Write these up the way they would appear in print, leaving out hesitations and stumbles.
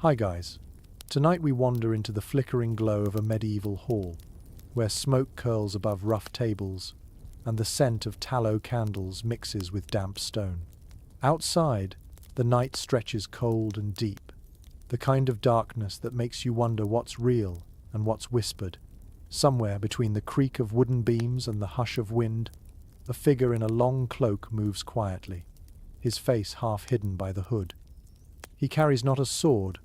Hi guys. Tonight we wander into the flickering glow of a medieval hall, where smoke curls above rough tables, and the scent of tallow candles mixes with damp stone. Outside, the night stretches cold and deep, the kind of darkness that makes you wonder what's real and what's whispered. Somewhere between the creak of wooden beams and the hush of wind, a figure in a long cloak moves quietly, his face half hidden by the hood. He carries not a sword,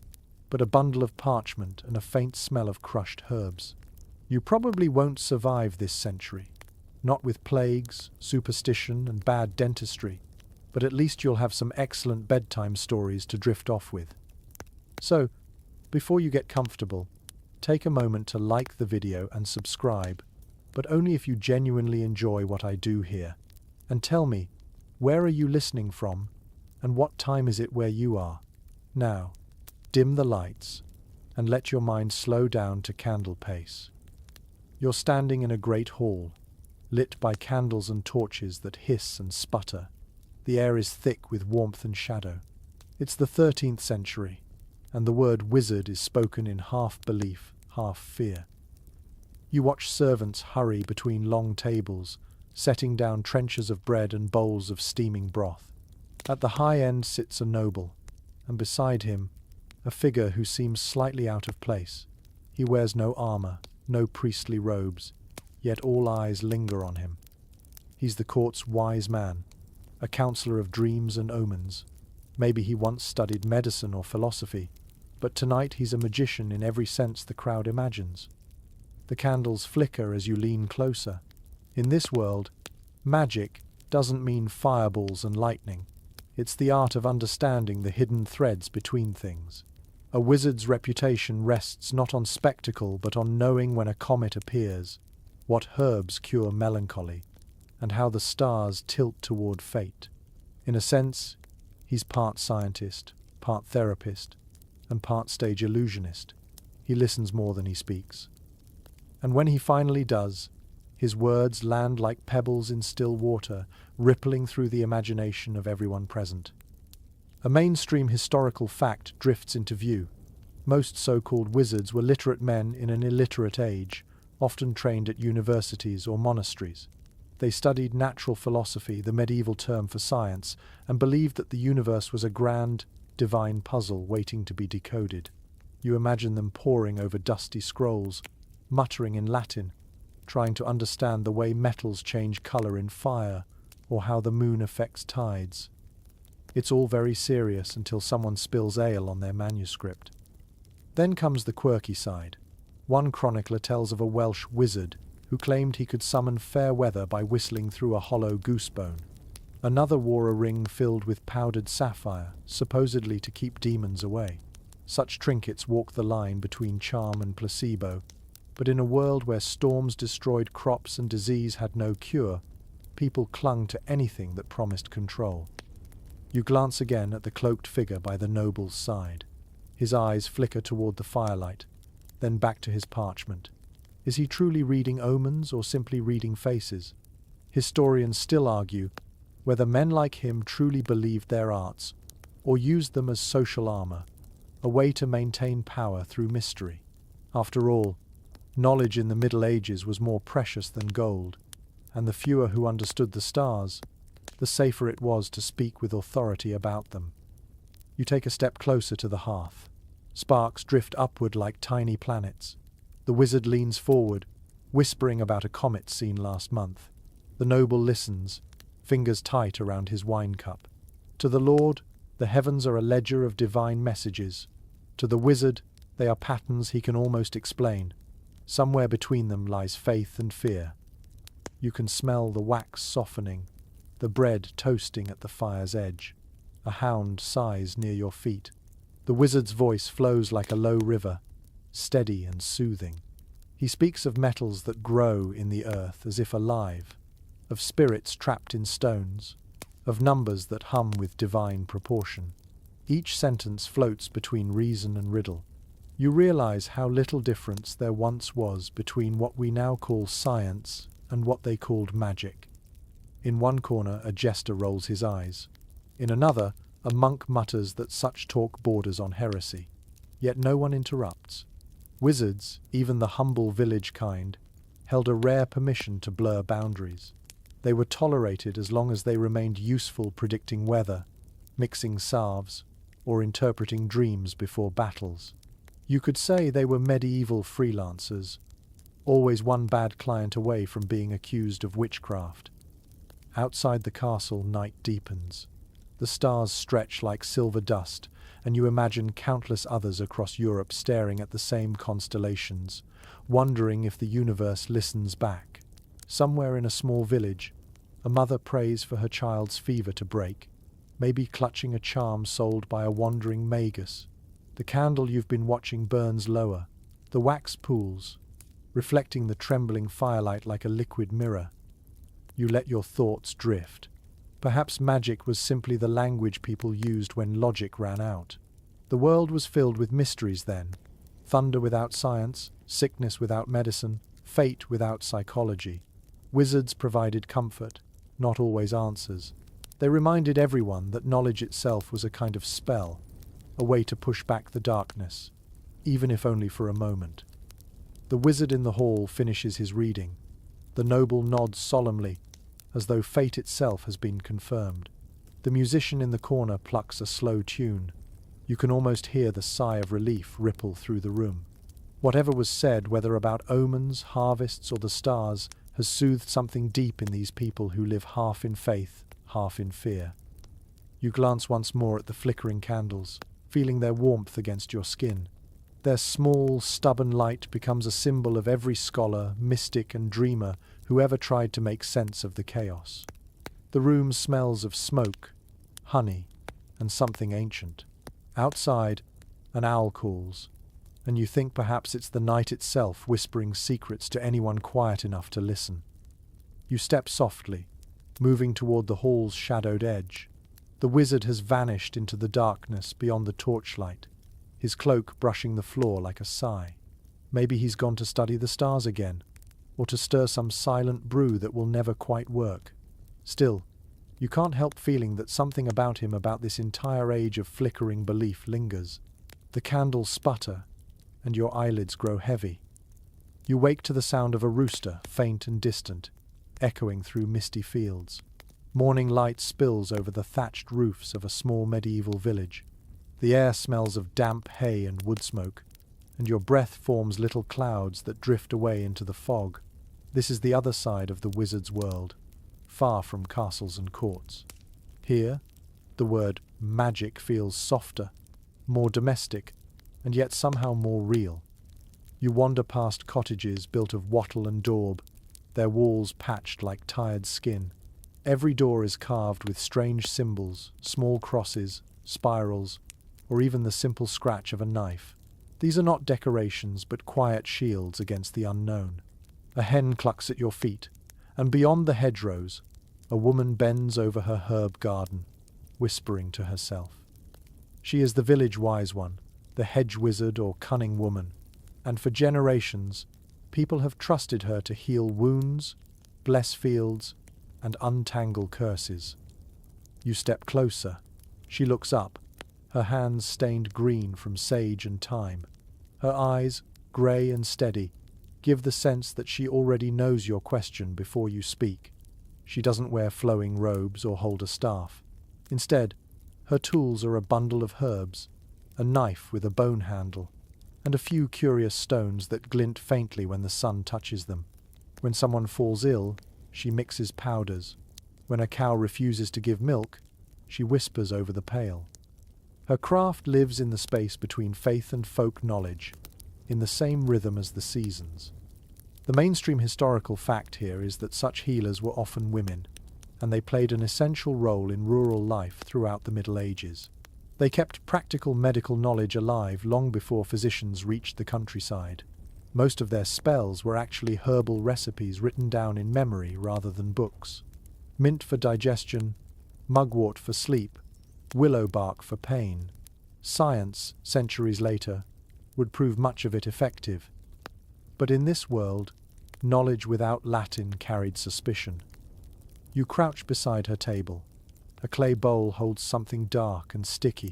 but a bundle of parchment and a faint smell of crushed herbs. You probably won't survive this century, not with plagues, superstition, and bad dentistry, but at least you'll have some excellent bedtime stories to drift off with. So, before you get comfortable, take a moment to like the video and subscribe, but only if you genuinely enjoy what I do here. And tell me, where are you listening from, and what time is it where you are? Now, dim the lights, and let your mind slow down to candle pace. You're standing in a great hall, lit by candles and torches that hiss and sputter. The air is thick with warmth and shadow. It's the 13th century, and the word wizard is spoken in half belief, half fear. You watch servants hurry between long tables, setting down trenchers of bread and bowls of steaming broth. At the high end sits a noble, and beside him, a figure who seems slightly out of place. He wears no armor, no priestly robes, yet all eyes linger on him. He's the court's wise man, a counselor of dreams and omens. Maybe he once studied medicine or philosophy, but tonight he's a magician in every sense the crowd imagines. The candles flicker as you lean closer. In this world, magic doesn't mean fireballs and lightning. It's the art of understanding the hidden threads between things. A wizard's reputation rests not on spectacle but on knowing when a comet appears, what herbs cure melancholy, and how the stars tilt toward fate. In a sense, he's part scientist, part therapist, and part stage illusionist. He listens more than he speaks. And when he finally does, his words land like pebbles in still water, rippling through the imagination of everyone present. A mainstream historical fact drifts into view. Most so-called wizards were literate men in an illiterate age, often trained at universities or monasteries. They studied natural philosophy, the medieval term for science, and believed that the universe was a grand, divine puzzle waiting to be decoded. You imagine them poring over dusty scrolls, muttering in Latin, trying to understand the way metals change color in fire, or how the moon affects tides. It's all very serious until someone spills ale on their manuscript. Then comes the quirky side. One chronicler tells of a Welsh wizard who claimed he could summon fair weather by whistling through a hollow goosebone. Another wore a ring filled with powdered sapphire, supposedly to keep demons away. Such trinkets walk the line between charm and placebo, but in a world where storms destroyed crops and disease had no cure, people clung to anything that promised control. You glance again at the cloaked figure by the noble's side. His eyes flicker toward the firelight, then back to his parchment. Is he truly reading omens or simply reading faces? Historians still argue whether men like him truly believed their arts or used them as social armor, a way to maintain power through mystery. After all, knowledge in the Middle Ages was more precious than gold, and the fewer who understood the stars, the safer it was to speak with authority about them. You take a step closer to the hearth. Sparks drift upward like tiny planets. The wizard leans forward, whispering about a comet seen last month. The noble listens, fingers tight around his wine cup. To the Lord, the heavens are a ledger of divine messages. To the wizard, they are patterns he can almost explain. Somewhere between them lies faith and fear. You can smell the wax softening, the bread toasting at the fire's edge. A hound sighs near your feet. The wizard's voice flows like a low river, steady and soothing. He speaks of metals that grow in the earth as if alive, of spirits trapped in stones, of numbers that hum with divine proportion. Each sentence floats between reason and riddle. You realize how little difference there once was between what we now call science and what they called magic. In one corner, a jester rolls his eyes. In another, a monk mutters that such talk borders on heresy. yet no one interrupts. Wizards, even the humble village kind, held a rare permission to blur boundaries. They were tolerated as long as they remained useful predicting weather, mixing salves, or interpreting dreams before battles. You could say they were medieval freelancers, always one bad client away from being accused of witchcraft. Outside the castle, night deepens. The stars stretch like silver dust, and you imagine countless others across Europe staring at the same constellations, wondering if the universe listens back. Somewhere in a small village, a mother prays for her child's fever to break, maybe clutching a charm sold by a wandering magus. The candle you've been watching burns lower. The wax pools, reflecting the trembling firelight like a liquid mirror. You let your thoughts drift. Perhaps magic was simply the language people used when logic ran out. The world was filled with mysteries then. Thunder without science, sickness without medicine, fate without psychology. Wizards provided comfort, not always answers. They reminded everyone that knowledge itself was a kind of spell, a way to push back the darkness, even if only for a moment. The wizard in the hall finishes his reading. The noble nods solemnly, as though fate itself has been confirmed. The musician in the corner plucks a slow tune. You can almost hear the sigh of relief ripple through the room. Whatever was said, whether about omens, harvests, or the stars, has soothed something deep in these people who live half in faith, half in fear. You glance once more at the flickering candles, feeling their warmth against your skin. Their small, stubborn light becomes a symbol of every scholar, mystic, and dreamer who ever tried to make sense of the chaos. The room smells of smoke, honey, and something ancient. Outside, an owl calls, and you think perhaps it's the night itself whispering secrets to anyone quiet enough to listen. You step softly, moving toward the hall's shadowed edge. The wizard has vanished into the darkness beyond the torchlight, his cloak brushing the floor like a sigh. Maybe he's gone to study the stars again, or to stir some silent brew that will never quite work. Still, you can't help feeling that something about him, about this entire age of flickering belief, lingers. The candles sputter, and your eyelids grow heavy. You wake to the sound of a rooster, faint and distant, echoing through misty fields. Morning light spills over the thatched roofs of a small medieval village. The air smells of damp hay and wood smoke, and your breath forms little clouds that drift away into the fog. This is the other side of the wizard's world, far from castles and courts. Here, the word magic feels softer, more domestic, and yet somehow more real. You wander past cottages built of wattle and daub, their walls patched like tired skin. Every door is carved with strange symbols, small crosses, spirals, or even the simple scratch of a knife. These are not decorations, but quiet shields against the unknown. A hen clucks at your feet, and beyond the hedgerows, a woman bends over her herb garden, whispering to herself. She is the village wise one, the hedge wizard or cunning woman, and for generations, people have trusted her to heal wounds, bless fields, and untangle curses. You step closer. She looks up, her hands stained green from sage and thyme. Her eyes, grey and steady, give the sense that she already knows your question before you speak. She doesn't wear flowing robes or hold a staff. Instead, her tools are a bundle of herbs, a knife with a bone handle, and a few curious stones that glint faintly when the sun touches them. When someone falls ill, she mixes powders. When a cow refuses to give milk, she whispers over the pail. Her craft lives in the space between faith and folk knowledge, in the same rhythm as the seasons. The mainstream historical fact here is that such healers were often women, and they played an essential role in rural life throughout the Middle Ages. They kept practical medical knowledge alive long before physicians reached the countryside. Most of their spells were actually herbal recipes written down in memory rather than books. Mint for digestion, mugwort for sleep, willow bark for pain. Science, centuries later, would prove much of it effective. But in this world, knowledge without Latin carried suspicion. You crouch beside her table. A clay bowl holds something dark and sticky.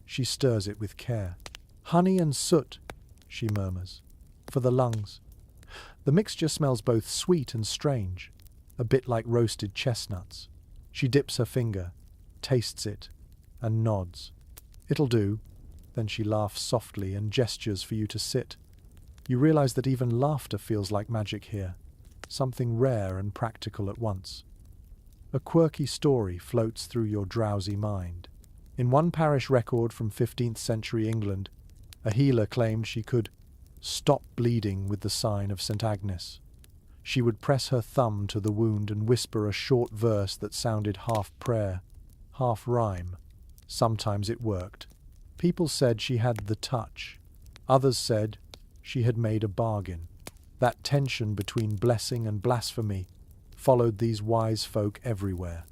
She stirs it with care. Honey and soot, she murmurs, for the lungs. The mixture smells both sweet and strange, a bit like roasted chestnuts. She dips her finger, tastes it, and nods. It'll do. Then she laughs softly and gestures for you to sit. You realize that even laughter feels like magic here, something rare and practical at once. A quirky story floats through your drowsy mind. In one parish record from 15th century England, a healer claimed she could stop bleeding with the sign of St. Agnes. She would press her thumb to the wound and whisper a short verse that sounded half prayer, half rhyme. Sometimes it worked. People said she had the touch. Others said she had made a bargain. That tension between blessing and blasphemy followed these wise folk everywhere.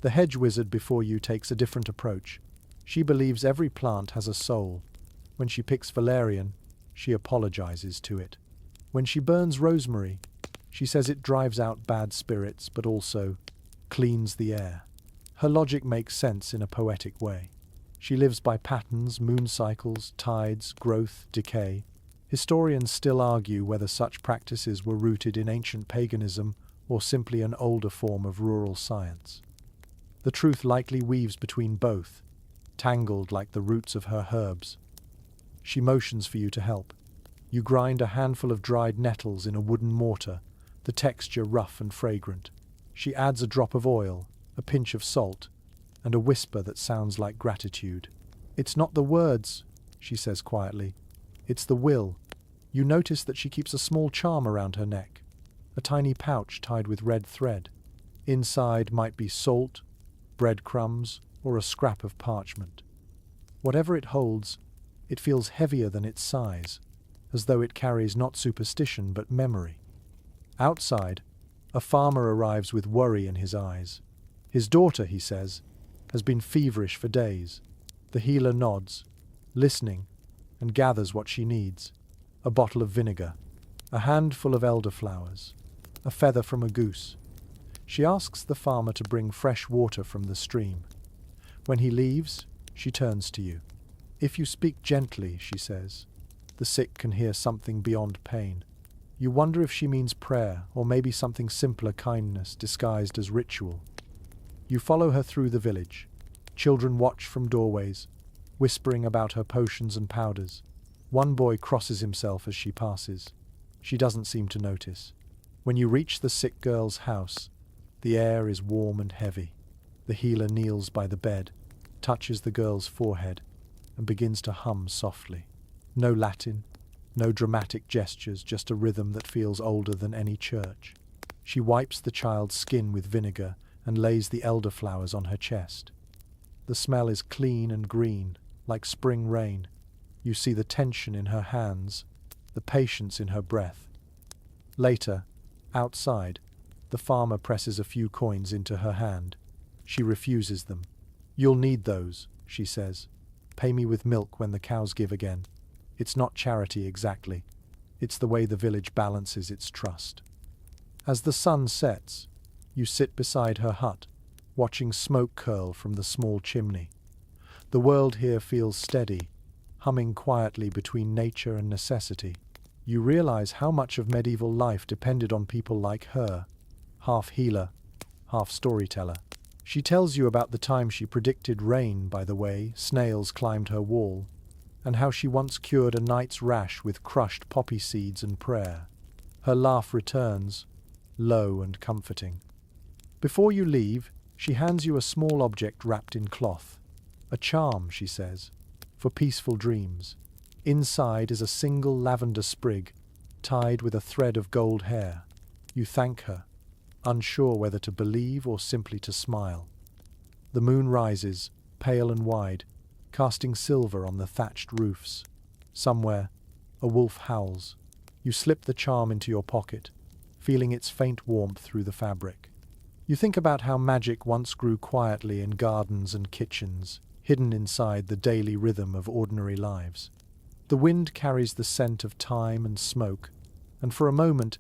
The hedge wizard before you takes a different approach. She believes every plant has a soul. When she picks valerian, she apologizes to it. When she burns rosemary, she says it drives out bad spirits but also cleans the air. Her logic makes sense in a poetic way. She lives by patterns, moon cycles, tides, growth, decay. Historians still argue whether such practices were rooted in ancient paganism or simply an older form of rural science. The truth likely weaves between both, tangled like the roots of her herbs. She motions for you to help. You grind a handful of dried nettles in a wooden mortar, the texture rough and fragrant. She adds a drop of oil, a pinch of salt, and a whisper that sounds like gratitude. "It's not the words," she says quietly. "It's the will." You notice that she keeps a small charm around her neck, a tiny pouch tied with red thread. Inside might be salt, breadcrumbs, or a scrap of parchment. Whatever it holds, it feels heavier than its size, as though it carries not superstition but memory. Outside, a farmer arrives with worry in his eyes. His daughter, he says, has been feverish for days. The healer nods, listening, and gathers what she needs: a bottle of vinegar, a handful of elderflowers, a feather from a goose. She asks the farmer to bring fresh water from the stream. When he leaves, she turns to you. "If you speak gently," she says, "the sick can hear something beyond pain." You wonder if she means prayer, or maybe something simpler, kindness disguised as ritual. You follow her through the village. Children watch from doorways, whispering about her potions and powders. One boy crosses himself as she passes. She doesn't seem to notice. When you reach the sick girl's house, the air is warm and heavy. The healer kneels by the bed, touches the girl's forehead, and begins to hum softly. No Latin, no dramatic gestures, just a rhythm that feels older than any church. She wipes the child's skin with vinegar and lays the elderflowers on her chest. The smell is clean and green, like spring rain. You see the tension in her hands, the patience in her breath. Later, outside, the farmer presses a few coins into her hand. She refuses them. "You'll need those," she says. "Pay me with milk when the cows give again." It's not charity exactly. It's the way the village balances its trust. As the sun sets, you sit beside her hut, watching smoke curl from the small chimney. The world here feels steady, humming quietly between nature and necessity. You realize how much of medieval life depended on people like her, half healer, half storyteller. She tells you about the time she predicted rain, by the way, snails climbed her wall, and how she once cured a night's rash with crushed poppy seeds and prayer. Her laugh returns, low and comforting. Before you leave, she hands you a small object wrapped in cloth. "A charm," she says, "for peaceful dreams." Inside is a single lavender sprig, tied with a thread of gold hair. You thank her, unsure whether to believe or simply to smile. The moon rises, pale and wide, casting silver on the thatched roofs. Somewhere, a wolf howls. You slip the charm into your pocket, feeling its faint warmth through the fabric. You think about how magic once grew quietly in gardens and kitchens, hidden inside the daily rhythm of ordinary lives. The wind carries the scent of thyme and smoke, and for a moment,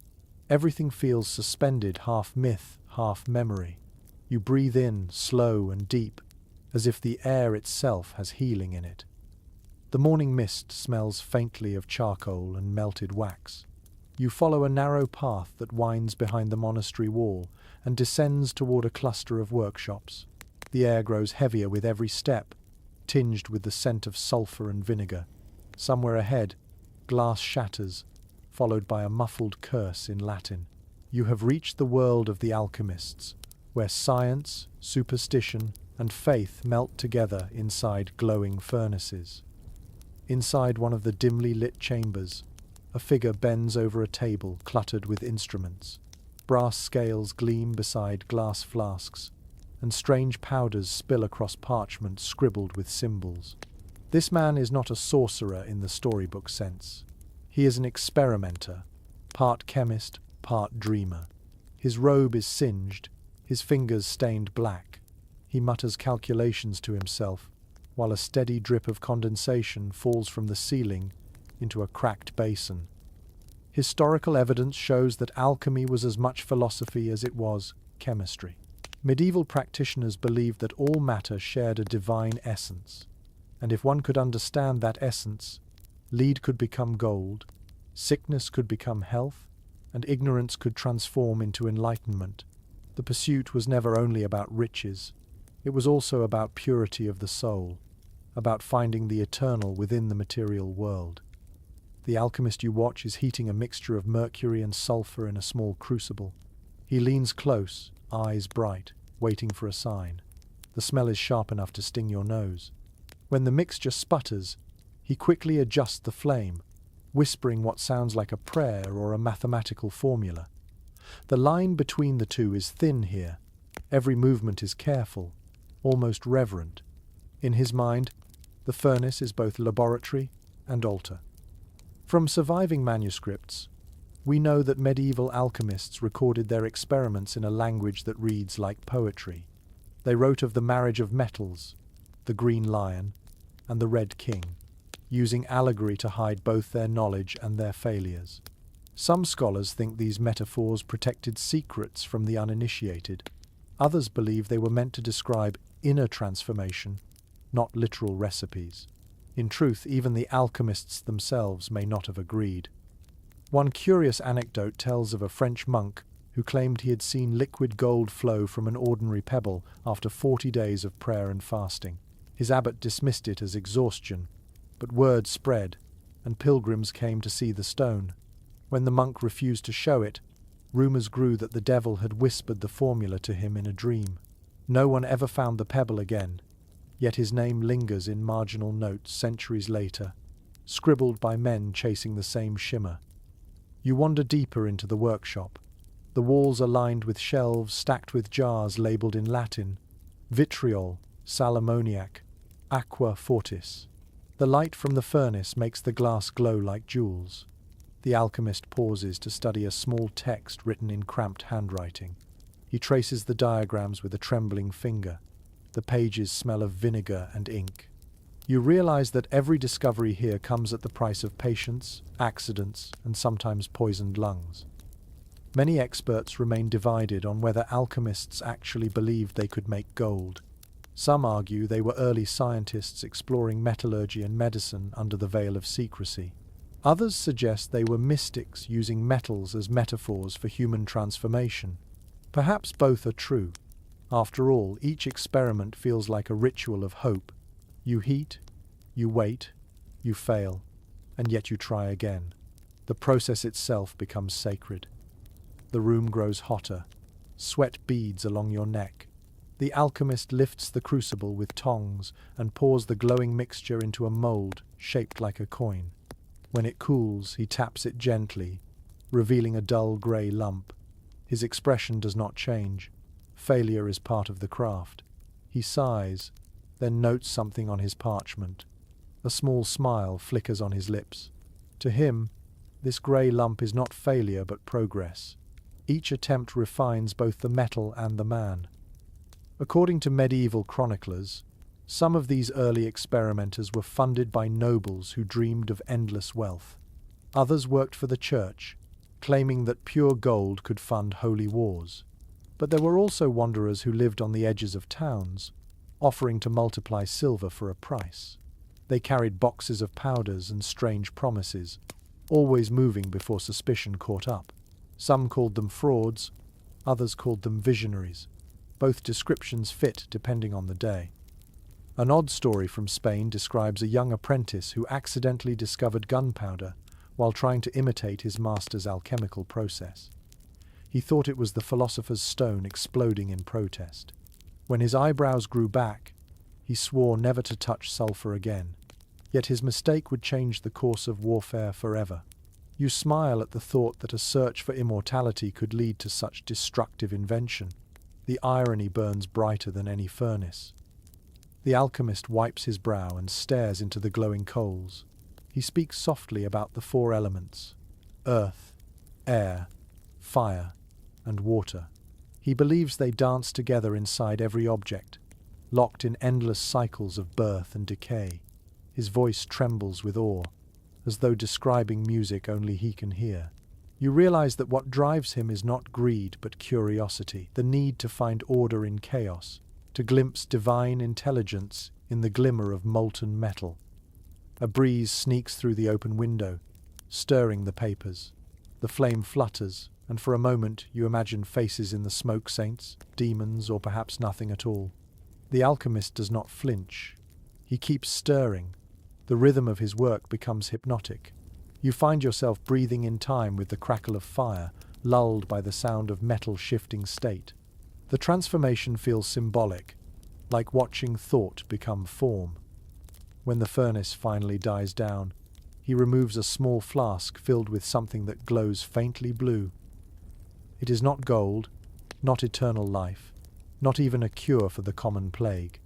everything feels suspended, half myth, half memory. You breathe in, slow and deep, as if the air itself has healing in it. The morning mist smells faintly of charcoal and melted wax. You follow a narrow path that winds behind the monastery wall and descends toward a cluster of workshops. The air grows heavier with every step, tinged with the scent of sulfur and vinegar. Somewhere ahead, glass shatters, followed by a muffled curse in Latin. You have reached the world of the alchemists, where science, superstition, and faith melt together inside glowing furnaces. Inside one of the dimly lit chambers, a figure bends over a table cluttered with instruments. Brass scales gleam beside glass flasks, and strange powders spill across parchment scribbled with symbols. This man is not a sorcerer in the storybook sense. He is an experimenter, part chemist, part dreamer. His robe is singed, his fingers stained black. He mutters calculations to himself, while a steady drip of condensation falls from the ceiling into a cracked basin. Historical evidence shows that alchemy was as much philosophy as it was chemistry. Medieval practitioners believed that all matter shared a divine essence, and if one could understand that essence, lead could become gold, sickness could become health, and ignorance could transform into enlightenment. The pursuit was never only about riches, it was also about purity of the soul, about finding the eternal within the material world. The alchemist you watch is heating a mixture of mercury and sulfur in a small crucible. He leans close, eyes bright, waiting for a sign. The smell is sharp enough to sting your nose. When the mixture sputters, he quickly adjusts the flame, whispering what sounds like a prayer or a mathematical formula. The line between the two is thin here. Every movement is careful, almost reverent. In his mind, the furnace is both laboratory and altar. From surviving manuscripts, we know that medieval alchemists recorded their experiments in a language that reads like poetry. They wrote of the marriage of metals, the green lion, and the red king, using allegory to hide both their knowledge and their failures. Some scholars think these metaphors protected secrets from the uninitiated. Others believe they were meant to describe inner transformation, not literal recipes. In truth, even the alchemists themselves may not have agreed. One curious anecdote tells of a French monk who claimed he had seen liquid gold flow from an ordinary pebble after 40 days of prayer and fasting. His abbot dismissed it as exhaustion, but word spread, and pilgrims came to see the stone. When the monk refused to show it, rumors grew that the devil had whispered the formula to him in a dream. No one ever found the pebble again, yet his name lingers in marginal notes centuries later, scribbled by men chasing the same shimmer. You wander deeper into the workshop. The walls are lined with shelves stacked with jars labelled in Latin: vitriol, sal ammoniac, aqua fortis. The light from the furnace makes the glass glow like jewels. The alchemist pauses to study a small text written in cramped handwriting. He traces the diagrams with a trembling finger. The pages smell of vinegar and ink. You realize that every discovery here comes at the price of patience, accidents, and sometimes poisoned lungs. Many experts remain divided on whether alchemists actually believed they could make gold. Some argue they were early scientists exploring metallurgy and medicine under the veil of secrecy. Others suggest they were mystics using metals as metaphors for human transformation. Perhaps both are true. After all, each experiment feels like a ritual of hope. You heat, you wait, you fail, and yet you try again. The process itself becomes sacred. The room grows hotter. Sweat beads along your neck. The alchemist lifts the crucible with tongs and pours the glowing mixture into a mold shaped like a coin. When it cools, he taps it gently, revealing a dull grey lump. His expression does not change. Failure is part of the craft. He sighs, then notes something on his parchment. A small smile flickers on his lips. To him, this grey lump is not failure but progress. Each attempt refines both the metal and the man. According to medieval chroniclers, some of these early experimenters were funded by nobles who dreamed of endless wealth. Others worked for the church, claiming that pure gold could fund holy wars. But there were also wanderers who lived on the edges of towns, offering to multiply silver for a price. They carried boxes of powders and strange promises, always moving before suspicion caught up. Some called them frauds, others called them visionaries. Both descriptions fit depending on the day. An odd story from Spain describes a young apprentice who accidentally discovered gunpowder while trying to imitate his master's alchemical process. He thought it was the philosopher's stone exploding in protest. When his eyebrows grew back, he swore never to touch sulfur again. Yet his mistake would change the course of warfare forever. You smile at the thought that a search for immortality could lead to such destructive invention. The irony burns brighter than any furnace. The alchemist wipes his brow and stares into the glowing coals. He speaks softly about the four elements: earth, air, fire, and water. He believes they dance together inside every object, locked in endless cycles of birth and decay. His voice trembles with awe, as though describing music only he can hear. You realize that what drives him is not greed but curiosity, the need to find order in chaos, to glimpse divine intelligence in the glimmer of molten metal. A breeze sneaks through the open window, stirring the papers. The flame flutters, and for a moment you imagine faces in the smoke, saints, demons, or perhaps nothing at all. The alchemist does not flinch. He keeps stirring. The rhythm of his work becomes hypnotic. You find yourself breathing in time with the crackle of fire, lulled by the sound of metal shifting state. The transformation feels symbolic, like watching thought become form. When the furnace finally dies down, he removes a small flask filled with something that glows faintly blue. It is not gold, not eternal life, not even a cure for the common plague.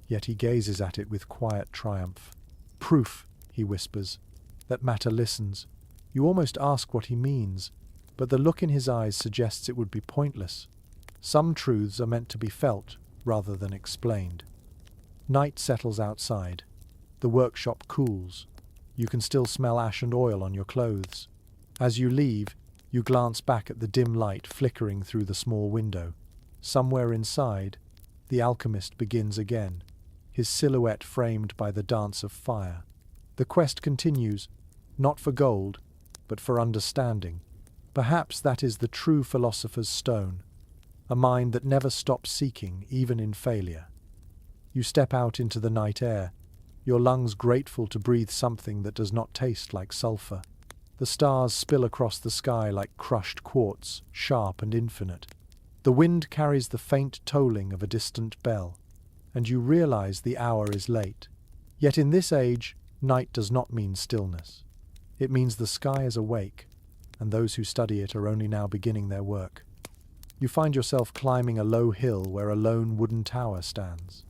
Yet he gazes at it with quiet triumph. Proof, he whispers, that matter listens. You almost ask what he means, but the look in his eyes suggests it would be pointless. Some truths are meant to be felt rather than explained. Night settles outside. The workshop cools. You can still smell ash and oil on your clothes. As you leave, you glance back at the dim light flickering through the small window. Somewhere inside, the alchemist begins again, his silhouette framed by the dance of fire. The quest continues, not for gold, but for understanding. Perhaps that is the true philosopher's stone, a mind that never stops seeking, even in failure. You step out into the night air, your lungs grateful to breathe something that does not taste like sulfur. The stars spill across the sky like crushed quartz, sharp and infinite. The wind carries the faint tolling of a distant bell, and you realize the hour is late. Yet in this age, night does not mean stillness. It means the sky is awake, and those who study it are only now beginning their work. You find yourself climbing a low hill where a lone wooden tower stands.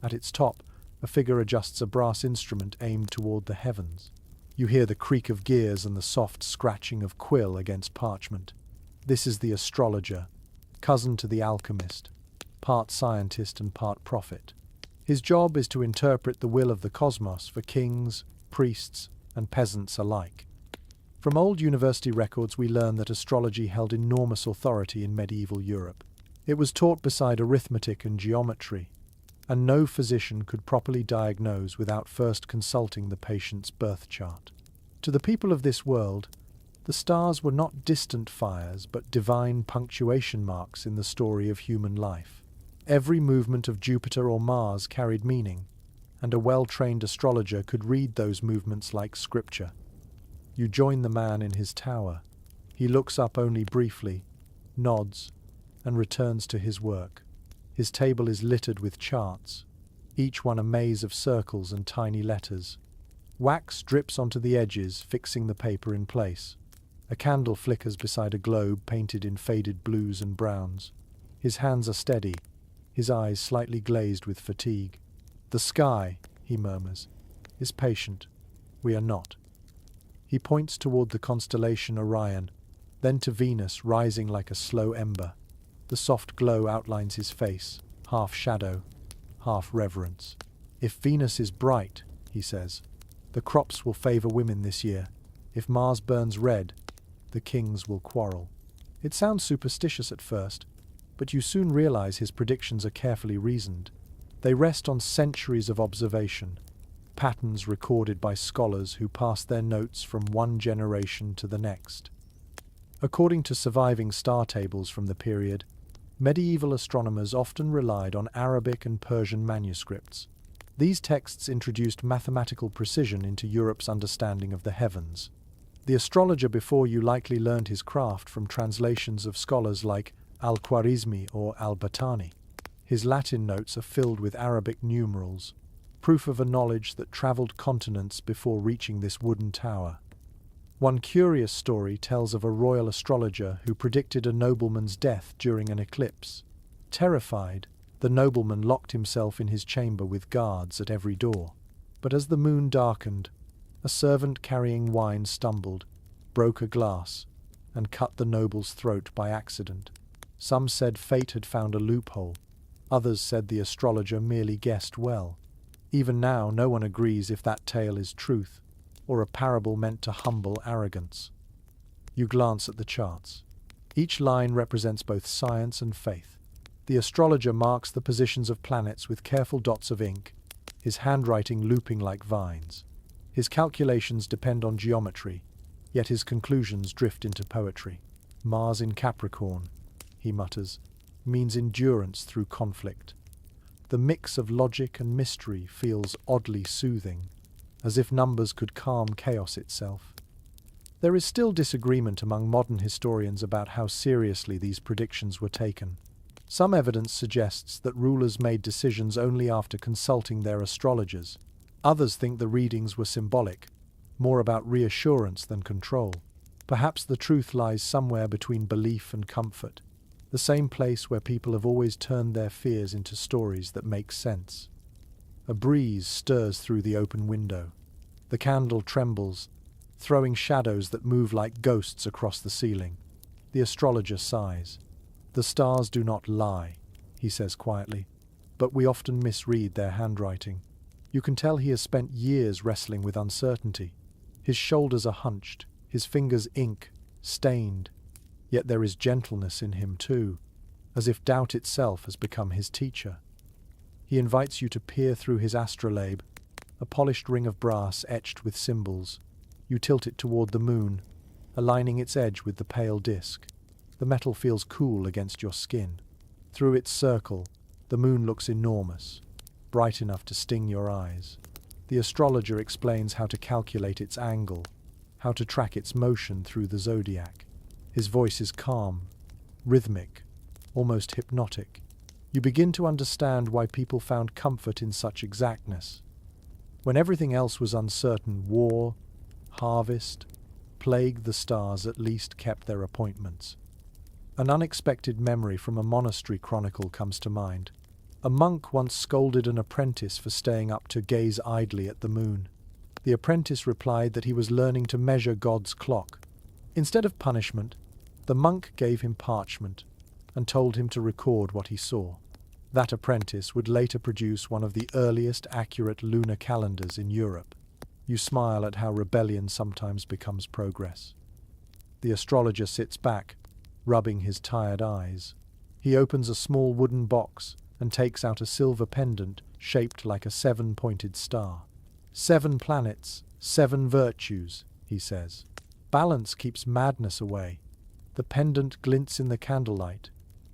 At its top, a figure adjusts a brass instrument aimed toward the heavens. You hear the creak of gears and the soft scratching of quill against parchment. This is the astrologer, cousin to the alchemist, part scientist and part prophet. His job is to interpret the will of the cosmos for kings, priests, and peasants alike. From old university records we learn that astrology held enormous authority in medieval Europe. It was taught beside arithmetic and geometry, and no physician could properly diagnose without first consulting the patient's birth chart. To the people of this world, the stars were not distant fires but divine punctuation marks in the story of human life. Every movement of Jupiter or Mars carried meaning, and a well-trained astrologer could read those movements like scripture. You join the man in his tower. He looks up only briefly, nods, and returns to his work. His table is littered with charts, each one a maze of circles and tiny letters. Wax drips onto the edges, fixing the paper in place. A candle flickers beside a globe painted in faded blues and browns. His hands are steady, his eyes slightly glazed with fatigue. "The sky," he murmurs, "is patient. We are not." He points toward the constellation Orion, then to Venus rising like a slow ember. The soft glow outlines his face, half shadow, half reverence. "If Venus is bright," he says, "the crops will favor women this year. If Mars burns red, the kings will quarrel." It sounds superstitious at first, but you soon realize his predictions are carefully reasoned. They rest on centuries of observation, patterns recorded by scholars who passed their notes from one generation to the next. According to surviving star tables from the period, medieval astronomers often relied on Arabic and Persian manuscripts. These texts introduced mathematical precision into Europe's understanding of the heavens. The astrologer before you likely learned his craft from translations of scholars like al-Khwarizmi or al-Battani. His Latin notes are filled with Arabic numerals, proof of a knowledge that traveled continents before reaching this wooden tower. One curious story tells of a royal astrologer who predicted a nobleman's death during an eclipse. Terrified, the nobleman locked himself in his chamber with guards at every door. But as the moon darkened, a servant carrying wine stumbled, broke a glass, and cut the noble's throat by accident. Some said fate had found a loophole. Others said the astrologer merely guessed well. Even now, no one agrees if that tale is truth, or a parable meant to humble arrogance. You glance at the charts. Each line represents both science and faith. The astrologer marks the positions of planets with careful dots of ink, his handwriting looping like vines. His calculations depend on geometry, yet his conclusions drift into poetry. Mars in Capricorn, he mutters, means endurance through conflict. The mix of logic and mystery feels oddly soothing, as if numbers could calm chaos itself. There is still disagreement among modern historians about how seriously these predictions were taken. Some evidence suggests that rulers made decisions only after consulting their astrologers. Others think the readings were symbolic, more about reassurance than control. Perhaps the truth lies somewhere between belief and comfort, the same place where people have always turned their fears into stories that make sense. A breeze stirs through the open window. The candle trembles, throwing shadows that move like ghosts across the ceiling. The astrologer sighs. "The stars do not lie," he says quietly, "but we often misread their handwriting." You can tell he has spent years wrestling with uncertainty. His shoulders are hunched, his fingers ink, stained. Yet there is gentleness in him too, as if doubt itself has become his teacher. He invites you to peer through his astrolabe, a polished ring of brass etched with symbols. You tilt it toward the moon, aligning its edge with the pale disk. The metal feels cool against your skin. Through its circle, the moon looks enormous, bright enough to sting your eyes. The astrologer explains how to calculate its angle, how to track its motion through the zodiac. His voice is calm, rhythmic, almost hypnotic. You begin to understand why people found comfort in such exactness. When everything else was uncertain, war, harvest, plague, the stars at least kept their appointments. An unexpected memory from a monastery chronicle comes to mind. A monk once scolded an apprentice for staying up to gaze idly at the moon. The apprentice replied that he was learning to measure God's clock. Instead of punishment, the monk gave him parchment and told him to record what he saw. That apprentice would later produce one of the earliest accurate lunar calendars in Europe. You smile at how rebellion sometimes becomes progress. The astrologer sits back, rubbing his tired eyes. He opens a small wooden box and takes out a silver pendant shaped like a 7-pointed star. 7 planets, 7 virtues, he says. Balance keeps madness away. The pendant glints in the candlelight,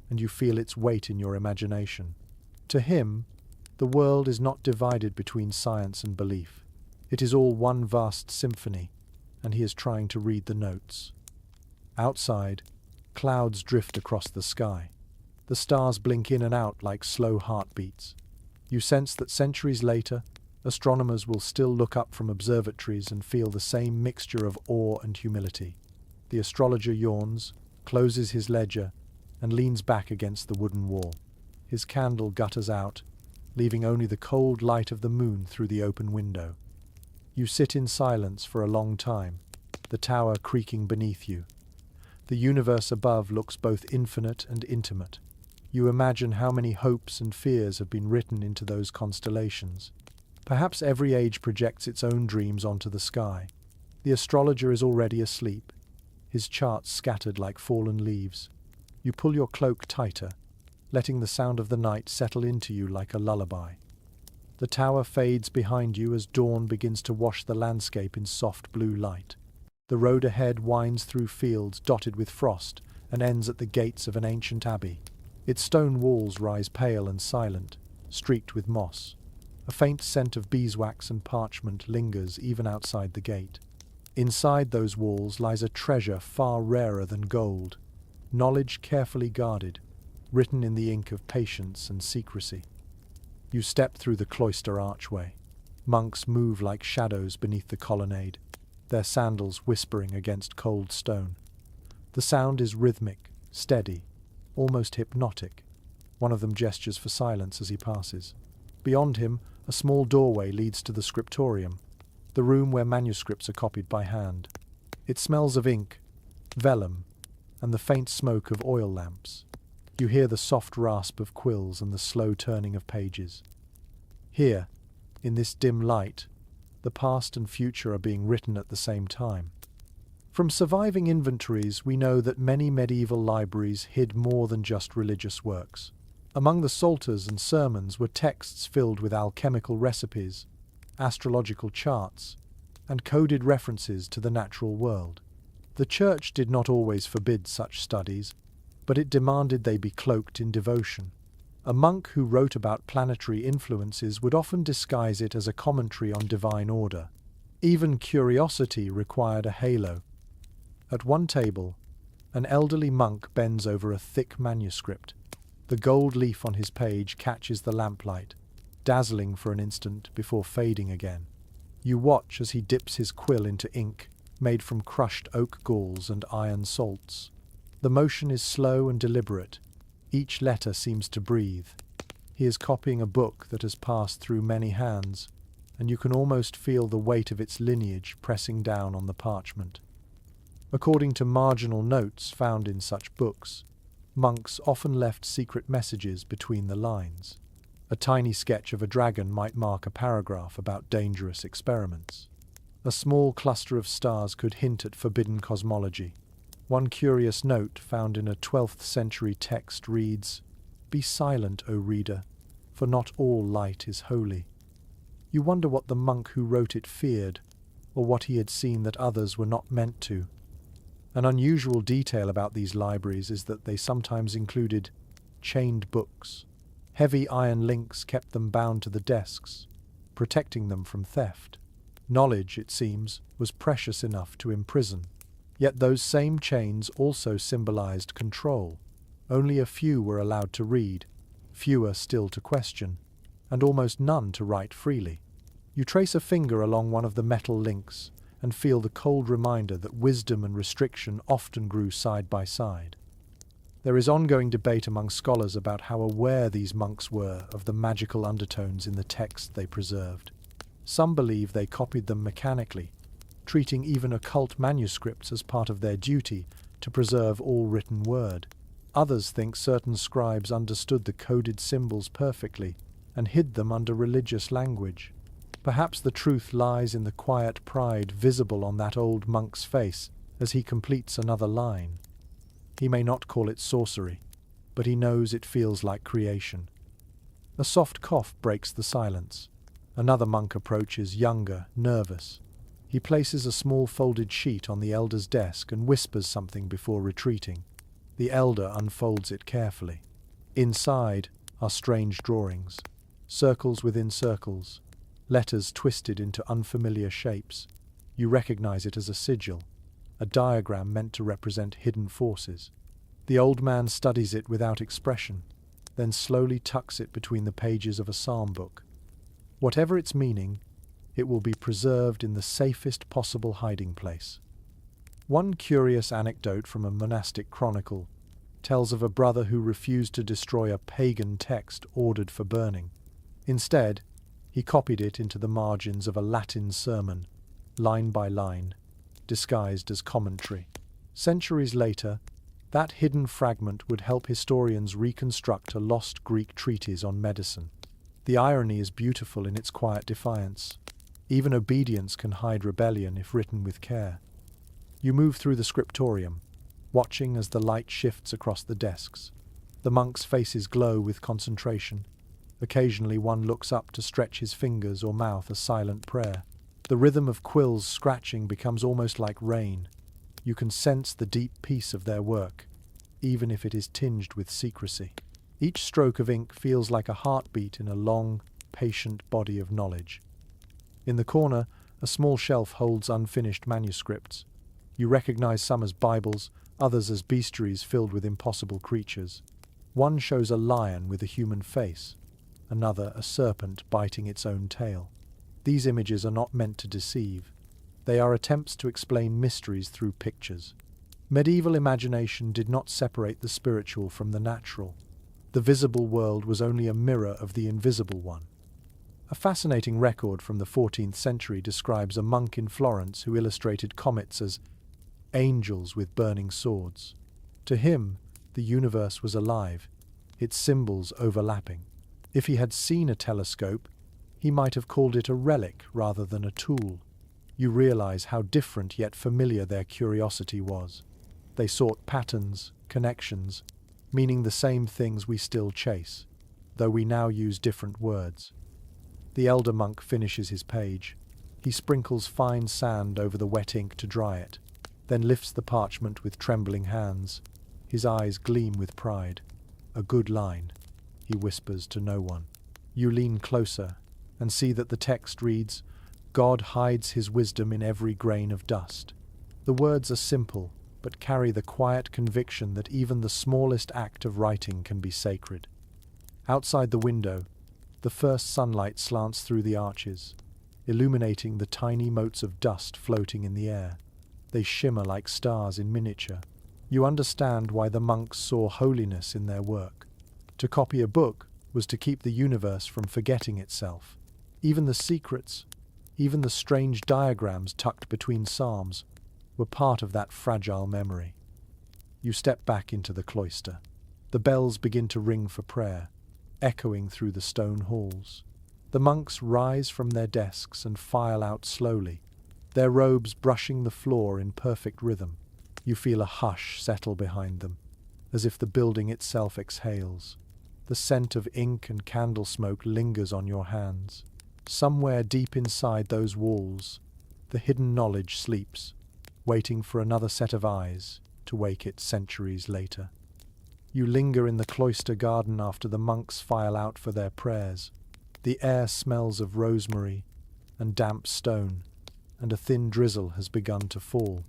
and you feel its weight in your imagination. To him, the world is not divided between science and belief. It is all one vast symphony, and he is trying to read the notes. Outside, clouds drift across the sky. The stars blink in and out like slow heartbeats. You sense that centuries later, astronomers will still look up from observatories and feel the same mixture of awe and humility. The astrologer yawns, closes his ledger, and leans back against the wooden wall. His candle gutters out, leaving only the cold light of the moon through the open window. You sit in silence for a long time, the tower creaking beneath you. The universe above looks both infinite and intimate. You imagine how many hopes and fears have been written into those constellations. Perhaps every age projects its own dreams onto the sky. The astrologer is already asleep, his charts scattered like fallen leaves. You pull your cloak tighter, letting the sound of the night settle into you like a lullaby. The tower fades behind you as dawn begins to wash the landscape in soft blue light. The road ahead winds through fields dotted with frost and ends at the gates of an ancient abbey. Its stone walls rise pale and silent, streaked with moss. A faint scent of beeswax and parchment lingers even outside the gate. Inside those walls lies a treasure far rarer than gold, knowledge carefully guarded, written in the ink of patience and secrecy. You step through the cloister archway. Monks move like shadows beneath the colonnade, their sandals whispering against cold stone. The sound is rhythmic, steady, almost hypnotic. One of them gestures for silence as he passes. Beyond him, a small doorway leads to the scriptorium, the room where manuscripts are copied by hand. It smells of ink, vellum, and the faint smoke of oil lamps. You hear the soft rasp of quills and the slow turning of pages. Here, in this dim light, the past and future are being written at the same time. From surviving inventories, we know that many medieval libraries hid more than just religious works. Among the psalters and sermons were texts filled with alchemical recipes, astrological charts, and coded references to the natural world. The Church did not always forbid such studies, but it demanded they be cloaked in devotion. A monk who wrote about planetary influences would often disguise it as a commentary on divine order. Even curiosity required a halo. At one table, an elderly monk bends over a thick manuscript. The gold leaf on his page catches the lamplight, dazzling for an instant before fading again. You watch as he dips his quill into ink, made from crushed oak galls and iron salts. The motion is slow and deliberate. Each letter seems to breathe. He is copying a book that has passed through many hands, and you can almost feel the weight of its lineage pressing down on the parchment. According to marginal notes found in such books, monks often left secret messages between the lines. A tiny sketch of a dragon might mark a paragraph about dangerous experiments. A small cluster of stars could hint at forbidden cosmology. One curious note found in a 12th century text reads, "Be silent, O reader, for not all light is holy." You wonder what the monk who wrote it feared, or what he had seen that others were not meant to. An unusual detail about these libraries is that they sometimes included chained books. Heavy iron links kept them bound to the desks, protecting them from theft. Knowledge, it seems, was precious enough to imprison. Yet those same chains also symbolized control. Only a few were allowed to read, fewer still to question, and almost none to write freely. You trace a finger along one of the metal links and feel the cold reminder that wisdom and restriction often grew side by side. There is ongoing debate among scholars about how aware these monks were of the magical undertones in the text they preserved. Some believe they copied them mechanically, treating even occult manuscripts as part of their duty to preserve all written word. Others think certain scribes understood the coded symbols perfectly and hid them under religious language. Perhaps the truth lies in the quiet pride visible on that old monk's face as he completes another line. He may not call it sorcery, but he knows it feels like creation. A soft cough breaks the silence. Another monk approaches, younger, nervous. He places a small folded sheet on the elder's desk and whispers something before retreating. The elder unfolds it carefully. Inside are strange drawings, circles within circles, letters twisted into unfamiliar shapes. You recognize it as a sigil, a diagram meant to represent hidden forces. The old man studies it without expression, then slowly tucks it between the pages of a psalm book. Whatever its meaning, it will be preserved in the safest possible hiding place. One curious anecdote from a monastic chronicle tells of a brother who refused to destroy a pagan text ordered for burning. Instead, he copied it into the margins of a Latin sermon, line by line, disguised as commentary. Centuries later, that hidden fragment would help historians reconstruct a lost Greek treatise on medicine. The irony is beautiful in its quiet defiance. Even obedience can hide rebellion if written with care. You move through the scriptorium, watching as the light shifts across the desks. The monks' faces glow with concentration, Occasionally one looks up to stretch his fingers or mouth a silent prayer. The rhythm of quills scratching becomes almost like rain. You can sense the deep peace of their work, even if it is tinged with secrecy. Each stroke of ink feels like a heartbeat in a long, patient body of knowledge. In the corner, a small shelf holds unfinished manuscripts. You recognize some as Bibles, others as bestiaries filled with impossible creatures. One shows a lion with a human face, another a serpent biting its own tail. These images are not meant to deceive. They are attempts to explain mysteries through pictures. Medieval imagination did not separate the spiritual from the natural. The visible world was only a mirror of the invisible one. A fascinating record from the 14th century describes a monk in Florence who illustrated comets as angels with burning swords. To him, the universe was alive, its symbols overlapping. If he had seen a telescope, he might have called it a relic rather than a tool. You realize how different yet familiar their curiosity was. They sought patterns, connections, meaning the same things we still chase, though we now use different words. The elder monk finishes his page. He sprinkles fine sand over the wet ink to dry it, then lifts the parchment with trembling hands. His eyes gleam with pride. "A good line," he whispers to no one. You lean closer and see that the text reads, "God hides his wisdom in every grain of dust." The words are simple, but carry the quiet conviction that even the smallest act of writing can be sacred. Outside the window, the first sunlight slants through the arches, illuminating the tiny motes of dust floating in the air. They shimmer like stars in miniature. You understand why the monks saw holiness in their work. To copy a book was to keep the universe from forgetting itself. Even the secrets, even the strange diagrams tucked between psalms, were part of that fragile memory. You step back into the cloister. The bells begin to ring for prayer, echoing through the stone halls. The monks rise from their desks and file out slowly, their robes brushing the floor in perfect rhythm. You feel a hush settle behind them, as if the building itself exhales. The scent of ink and candle smoke lingers on your hands. Somewhere deep inside those walls, the hidden knowledge sleeps, waiting for another set of eyes to wake it centuries later. You linger in the cloister garden after the monks file out for their prayers. The air smells of rosemary and damp stone, and a thin drizzle has begun to fall.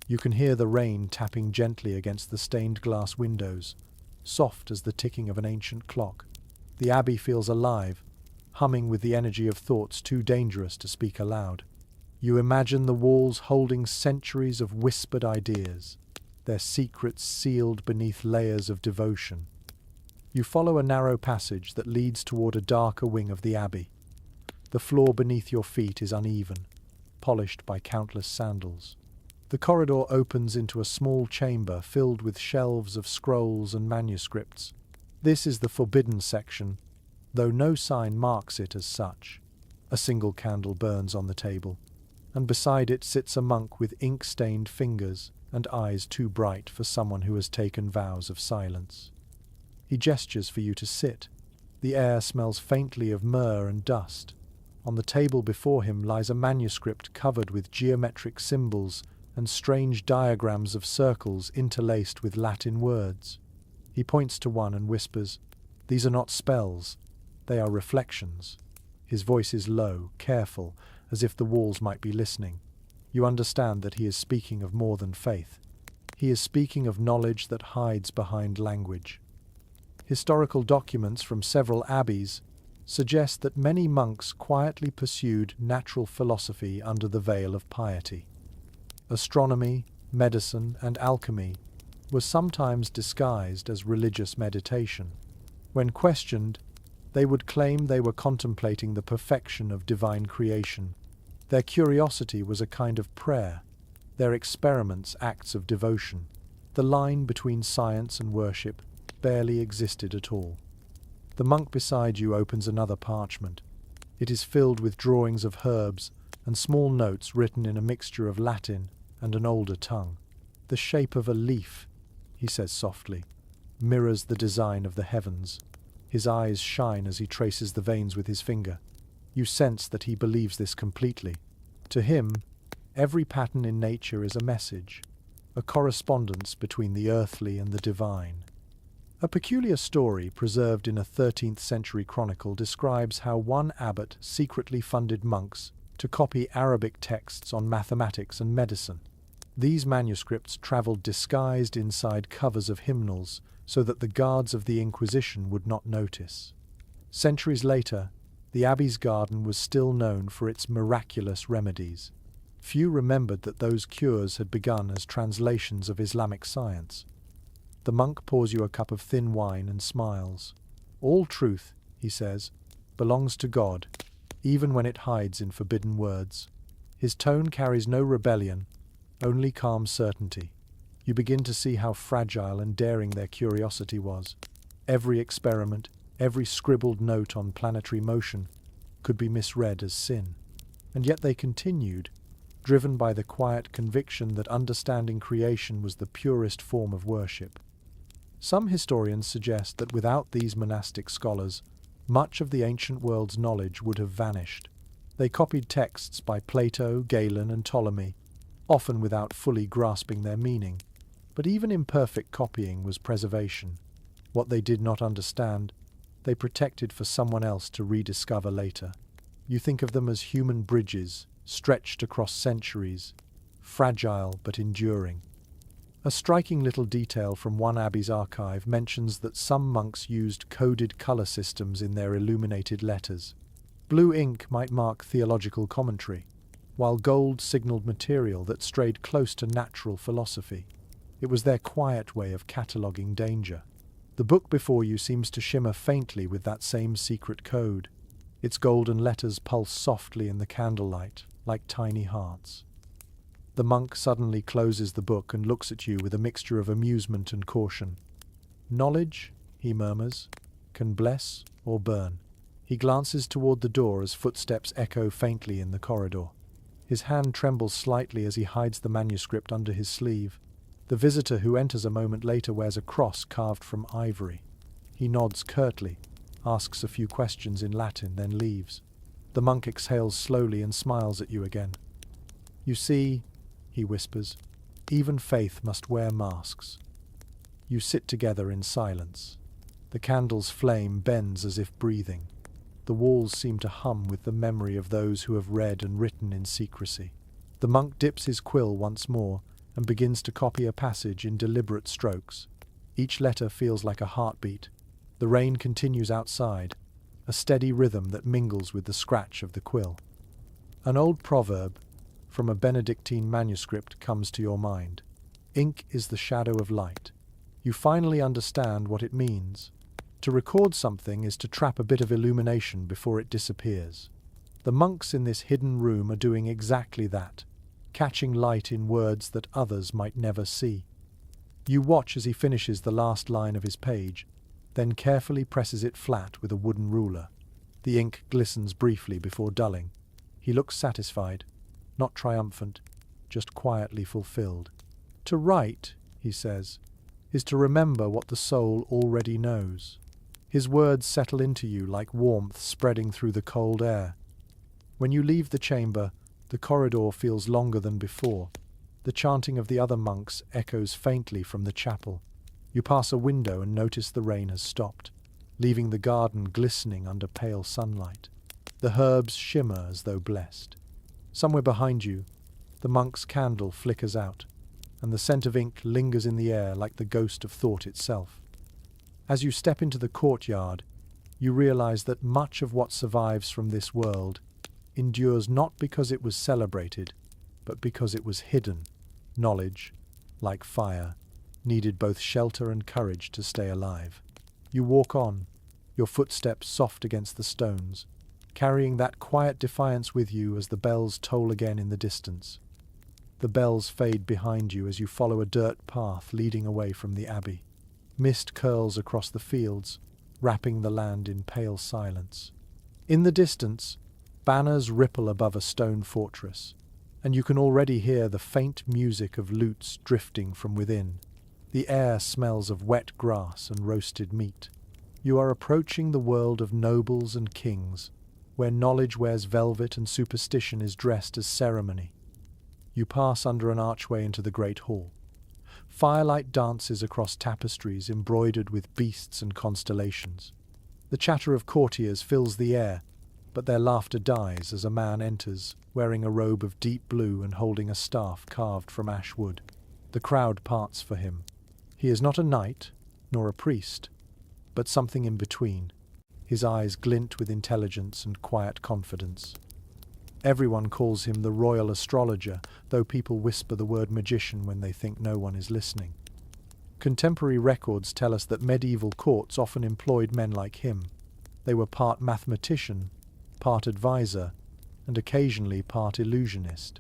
You can hear the rain tapping gently against the stained glass windows, soft as the ticking of an ancient clock. The abbey feels alive, humming with the energy of thoughts too dangerous to speak aloud. You imagine the walls holding centuries of whispered ideas, their secrets sealed beneath layers of devotion. You follow a narrow passage that leads toward a darker wing of the abbey. The floor beneath your feet is uneven, polished by countless sandals. The corridor opens into a small chamber filled with shelves of scrolls and manuscripts. This is the forbidden section, though no sign marks it as such. A single candle burns on the table, and beside it sits a monk with ink-stained fingers and eyes too bright for someone who has taken vows of silence. He gestures for you to sit. The air smells faintly of myrrh and dust. On the table before him lies a manuscript covered with geometric symbols and strange diagrams of circles interlaced with Latin words. He points to one and whispers, "These are not spells, they are reflections." His voice is low, careful, as if the walls might be listening. You understand that he is speaking of more than faith. He is speaking of knowledge that hides behind language. Historical documents from several abbeys suggest that many monks quietly pursued natural philosophy under the veil of piety. Astronomy, medicine, and alchemy were sometimes disguised as religious meditation. When questioned, they would claim they were contemplating the perfection of divine creation. Their curiosity was a kind of prayer, their experiments acts of devotion. The line between science and worship barely existed at all. The monk beside you opens another parchment. It is filled with drawings of herbs and small notes written in a mixture of Latin and an older tongue. "The shape of a leaf," he says softly, "mirrors the design of the heavens." His eyes shine as he traces the veins with his finger. You sense that he believes this completely. To him, every pattern in nature is a message, a correspondence between the earthly and the divine. A peculiar story preserved in a 13th century chronicle describes how one abbot secretly funded monks to copy Arabic texts on mathematics and medicine. These manuscripts traveled disguised inside covers of hymnals so that the guards of the Inquisition would not notice. Centuries later, the abbey's garden was still known for its miraculous remedies. Few remembered that those cures had begun as translations of Islamic science. The monk pours you a cup of thin wine and smiles. All truth, he says, belongs to God, even when it hides in forbidden words. His tone carries no rebellion, only calm certainty. You begin to see how fragile and daring their curiosity was. Every experiment, every scribbled note on planetary motion could be misread as sin. And yet they continued, driven by the quiet conviction that understanding creation was the purest form of worship. Some historians suggest that without these monastic scholars, much of the ancient world's knowledge would have vanished. They copied texts by Plato, Galen, and Ptolemy, often without fully grasping their meaning. But even imperfect copying was preservation. What they did not understand, they protected for someone else to rediscover later. You think of them as human bridges, stretched across centuries, fragile but enduring. A striking little detail from one abbey's archive mentions that some monks used coded color systems in their illuminated letters. Blue ink might mark theological commentary, while gold signaled material that strayed close to natural philosophy. It was their quiet way of cataloguing danger. The book before you seems to shimmer faintly with that same secret code. Its golden letters pulse softly in the candlelight, like tiny hearts. The monk suddenly closes the book and looks at you with a mixture of amusement and caution. Knowledge, he murmurs, can bless or burn. He glances toward the door as footsteps echo faintly in the corridor. His hand trembles slightly as he hides the manuscript under his sleeve. The visitor who enters a moment later wears a cross carved from ivory. He nods curtly, asks a few questions in Latin, then leaves. The monk exhales slowly and smiles at you again. You see, he whispers, even faith must wear masks. You sit together in silence. The candle's flame bends as if breathing. The walls seem to hum with the memory of those who have read and written in secrecy. The monk dips his quill once more and begins to copy a passage in deliberate strokes. Each letter feels like a heartbeat. The rain continues outside, a steady rhythm that mingles with the scratch of the quill. An old proverb from a Benedictine manuscript comes to your mind. Ink is the shadow of light. You finally understand what it means. To record something is to trap a bit of illumination before it disappears. The monks in this hidden room are doing exactly that, catching light in words that others might never see. You watch as he finishes the last line of his page, then carefully presses it flat with a wooden ruler. The ink glistens briefly before dulling. He looks satisfied, not triumphant, just quietly fulfilled. To write, he says, is to remember what the soul already knows. His words settle into you like warmth spreading through the cold air. When you leave the chamber, the corridor feels longer than before. The chanting of the other monks echoes faintly from the chapel. You pass a window and notice the rain has stopped, leaving the garden glistening under pale sunlight. The herbs shimmer as though blessed. Somewhere behind you, the monk's candle flickers out, and the scent of ink lingers in the air like the ghost of thought itself. As you step into the courtyard, you realize that much of what survives from this world endures not because it was celebrated, but because it was hidden. Knowledge, like fire, needed both shelter and courage to stay alive. You walk on, your footsteps soft against the stones, carrying that quiet defiance with you as the bells toll again in the distance. The bells fade behind you as you follow a dirt path leading away from the abbey. Mist curls across the fields, wrapping the land in pale silence. In the distance, banners ripple above a stone fortress, and you can already hear the faint music of lutes drifting from within. The air smells of wet grass and roasted meat. You are approaching the world of nobles and kings, where knowledge wears velvet and superstition is dressed as ceremony. You pass under an archway into the great hall. Firelight dances across tapestries embroidered with beasts and constellations. The chatter of courtiers fills the air, but their laughter dies as a man enters, wearing a robe of deep blue and holding a staff carved from ash wood. The crowd parts for him. He is not a knight, nor a priest, but something in between. His eyes glint with intelligence and quiet confidence. Everyone calls him the royal astrologer, though people whisper the word magician when they think no one is listening. Contemporary records tell us that medieval courts often employed men like him. They were part mathematician, part advisor, and occasionally part illusionist.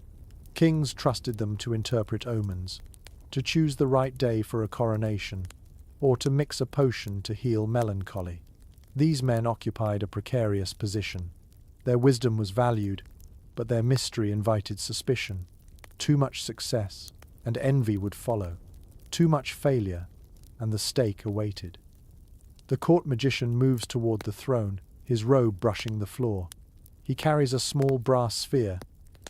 Kings trusted them to interpret omens, to choose the right day for a coronation, or to mix a potion to heal melancholy. These men occupied a precarious position. Their wisdom was valued, but their mystery invited suspicion. Too much success, and envy would follow. Too much failure, and the stake awaited. The court magician moves toward the throne, his robe brushing the floor. He carries a small brass sphere,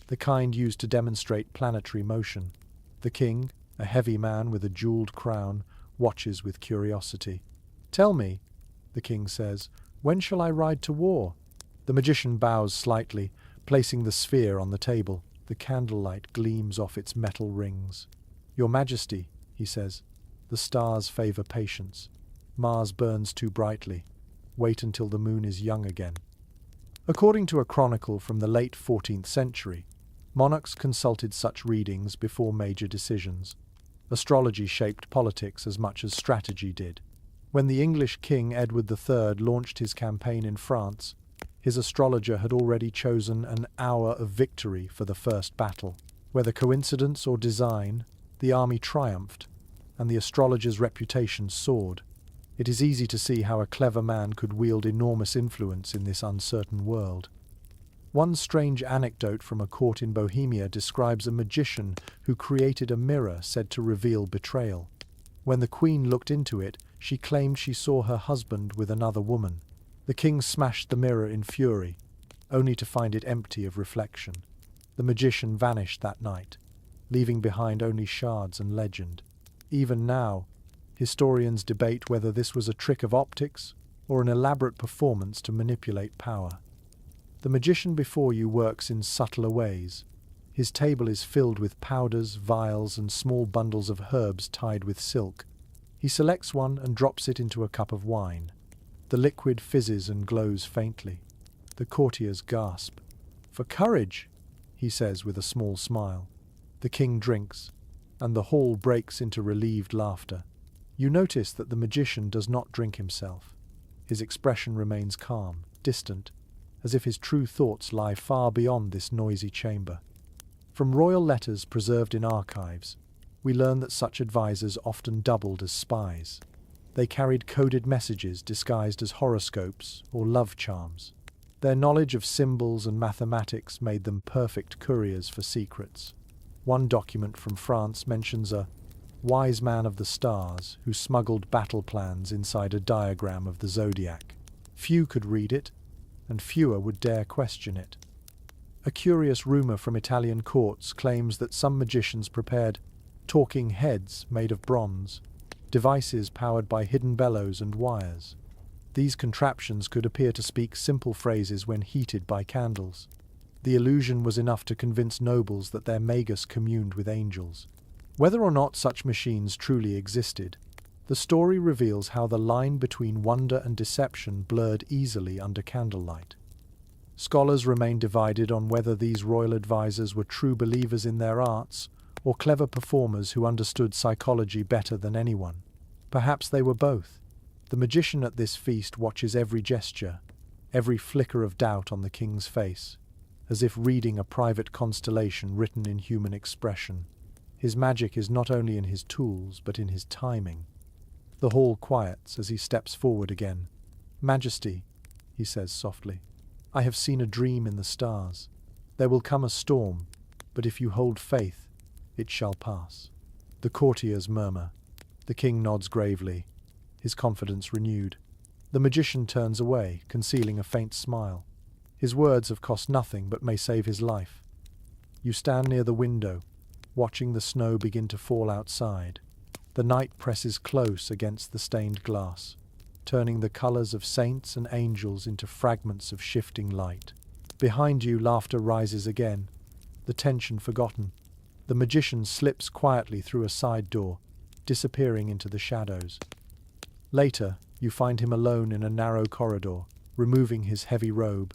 the kind used to demonstrate planetary motion. The king, a heavy man with a jeweled crown, watches with curiosity. "Tell me," the king says, "when shall I ride to war?" The magician bows slightly, placing the sphere on the table. The candlelight gleams off its metal rings. "Your Majesty," he says, "the stars favor patience. Mars burns too brightly. Wait until the moon is young again." According to a chronicle from the late 14th century, monarchs consulted such readings before major decisions. Astrology shaped politics as much as strategy did. When the English King Edward III launched his campaign in France, his astrologer had already chosen an hour of victory for the first battle. Whether coincidence or design, the army triumphed, and the astrologer's reputation soared. It is easy to see how a clever man could wield enormous influence in this uncertain world. One strange anecdote from a court in Bohemia describes a magician who created a mirror said to reveal betrayal. When the queen looked into it, she claimed she saw her husband with another woman. The king smashed the mirror in fury, only to find it empty of reflection. The magician vanished that night, leaving behind only shards and legend. Even now, historians debate whether this was a trick of optics or an elaborate performance to manipulate power. The magician before you works in subtler ways. His table is filled with powders, vials, and small bundles of herbs tied with silk. He selects one and drops it into a cup of wine. The liquid fizzes and glows faintly. The courtiers gasp. "For courage," he says with a small smile. The king drinks, and the hall breaks into relieved laughter. You notice that the magician does not drink himself. His expression remains calm, distant, as if his true thoughts lie far beyond this noisy chamber. From royal letters preserved in archives, we learn that such advisors often doubled as spies. They carried coded messages disguised as horoscopes or love charms. Their knowledge of symbols and mathematics made them perfect couriers for secrets. One document from France mentions a wise man of the stars who smuggled battle plans inside a diagram of the zodiac. Few could read it, and fewer would dare question it. A curious rumor from Italian courts claims that some magicians prepared talking heads made of bronze, devices powered by hidden bellows and wires. These contraptions could appear to speak simple phrases when heated by candles. The illusion was enough to convince nobles that their magus communed with angels. Whether or not such machines truly existed, the story reveals how the line between wonder and deception blurred easily under candlelight. Scholars remain divided on whether these royal advisors were true believers in their arts or clever performers who understood psychology better than anyone. Perhaps they were both. The magician at this feast watches every gesture, every flicker of doubt on the king's face, as if reading a private constellation written in human expression. His magic is not only in his tools, but in his timing. The hall quiets as he steps forward again. "Majesty," he says softly, "I have seen a dream in the stars. There will come a storm, but if you hold faith, it shall pass." The courtiers murmur. The king nods gravely, his confidence renewed. The magician turns away, concealing a faint smile. His words have cost nothing but may save his life. You stand near the window, watching the snow begin to fall outside. The night presses close against the stained glass, turning the colors of saints and angels into fragments of shifting light. Behind you, laughter rises again, the tension forgotten. The magician slips quietly through a side door, disappearing into the shadows. Later, you find him alone in a narrow corridor, removing his heavy robe.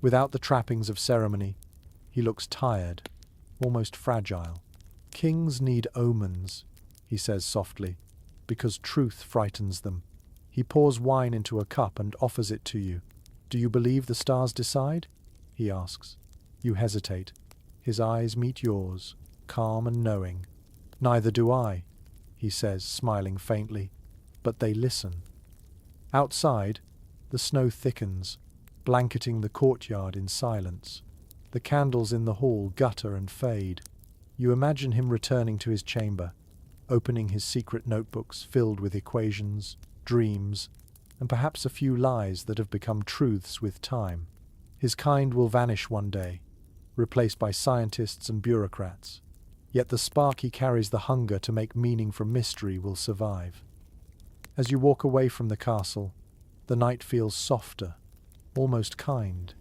Without the trappings of ceremony, he looks tired, almost fragile. Kings need omens, he says softly, because truth frightens them. He pours wine into a cup and offers it to you. Do you believe the stars decide? He asks. You hesitate. His eyes meet yours, calm and knowing. Neither do I, he says, smiling faintly, but they listen. Outside, the snow thickens, blanketing the courtyard in silence. The candles in the hall gutter and fade. You imagine him returning to his chamber, opening his secret notebooks filled with equations, dreams, and perhaps a few lies that have become truths with time. His kind will vanish one day, replaced by scientists and bureaucrats. Yet the spark he carries, the hunger to make meaning from mystery, will survive. As you walk away from the castle, the night feels softer, almost kind.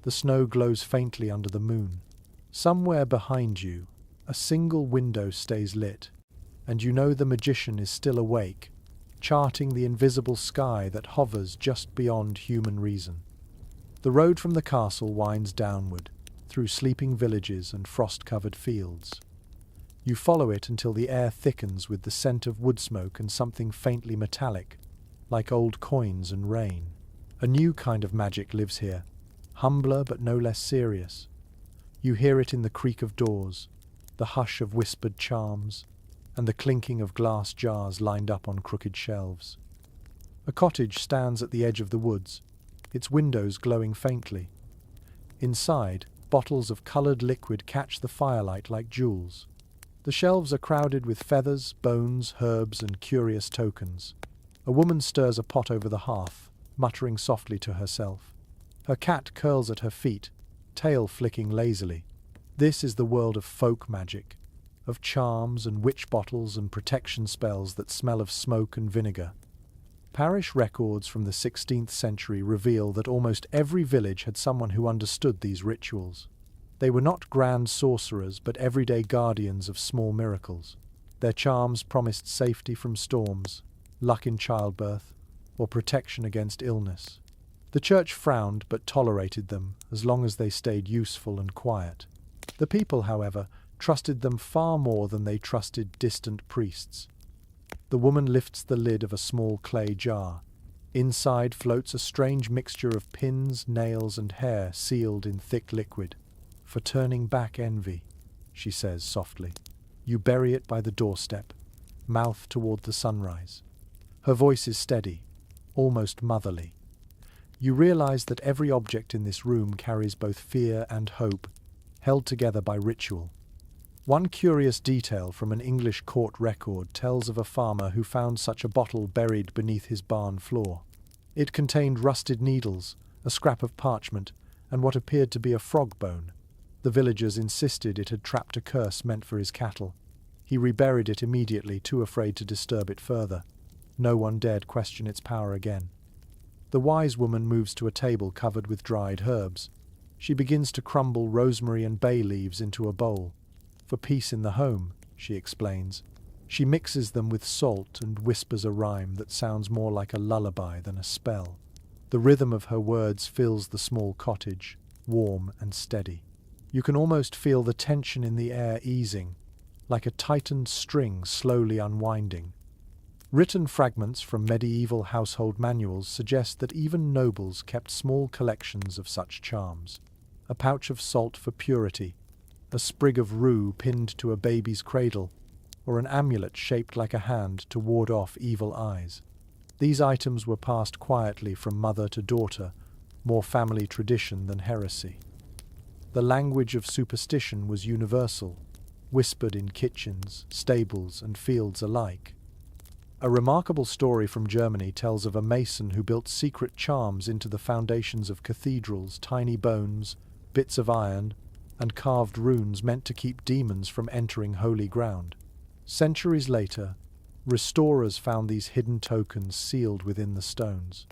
The snow glows faintly under the moon. Somewhere behind you, a single window stays lit, and you know the magician is still awake, charting the invisible sky that hovers just beyond human reason. The road from the castle winds downward, through sleeping villages and frost-covered fields. You follow it until the air thickens with the scent of wood smoke and something faintly metallic, like old coins and rain. A new kind of magic lives here, humbler but no less serious. You hear it in the creak of doors, the hush of whispered charms, and the clinking of glass jars lined up on crooked shelves. A cottage stands at the edge of the woods, its windows glowing faintly. Inside, bottles of coloured liquid catch the firelight like jewels. The shelves are crowded with feathers, bones, herbs, and curious tokens. A woman stirs a pot over the hearth, muttering softly to herself. Her cat curls at her feet, tail flicking lazily. This is the world of folk magic, of charms and witch bottles and protection spells that smell of smoke and vinegar. Parish records from the 16th century reveal that almost every village had someone who understood these rituals. They were not grand sorcerers, but everyday guardians of small miracles. Their charms promised safety from storms, luck in childbirth, or protection against illness. The church frowned but tolerated them as long as they stayed useful and quiet. The people, however, trusted them far more than they trusted distant priests. The woman lifts the lid of a small clay jar. Inside floats a strange mixture of pins, nails, and hair sealed in thick liquid. For turning back envy, she says softly. You bury it by the doorstep, mouth toward the sunrise. Her voice is steady, almost motherly. You realize that every object in this room carries both fear and hope, held together by ritual. One curious detail from an English court record tells of a farmer who found such a bottle buried beneath his barn floor. It contained rusted needles, a scrap of parchment, and what appeared to be a frog bone. The villagers insisted it had trapped a curse meant for his cattle. He reburied it immediately, too afraid to disturb it further. No one dared question its power again. The wise woman moves to a table covered with dried herbs. She begins to crumble rosemary and bay leaves into a bowl. For peace in the home, she explains. She mixes them with salt and whispers a rhyme that sounds more like a lullaby than a spell. The rhythm of her words fills the small cottage, warm and steady. You can almost feel the tension in the air easing, like a tightened string slowly unwinding. Written fragments from medieval household manuals suggest that even nobles kept small collections of such charms. A pouch of salt for purity, a sprig of rue pinned to a baby's cradle, or an amulet shaped like a hand to ward off evil eyes. These items were passed quietly from mother to daughter, more family tradition than heresy. The language of superstition was universal, whispered in kitchens, stables, and fields alike. A remarkable story from Germany tells of a mason who built secret charms into the foundations of cathedrals, tiny bones, bits of iron, and carved runes meant to keep demons from entering holy ground. Centuries later, restorers found these hidden tokens sealed within the stones.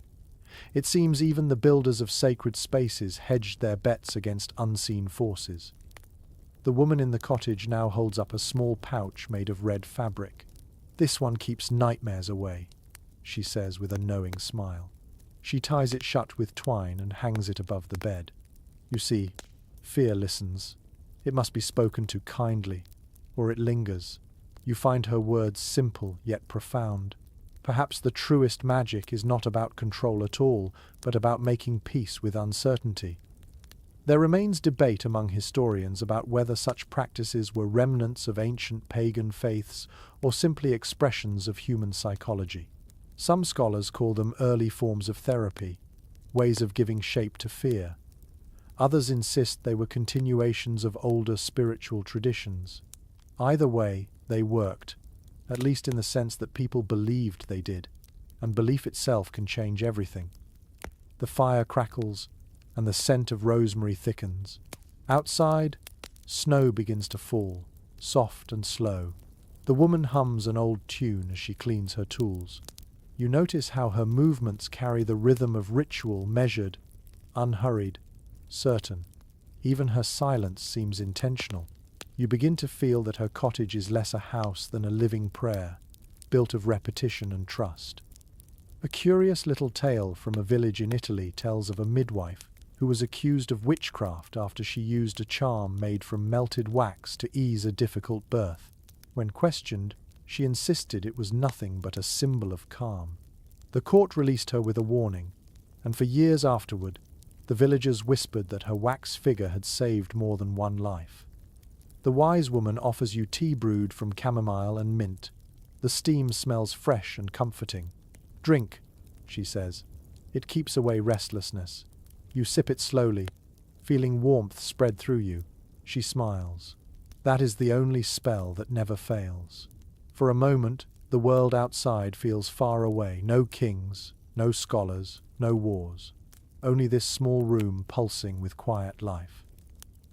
It seems even the builders of sacred spaces hedged their bets against unseen forces. The woman in the cottage now holds up a small pouch made of red fabric. "This one keeps nightmares away," she says with a knowing smile. She ties it shut with twine and hangs it above the bed. You see, fear listens. It must be spoken to kindly, or it lingers. You find her words simple yet profound. Perhaps the truest magic is not about control at all, but about making peace with uncertainty. There remains debate among historians about whether such practices were remnants of ancient pagan faiths or simply expressions of human psychology. Some scholars call them early forms of therapy, ways of giving shape to fear. Others insist they were continuations of older spiritual traditions. Either way, they worked, at least in the sense that people believed they did, and belief itself can change everything. The fire crackles, and the scent of rosemary thickens. Outside, snow begins to fall, soft and slow. The woman hums an old tune as she cleans her tools. You notice how her movements carry the rhythm of ritual, measured, unhurried, certain. Even her silence seems intentional. You begin to feel that her cottage is less a house than a living prayer, built of repetition and trust. A curious little tale from a village in Italy tells of a midwife who was accused of witchcraft after she used a charm made from melted wax to ease a difficult birth. When questioned, she insisted it was nothing but a symbol of calm. The court released her with a warning, and for years afterward, the villagers whispered that her wax figure had saved more than one life. The wise woman offers you tea brewed from chamomile and mint. The steam smells fresh and comforting. "Drink," she says. "It keeps away restlessness." You sip it slowly, feeling warmth spread through you. She smiles. That is the only spell that never fails. For a moment, the world outside feels far away. No kings, no scholars, no wars. Only this small room pulsing with quiet life.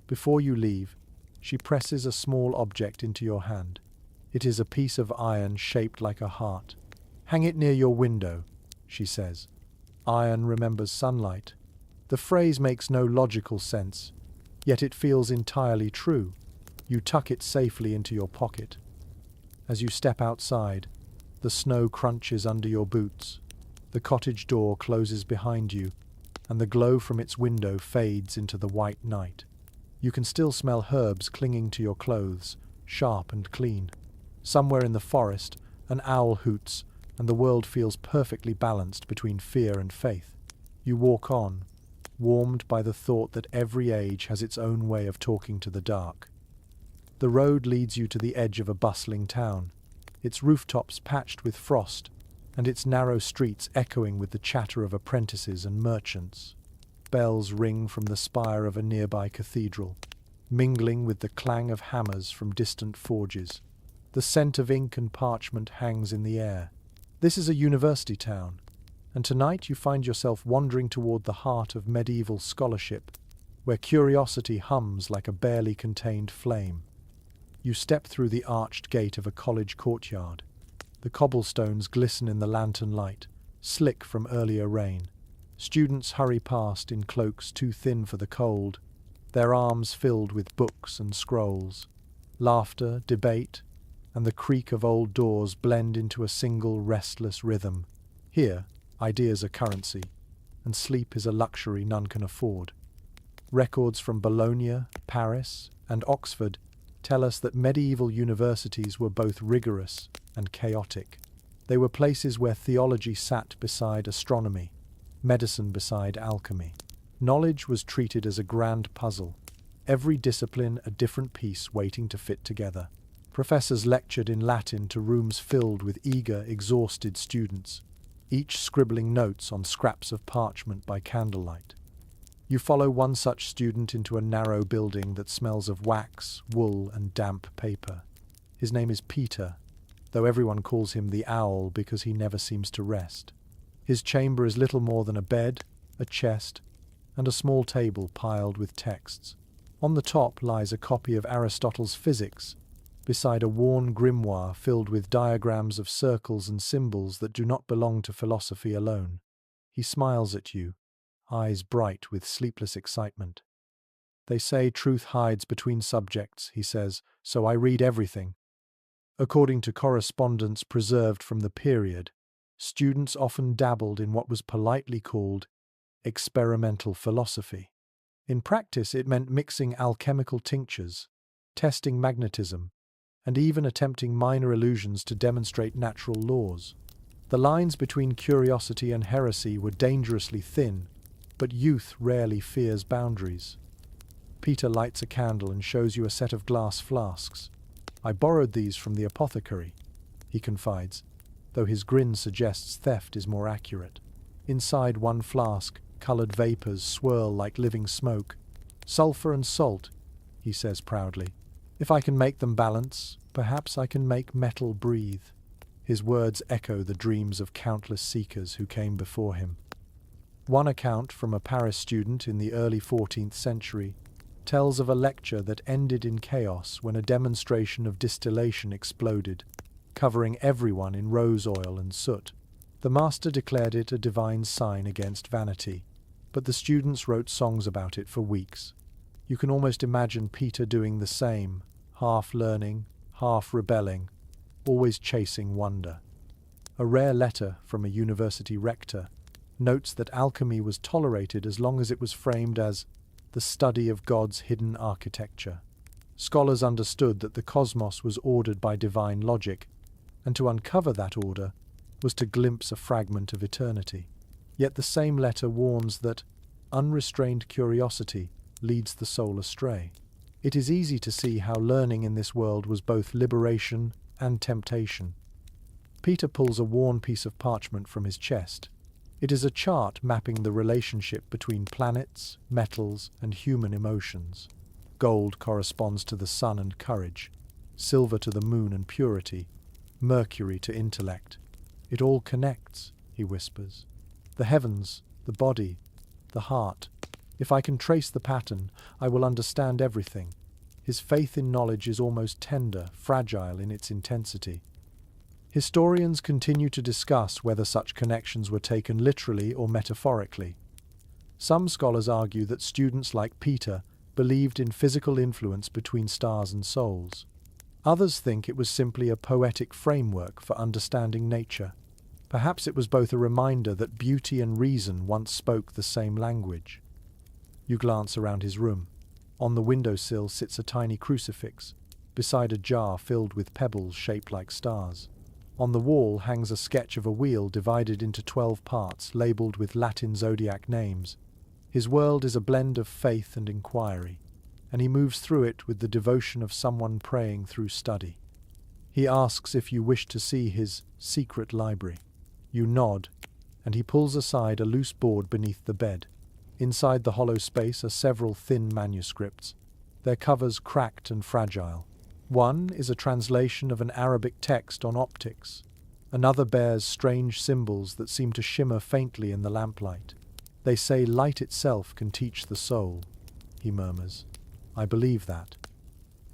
Before you leave, she presses a small object into your hand. It is a piece of iron shaped like a heart. "Hang it near your window," she says. Iron remembers sunlight. The phrase makes no logical sense, yet it feels entirely true. You tuck it safely into your pocket. As you step outside, the snow crunches under your boots. The cottage door closes behind you, and the glow from its window fades into the white night. You can still smell herbs clinging to your clothes, sharp and clean. Somewhere in the forest, an owl hoots, and the world feels perfectly balanced between fear and faith. You walk on, warmed by the thought that every age has its own way of talking to the dark. The road leads you to the edge of a bustling town, its rooftops patched with frost, and its narrow streets echoing with the chatter of apprentices and merchants. Bells ring from the spire of a nearby cathedral, mingling with the clang of hammers from distant forges. The scent of ink and parchment hangs in the air. This is a university town, and tonight you find yourself wandering toward the heart of medieval scholarship, where curiosity hums like a barely contained flame. You step through the arched gate of a college courtyard. The cobblestones glisten in the lantern light, slick from earlier rain. Students hurry past in cloaks too thin for the cold, their arms filled with books and scrolls. Laughter, debate, and the creak of old doors blend into a single restless rhythm. Here, ideas are currency, and sleep is a luxury none can afford. Records from Bologna, Paris, and Oxford tell us that medieval universities were both rigorous and chaotic. They were places where theology sat beside astronomy, medicine beside alchemy. Knowledge was treated as a grand puzzle, every discipline a different piece waiting to fit together. Professors lectured in Latin to rooms filled with eager, exhausted students, each scribbling notes on scraps of parchment by candlelight. You follow one such student into a narrow building that smells of wax, wool, and damp paper. His name is Peter, though everyone calls him the Owl because he never seems to rest. His chamber is little more than a bed, a chest, and a small table piled with texts. On the top lies a copy of Aristotle's Physics, beside a worn grimoire filled with diagrams of circles and symbols that do not belong to philosophy alone. He smiles at you, eyes bright with sleepless excitement. They say truth hides between subjects, he says, so I read everything. According to correspondence preserved from the period, students often dabbled in what was politely called experimental philosophy. In practice, it meant mixing alchemical tinctures, testing magnetism, and even attempting minor illusions to demonstrate natural laws. The lines between curiosity and heresy were dangerously thin, but youth rarely fears boundaries. Peter lights a candle and shows you a set of glass flasks. I borrowed these from the apothecary, he confides, though his grin suggests theft is more accurate. Inside one flask, colored vapors swirl like living smoke. Sulfur and salt, he says proudly. If I can make them balance, perhaps I can make metal breathe. His words echo the dreams of countless seekers who came before him. One account from a Paris student in the early 14th century tells of a lecture that ended in chaos when a demonstration of distillation exploded, covering everyone in rose oil and soot. The master declared it a divine sign against vanity, but the students wrote songs about it for weeks. You can almost imagine Peter doing the same, half learning, half rebelling, always chasing wonder. A rare letter from a university rector notes that alchemy was tolerated as long as it was framed as the study of God's hidden architecture. Scholars understood that the cosmos was ordered by divine logic, and to uncover that order was to glimpse a fragment of eternity. Yet the same letter warns that unrestrained curiosity leads the soul astray. It is easy to see how learning in this world was both liberation and temptation. Peter pulls a worn piece of parchment from his chest. It is a chart mapping the relationship between planets, metals, and human emotions. Gold corresponds to the sun and courage, silver to the moon and purity, Mercury to intellect. It all connects, he whispers. The heavens, the body, the heart. If I can trace the pattern, I will understand everything. His faith in knowledge is almost tender, fragile in its intensity. Historians continue to discuss whether such connections were taken literally or metaphorically. Some scholars argue that students like Peter believed in physical influence between stars and souls. Others think it was simply a poetic framework for understanding nature. Perhaps it was both a reminder that beauty and reason once spoke the same language. You glance around his room. On the windowsill sits a tiny crucifix, beside a jar filled with pebbles shaped like stars. On the wall hangs a sketch of a wheel divided into 12 parts, labeled with Latin zodiac names. His world is a blend of faith and inquiry, and he moves through it with the devotion of someone praying through study. He asks if you wish to see his secret library. You nod, and he pulls aside a loose board beneath the bed. Inside the hollow space are several thin manuscripts, their covers cracked and fragile. One is a translation of an Arabic text on optics. Another bears strange symbols that seem to shimmer faintly in the lamplight. They say light itself can teach the soul, he murmurs. I believe that.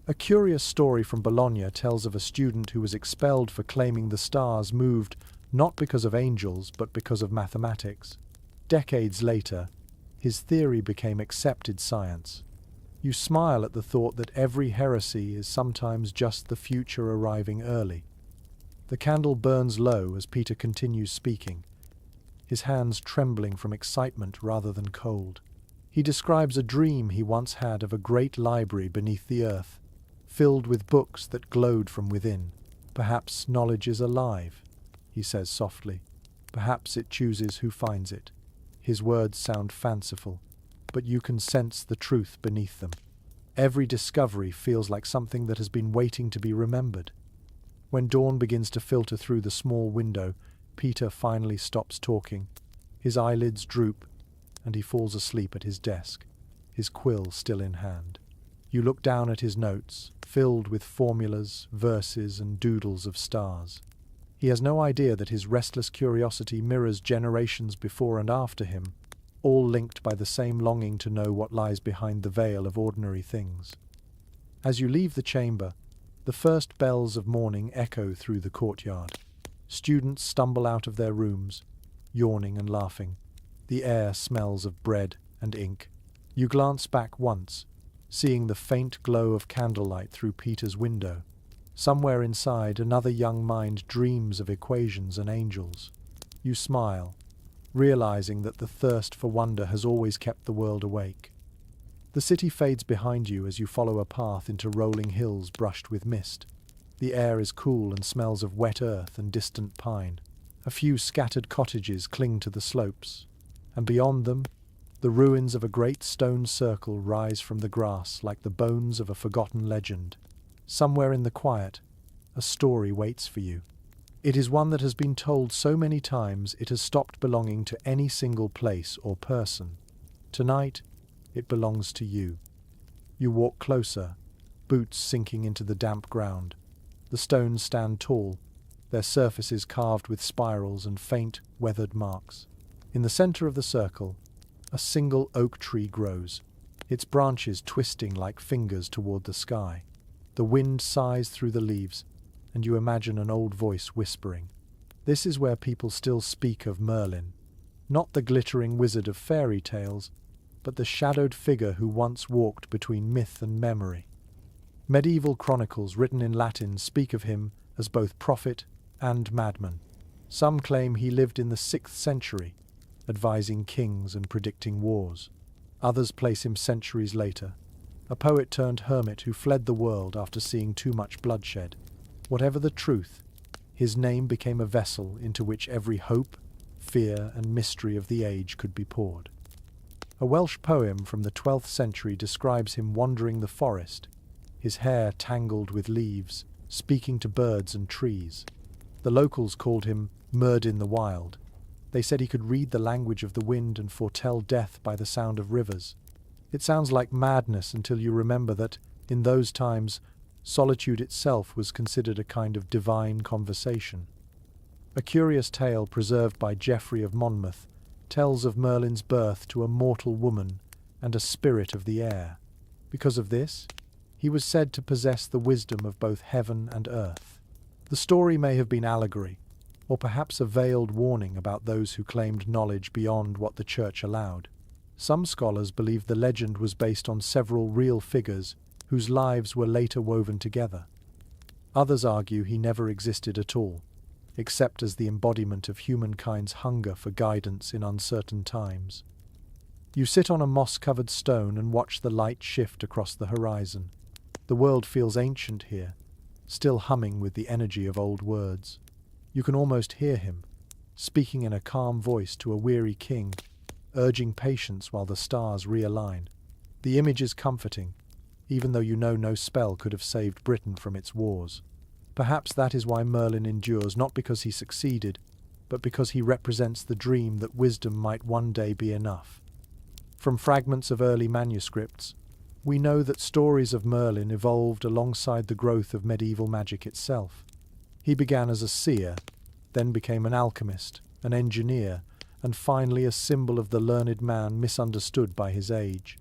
A curious story from Bologna tells of a student who was expelled for claiming the stars moved not because of angels but because of mathematics. Decades later, his theory became accepted science. You smile at the thought that every heresy is sometimes just the future arriving early. The candle burns low as Peter continues speaking, his hands trembling from excitement rather than cold. He describes a dream he once had of a great library beneath the earth, filled with books that glowed from within. Perhaps knowledge is alive, he says softly. Perhaps it chooses who finds it. His words sound fanciful, but you can sense the truth beneath them. Every discovery feels like something that has been waiting to be remembered. When dawn begins to filter through the small window, Peter finally stops talking. His eyelids droop, and he falls asleep at his desk, his quill still in hand. You look down at his notes, filled with formulas, verses, and doodles of stars. He has no idea that his restless curiosity mirrors generations before and after him, all linked by the same longing to know what lies behind the veil of ordinary things. As you leave the chamber, the first bells of morning echo through the courtyard. Students stumble out of their rooms, yawning and laughing. The air smells of bread and ink. You glance back once, seeing the faint glow of candlelight through Peter's window. Somewhere inside, another young mind dreams of equations and angels. You smile, realizing that the thirst for wonder has always kept the world awake. The city fades behind you as you follow a path into rolling hills brushed with mist. The air is cool and smells of wet earth and distant pine. A few scattered cottages cling to the slopes, and beyond them, the ruins of a great stone circle rise from the grass like the bones of a forgotten legend. Somewhere in the quiet, a story waits for you. It is one that has been told so many times it has stopped belonging to any single place or person. Tonight, it belongs to you. You walk closer, boots sinking into the damp ground. The stones stand tall, their surfaces carved with spirals and faint, weathered marks. In the center of the circle, a single oak tree grows, its branches twisting like fingers toward the sky. The wind sighs through the leaves, and you imagine an old voice whispering. This is where people still speak of Merlin, not the glittering wizard of fairy tales, but the shadowed figure who once walked between myth and memory. Medieval chronicles written in Latin speak of him as both prophet and madman. Some claim he lived in the 6th century, advising kings and predicting wars. Others place him centuries later, a poet turned hermit who fled the world after seeing too much bloodshed. Whatever the truth, his name became a vessel into which every hope, fear, and mystery of the age could be poured. A Welsh poem from the 12th century describes him wandering the forest, his hair tangled with leaves, speaking to birds and trees. The locals called him Merlin the Wild. They said he could read the language of the wind and foretell death by the sound of rivers. It sounds like madness until you remember that, in those times, solitude itself was considered a kind of divine conversation. A curious tale preserved by Geoffrey of Monmouth tells of Merlin's birth to a mortal woman and a spirit of the air. Because of this, he was said to possess the wisdom of both heaven and earth. The story may have been allegory, or perhaps a veiled warning about those who claimed knowledge beyond what the church allowed. Some scholars believe the legend was based on several real figures whose lives were later woven together. Others argue he never existed at all, except as the embodiment of humankind's hunger for guidance in uncertain times. You sit on a moss-covered stone and watch the light shift across the horizon. The world feels ancient here, still humming with the energy of old words. You can almost hear him, speaking in a calm voice to a weary king, urging patience while the stars realign. The image is comforting, even though you know no spell could have saved Britain from its wars. Perhaps that is why Merlin endures, not because he succeeded, but because he represents the dream that wisdom might one day be enough. From fragments of early manuscripts, we know that stories of Merlin evolved alongside the growth of medieval magic itself. He began as a seer, then became an alchemist, an engineer, and finally a symbol of the learned man misunderstood by his age.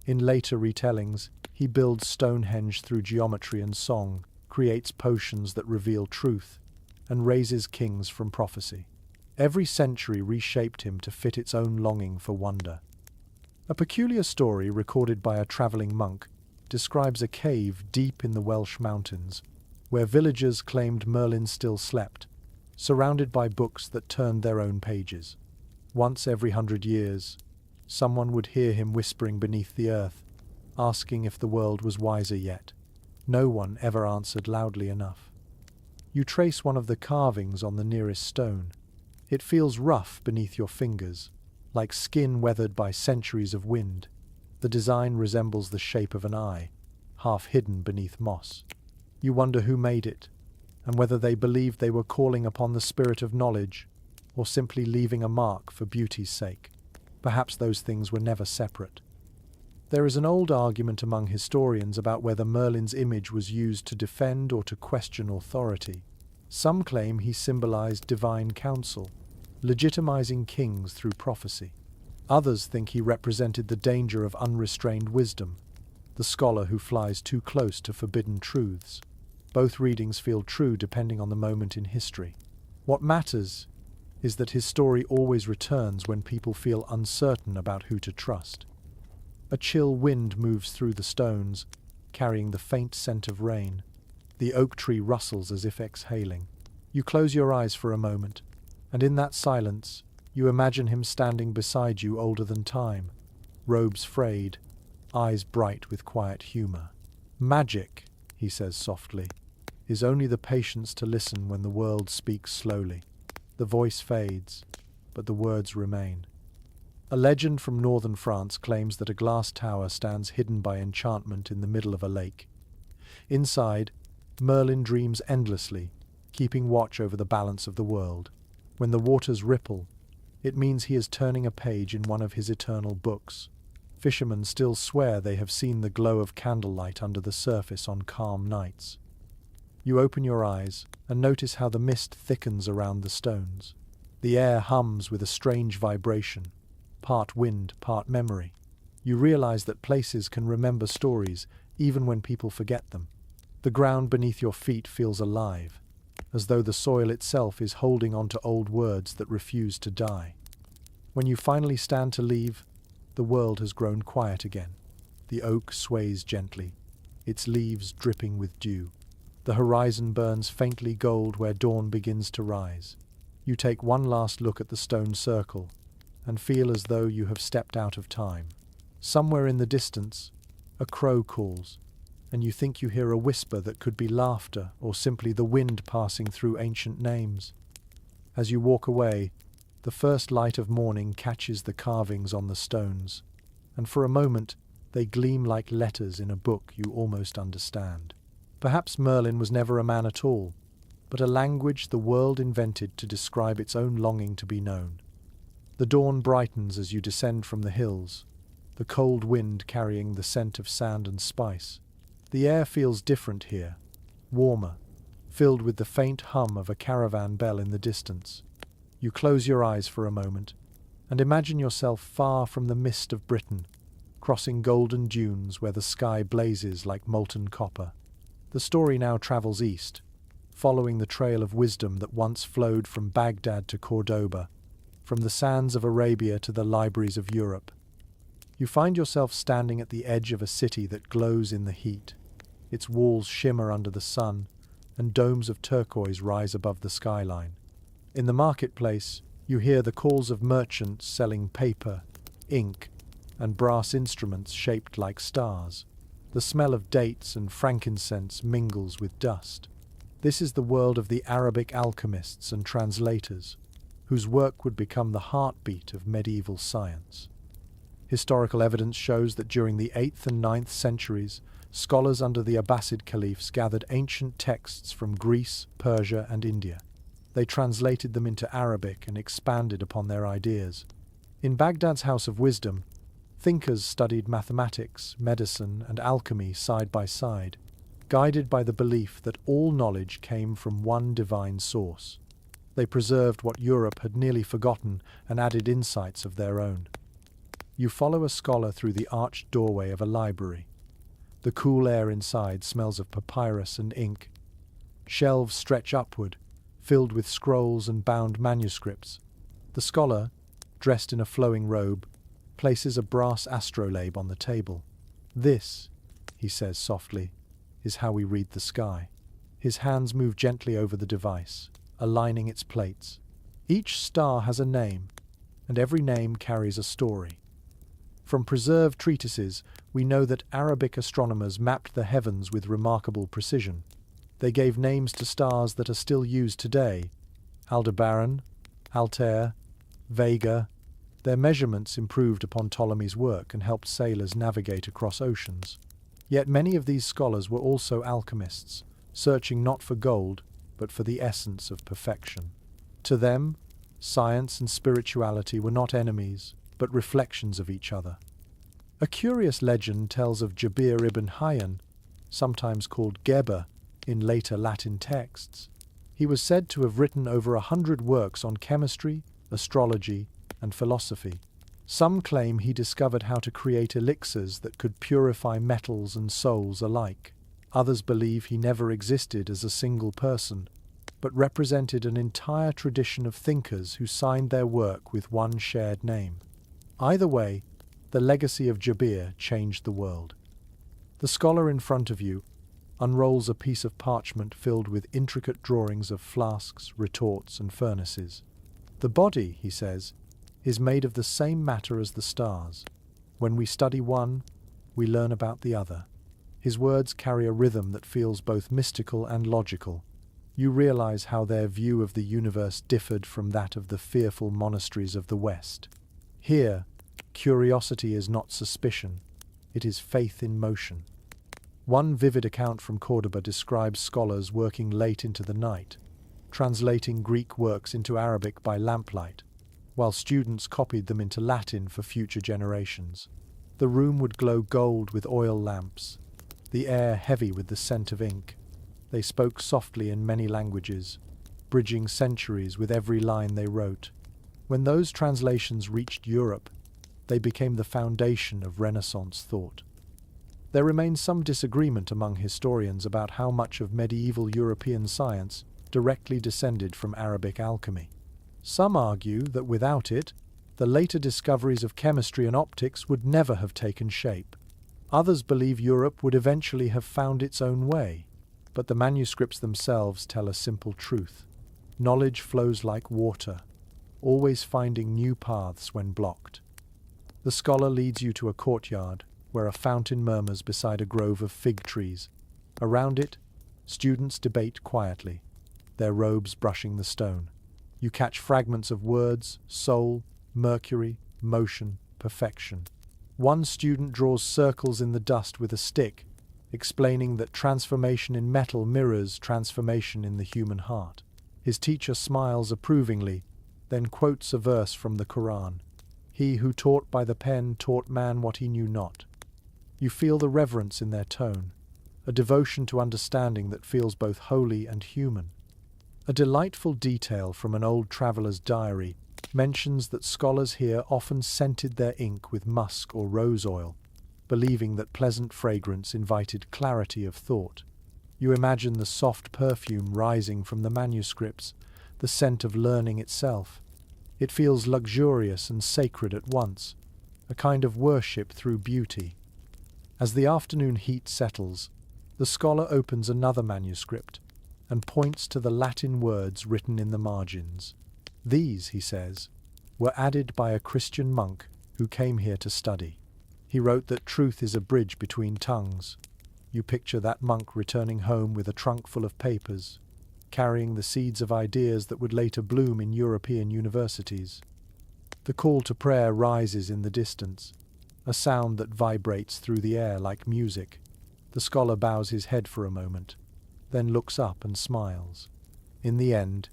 In later retellings, he builds Stonehenge through geometry and song, creates potions that reveal truth, and raises kings from prophecy. Every century reshaped him to fit its own longing for wonder. A peculiar story recorded by a travelling monk describes a cave deep in the Welsh mountains, where villagers claimed Merlin still slept, surrounded by books that turned their own pages. Once every 100 years, someone would hear him whispering beneath the earth, asking if the world was wiser yet. No one ever answered loudly enough. You trace one of the carvings on the nearest stone. It feels rough beneath your fingers, like skin weathered by centuries of wind. The design resembles the shape of an eye, half hidden beneath moss. You wonder who made it, and whether they believed they were calling upon the spirit of knowledge, or simply leaving a mark for beauty's sake. Perhaps those things were never separate. There is an old argument among historians about whether Merlin's image was used to defend or to question authority. Some claim he symbolized divine counsel, legitimizing kings through prophecy. Others think he represented the danger of unrestrained wisdom, the scholar who flies too close to forbidden truths. Both readings feel true depending on the moment in history. What matters is that his story always returns when people feel uncertain about who to trust. A chill wind moves through the stones, carrying the faint scent of rain. The oak tree rustles as if exhaling. You close your eyes for a moment, and in that silence, you imagine him standing beside you, older than time, robes frayed, eyes bright with quiet humor. Magic, he says softly, is only the patience to listen when the world speaks slowly. The voice fades, but the words remain. A legend from northern France claims that a glass tower stands hidden by enchantment in the middle of a lake. Inside, Merlin dreams endlessly, keeping watch over the balance of the world. When the waters ripple, it means he is turning a page in one of his eternal books. Fishermen still swear they have seen the glow of candlelight under the surface on calm nights. You open your eyes and notice how the mist thickens around the stones. The air hums with a strange vibration, part wind, part memory. You realize that places can remember stories even when people forget them. The ground beneath your feet feels alive, as though the soil itself is holding on to old words that refuse to die. When you finally stand to leave, the world has grown quiet again. The oak sways gently, its leaves dripping with dew. The horizon burns faintly gold where dawn begins to rise. You take one last look at the stone circle and feel as though you have stepped out of time. Somewhere in the distance, a crow calls, and you think you hear a whisper that could be laughter or simply the wind passing through ancient names. As you walk away, the first light of morning catches the carvings on the stones, and for a moment they gleam like letters in a book you almost understand. Perhaps Merlin was never a man at all, but a language the world invented to describe its own longing to be known. The dawn brightens as you descend from the hills, the cold wind carrying the scent of sand and spice. The air feels different here, warmer, filled with the faint hum of a caravan bell in the distance. You close your eyes for a moment and imagine yourself far from the mist of Britain, crossing golden dunes where the sky blazes like molten copper. The story now travels east, following the trail of wisdom that once flowed from Baghdad to Cordoba, from the sands of Arabia to the libraries of Europe. You find yourself standing at the edge of a city that glows in the heat. Its walls shimmer under the sun, and domes of turquoise rise above the skyline. In the marketplace, you hear the calls of merchants selling paper, ink, and brass instruments shaped like stars. The smell of dates and frankincense mingles with dust. This is the world of the Arabic alchemists and translators, whose work would become the heartbeat of medieval science. Historical evidence shows that during the 8th and 9th centuries, scholars under the Abbasid caliphs gathered ancient texts from Greece, Persia, and India. They translated them into Arabic and expanded upon their ideas. In Baghdad's House of Wisdom, thinkers studied mathematics, medicine, and alchemy side by side, guided by the belief that all knowledge came from one divine source. They preserved what Europe had nearly forgotten and added insights of their own. You follow a scholar through the arched doorway of a library. The cool air inside smells of papyrus and ink. Shelves stretch upward, filled with scrolls and bound manuscripts. The scholar, dressed in a flowing robe, places a brass astrolabe on the table. "This," he says softly, "is how we read the sky." His hands move gently over the device, aligning its plates. Each star has a name, and every name carries a story. From preserved treatises, we know that Arabic astronomers mapped the heavens with remarkable precision. They gave names to stars that are still used today: Aldebaran, Altair, Vega. Their measurements improved upon Ptolemy's work and helped sailors navigate across oceans. Yet many of these scholars were also alchemists, searching not for gold, but for the essence of perfection. To them, science and spirituality were not enemies, but reflections of each other. A curious legend tells of Jabir ibn Hayyan, sometimes called Geber in later Latin texts. He was said to have written over 100 works on chemistry, astrology, and philosophy. Some claim he discovered how to create elixirs that could purify metals and souls alike. Others believe he never existed as a single person, but represented an entire tradition of thinkers who signed their work with one shared name. Either way, the legacy of Jabir changed the world. The scholar in front of you unrolls a piece of parchment filled with intricate drawings of flasks, retorts, and furnaces. The body, he says, is made of the same matter as the stars. When we study one, we learn about the other. His words carry a rhythm that feels both mystical and logical. You realize how their view of the universe differed from that of the fearful monasteries of the West. Here, curiosity is not suspicion, it is faith in motion. One vivid account from Cordoba describes scholars working late into the night, translating Greek works into Arabic by lamplight, while students copied them into Latin for future generations. The room would glow gold with oil lamps, the air heavy with the scent of ink. They spoke softly in many languages, bridging centuries with every line they wrote. When those translations reached Europe, they became the foundation of Renaissance thought. There remains some disagreement among historians about how much of medieval European science directly descended from Arabic alchemy. Some argue that without it, the later discoveries of chemistry and optics would never have taken shape. Others believe Europe would eventually have found its own way, but the manuscripts themselves tell a simple truth. Knowledge flows like water, always finding new paths when blocked. The scholar leads you to a courtyard, where a fountain murmurs beside a grove of fig trees. Around it, students debate quietly, their robes brushing the stone. You catch fragments of words, soul, mercury, motion, perfection. One student draws circles in the dust with a stick, explaining that transformation in metal mirrors transformation in the human heart. His teacher smiles approvingly, then quotes a verse from the Quran. He who taught by the pen taught man what he knew not. You feel the reverence in their tone, a devotion to understanding that feels both holy and human. A delightful detail from an old traveller's diary mentions that scholars here often scented their ink with musk or rose oil, believing that pleasant fragrance invited clarity of thought. You imagine the soft perfume rising from the manuscripts, the scent of learning itself. It feels luxurious and sacred at once, a kind of worship through beauty. As the afternoon heat settles, the scholar opens another manuscript and points to the Latin words written in the margins. These, he says, were added by a Christian monk who came here to study. He wrote that truth is a bridge between tongues. You picture that monk returning home with a trunk full of papers, carrying the seeds of ideas that would later bloom in European universities. The call to prayer rises in the distance, a sound that vibrates through the air like music. The scholar bows his head for a moment, then looks up and smiles. In the end,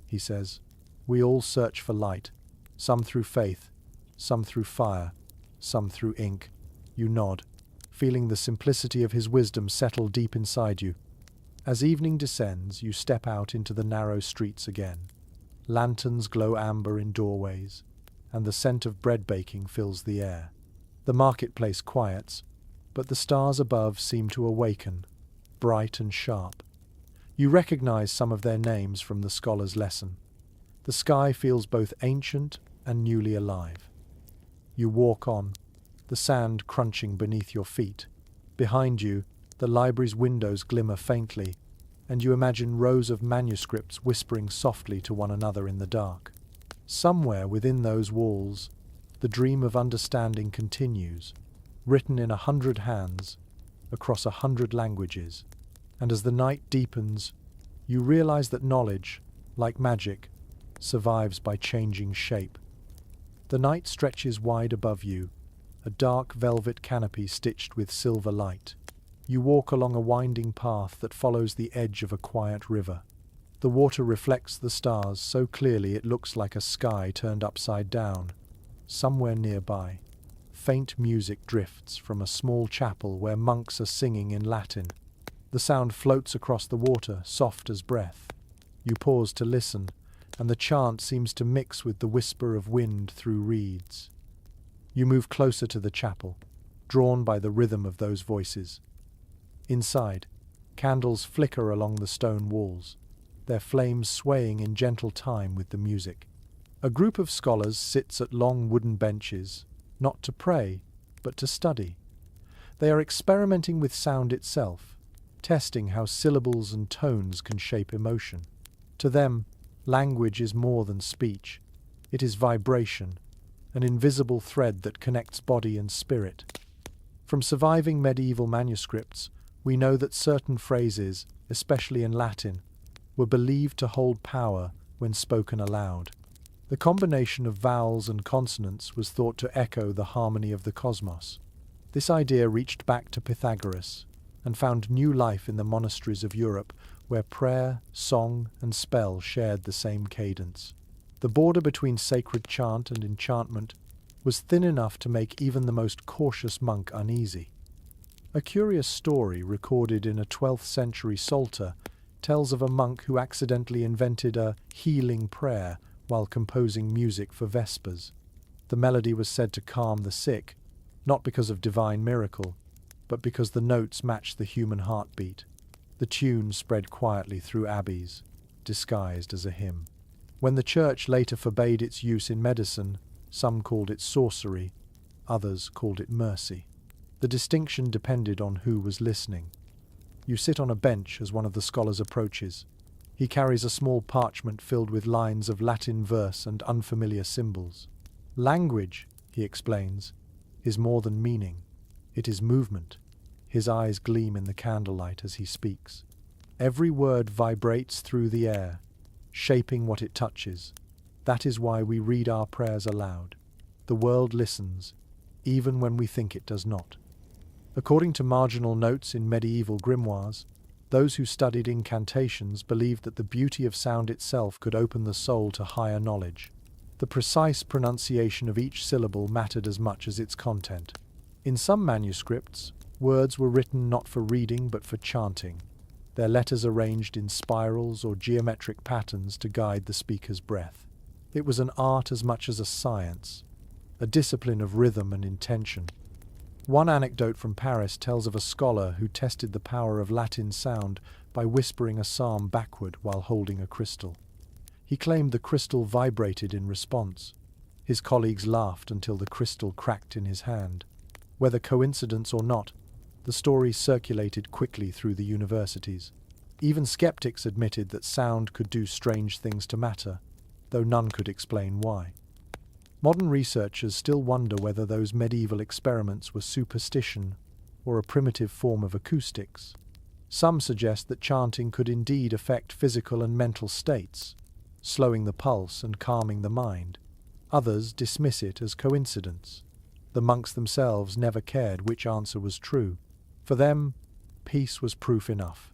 he says, we all search for light, some through faith, some through fire, some through ink. You nod, feeling the simplicity of his wisdom settle deep inside you. As evening descends, you step out into the narrow streets again. Lanterns glow amber in doorways, and the scent of bread baking fills the air. The marketplace quiets, but the stars above seem to awaken, bright and sharp. You recognize some of their names from the scholar's lesson. The sky feels both ancient and newly alive. You walk on, the sand crunching beneath your feet. Behind you, the library's windows glimmer faintly, and you imagine rows of manuscripts whispering softly to one another in the dark. Somewhere within those walls, the dream of understanding continues, written in 100 hands, across 100 languages. And as the night deepens, you realize that knowledge, like magic, survives by changing shape. The night stretches wide above you, a dark velvet canopy stitched with silver light. You walk along a winding path that follows the edge of a quiet river. The water reflects the stars so clearly it looks like a sky turned upside down. Somewhere nearby, faint music drifts from a small chapel where monks are singing in Latin. The sound floats across the water, soft as breath. You pause to listen, and the chant seems to mix with the whisper of wind through reeds. You move closer to the chapel, drawn by the rhythm of those voices. Inside, candles flicker along the stone walls, their flames swaying in gentle time with the music. A group of scholars sits at long wooden benches, not to pray, but to study. They are experimenting with sound itself, testing how syllables and tones can shape emotion. To them, language is more than speech. It is vibration, an invisible thread that connects body and spirit. From surviving medieval manuscripts, we know that certain phrases, especially in Latin, were believed to hold power when spoken aloud. The combination of vowels and consonants was thought to echo the harmony of the cosmos. This idea reached back to Pythagoras and found new life in the monasteries of Europe, where prayer, song, and spell shared the same cadence. The border between sacred chant and enchantment was thin enough to make even the most cautious monk uneasy. A curious story recorded in a 12th century psalter tells of a monk who accidentally invented a healing prayer while composing music for Vespers. The melody was said to calm the sick, not because of divine miracle, but because the notes matched the human heartbeat. The tune spread quietly through abbeys, disguised as a hymn. When the church later forbade its use in medicine, some called it sorcery, others called it mercy. The distinction depended on who was listening. You sit on a bench as one of the scholars approaches. He carries a small parchment filled with lines of Latin verse and unfamiliar symbols. Language, he explains, is more than meaning. It is movement. His eyes gleam in the candlelight as he speaks. Every word vibrates through the air, shaping what it touches. That is why we read our prayers aloud. The world listens, even when we think it does not. According to marginal notes in medieval grimoires, those who studied incantations believed that the beauty of sound itself could open the soul to higher knowledge. The precise pronunciation of each syllable mattered as much as its content. In some manuscripts, words were written not for reading but for chanting, their letters arranged in spirals or geometric patterns to guide the speaker's breath. It was an art as much as a science, a discipline of rhythm and intention. One anecdote from Paris tells of a scholar who tested the power of Latin sound by whispering a psalm backward while holding a crystal. He claimed the crystal vibrated in response. His colleagues laughed until the crystal cracked in his hand. Whether coincidence or not, the story circulated quickly through the universities. Even skeptics admitted that sound could do strange things to matter, though none could explain why. Modern researchers still wonder whether those medieval experiments were superstition or a primitive form of acoustics. Some suggest that chanting could indeed affect physical and mental states, slowing the pulse and calming the mind. Others dismiss it as coincidence. The monks themselves never cared which answer was true. For them, peace was proof enough.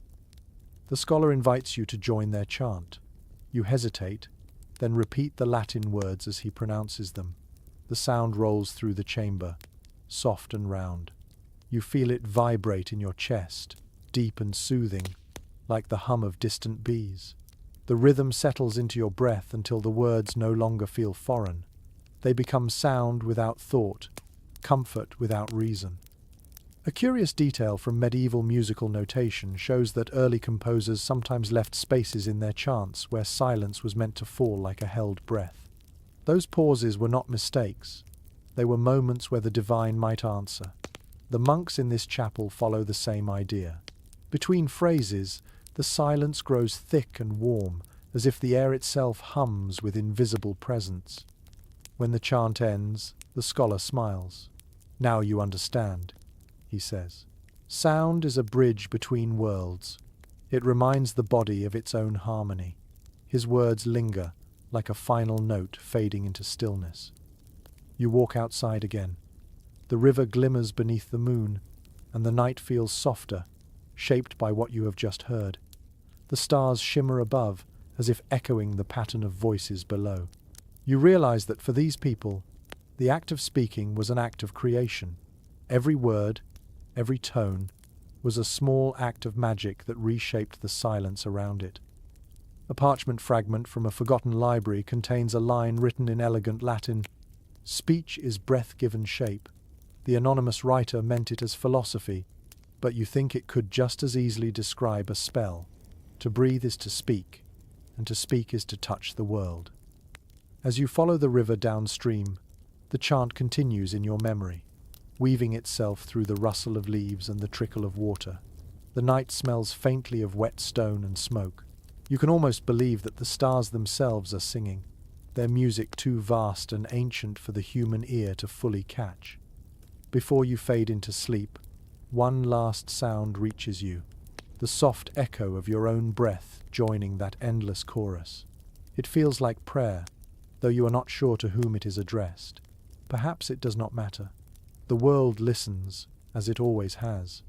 The scholar invites you to join their chant. You hesitate, then repeat the Latin words as he pronounces them. The sound rolls through the chamber, soft and round. You feel it vibrate in your chest, deep and soothing, like the hum of distant bees. The rhythm settles into your breath until the words no longer feel foreign. They become sound without thought, comfort without reason. A curious detail from medieval musical notation shows that early composers sometimes left spaces in their chants where silence was meant to fall like a held breath. Those pauses were not mistakes. They were moments where the divine might answer. The monks in this chapel follow the same idea. Between phrases, the silence grows thick and warm, as if the air itself hums with invisible presence. When the chant ends, the scholar smiles. "Now you understand," he says. Sound is a bridge between worlds. It reminds the body of its own harmony. His words linger, like a final note fading into stillness. You walk outside again. The river glimmers beneath the moon, and the night feels softer, shaped by what you have just heard. The stars shimmer above, as if echoing the pattern of voices below. You realize that for these people, The act of speaking was an act of creation. Every word, every tone, was a small act of magic that reshaped the silence around it. A parchment fragment from a forgotten library contains a line written in elegant Latin, "Speech is breath given shape." The anonymous writer meant it as philosophy, but you think it could just as easily describe a spell. To breathe is to speak, and to speak is to touch the world. As you follow the river downstream, the chant continues in your memory, weaving itself through the rustle of leaves and the trickle of water. The night smells faintly of wet stone and smoke. You can almost believe that the stars themselves are singing, their music too vast and ancient for the human ear to fully catch. Before you fade into sleep, one last sound reaches you, the soft echo of your own breath joining that endless chorus. It feels like prayer, though you are not sure to whom it is addressed. Perhaps it does not matter. The world listens, as it always has.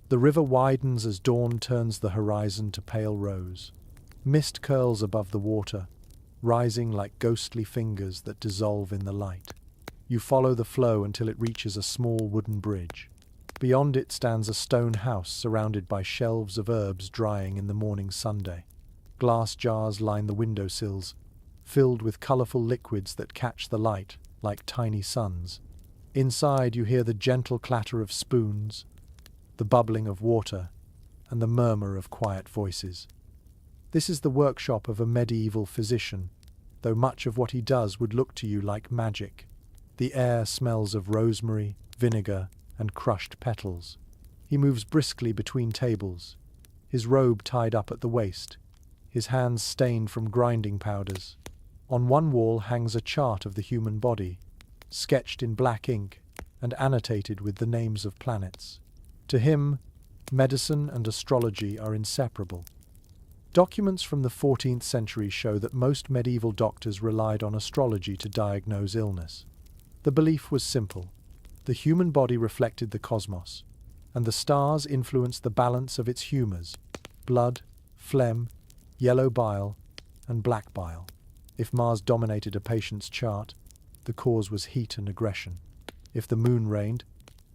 The river widens as dawn turns the horizon to pale rose. Mist curls above the water, rising like ghostly fingers that dissolve in the light. You follow the flow until it reaches a small wooden bridge. Beyond it stands a stone house surrounded by shelves of herbs drying in the morning sunday. Glass jars line the windowsills, filled with colorful liquids that catch the light like tiny suns. Inside you hear the gentle clatter of spoons, the bubbling of water, and the murmur of quiet voices. This is the workshop of a medieval physician, though much of what he does would look to you like magic. The air smells of rosemary, vinegar, and crushed petals. He moves briskly between tables, his robe tied up at the waist, his hands stained from grinding powders. On one wall hangs a chart of the human body, sketched in black ink and annotated with the names of planets. To him, medicine and astrology are inseparable. Documents from the 14th century show that most medieval doctors relied on astrology to diagnose illness. The belief was simple. The human body reflected the cosmos, and the stars influenced the balance of its humors: blood, phlegm, yellow bile, and black bile. If Mars dominated a patient's chart, the cause was heat and aggression. If the moon reigned,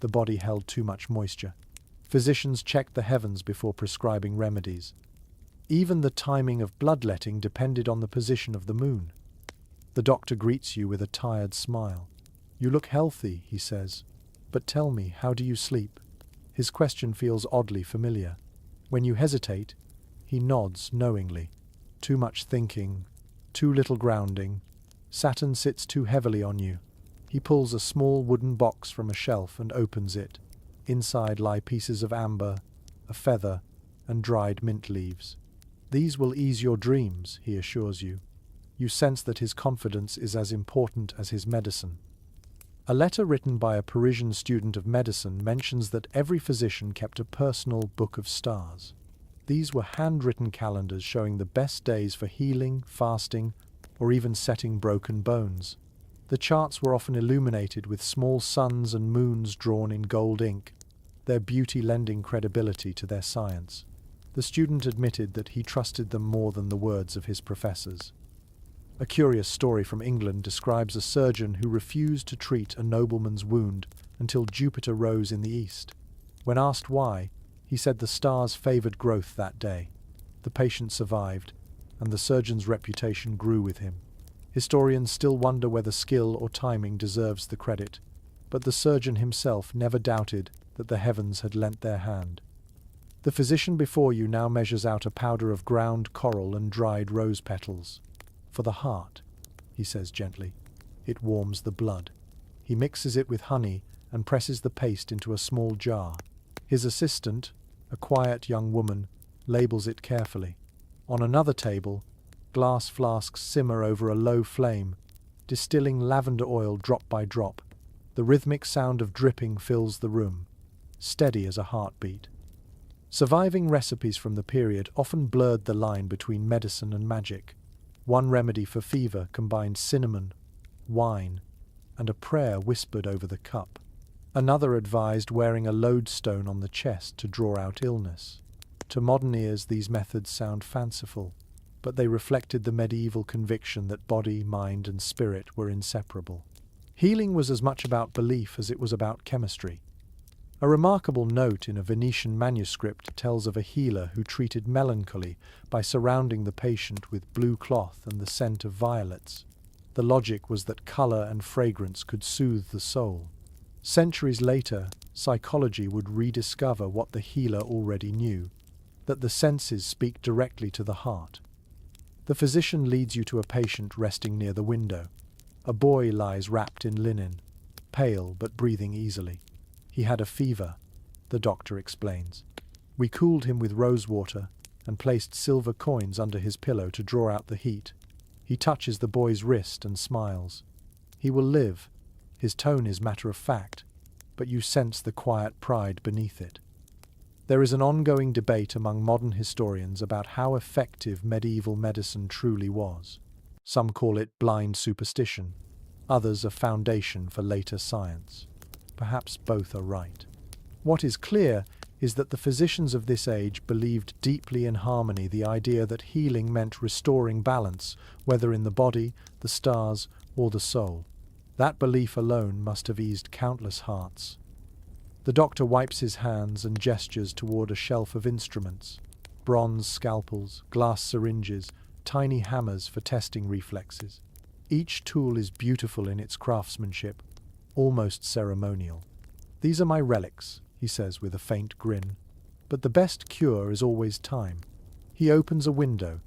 the body held too much moisture. Physicians checked the heavens before prescribing remedies. Even the timing of bloodletting depended on the position of the moon. The doctor greets you with a tired smile. "You look healthy," he says. "But tell me, how do you sleep?" His question feels oddly familiar. When you hesitate, he nods knowingly. Too much thinking, too little grounding. Saturn sits too heavily on you. He pulls a small wooden box from a shelf and opens it. Inside lie pieces of amber, a feather, and dried mint leaves. "These will ease your dreams," he assures you. You sense that his confidence is as important as his medicine. A letter written by a Parisian student of medicine mentions that every physician kept a personal book of stars. These were handwritten calendars showing the best days for healing, fasting, or even setting broken bones. The charts were often illuminated with small suns and moons drawn in gold ink, their beauty lending credibility to their science. The student admitted that he trusted them more than the words of his professors. A curious story from England describes a surgeon who refused to treat a nobleman's wound until Jupiter rose in the east. When asked why, he said the stars favored growth that day. The patient survived, and the surgeon's reputation grew with him. Historians still wonder whether skill or timing deserves the credit, but the surgeon himself never doubted that the heavens had lent their hand. The physician before you now measures out a powder of ground coral and dried rose petals. "For the heart," he says gently. "It warms the blood." He mixes it with honey and presses the paste into a small jar. His assistant, a quiet young woman, labels it carefully. On another table, glass flasks simmer over a low flame, distilling lavender oil drop by drop. The rhythmic sound of dripping fills the room, steady as a heartbeat. Surviving recipes from the period often blurred the line between medicine and magic. One remedy for fever combined cinnamon, wine, and a prayer whispered over the cup. Another advised wearing a lodestone on the chest to draw out illness. To modern ears, these methods sound fanciful, but they reflected the medieval conviction that body, mind, and spirit were inseparable. Healing was as much about belief as it was about chemistry. A remarkable note in a Venetian manuscript tells of a healer who treated melancholy by surrounding the patient with blue cloth and the scent of violets. The logic was that color and fragrance could soothe the soul. Centuries later, psychology would rediscover what the healer already knew, that the senses speak directly to the heart. The physician leads you to a patient resting near the window. A boy lies wrapped in linen, pale but breathing easily. He had a fever, the doctor explains. We cooled him with rose water and placed silver coins under his pillow to draw out the heat. He touches the boy's wrist and smiles. He will live. His tone is matter of fact, but you sense the quiet pride beneath it. There is an ongoing debate among modern historians about how effective medieval medicine truly was. Some call it blind superstition, others a foundation for later science. Perhaps both are right. What is clear is that the physicians of this age believed deeply in harmony, the idea that healing meant restoring balance, whether in the body, the stars, or the soul. That belief alone must have eased countless hearts. The doctor wipes his hands and gestures toward a shelf of instruments. Bronze scalpels, glass syringes, tiny hammers for testing reflexes. Each tool is beautiful in its craftsmanship, almost ceremonial. "These are my relics," he says with a faint grin. "But the best cure is always time." He opens a window,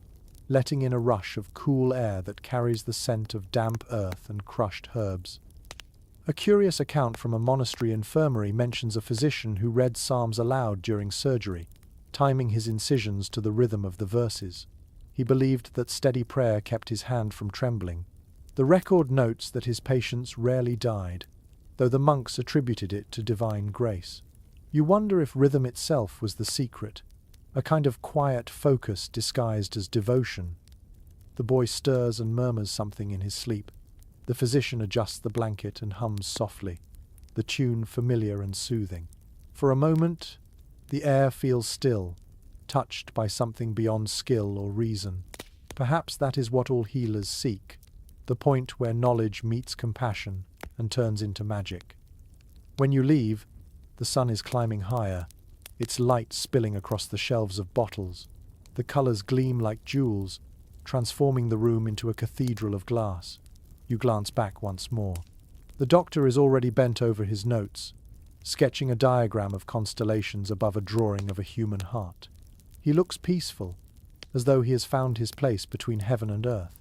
letting in a rush of cool air that carries the scent of damp earth and crushed herbs. A curious account from a monastery infirmary mentions a physician who read psalms aloud during surgery, timing his incisions to the rhythm of the verses. He believed that steady prayer kept his hand from trembling. The record notes that his patients rarely died, though the monks attributed it to divine grace. You wonder if rhythm itself was the secret, a kind of quiet focus disguised as devotion. The boy stirs and murmurs something in his sleep. The physician adjusts the blanket and hums softly, the tune familiar and soothing. For a moment, the air feels still, touched by something beyond skill or reason. Perhaps that is what all healers seek, the point where knowledge meets compassion and turns into magic. When you leave, the sun is climbing higher, its light spilling across the shelves of bottles. The colors gleam like jewels, transforming the room into a cathedral of glass. You glance back once more. The doctor is already bent over his notes, sketching a diagram of constellations above a drawing of a human heart. He looks peaceful, as though he has found his place between heaven and earth.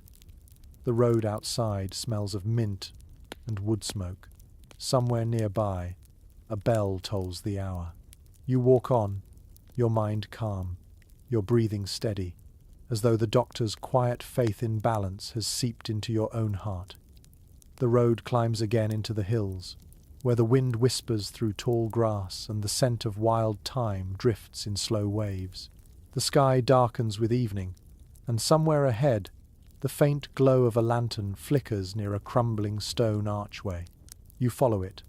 The road outside smells of mint and wood smoke. Somewhere nearby, a bell tolls the hour. You walk on, your mind calm, your breathing steady, as though the doctor's quiet faith in balance has seeped into your own heart. The road climbs again into the hills, where the wind whispers through tall grass and the scent of wild thyme drifts in slow waves. The sky darkens with evening, and somewhere ahead, the faint glow of a lantern flickers near a crumbling stone archway. You follow it,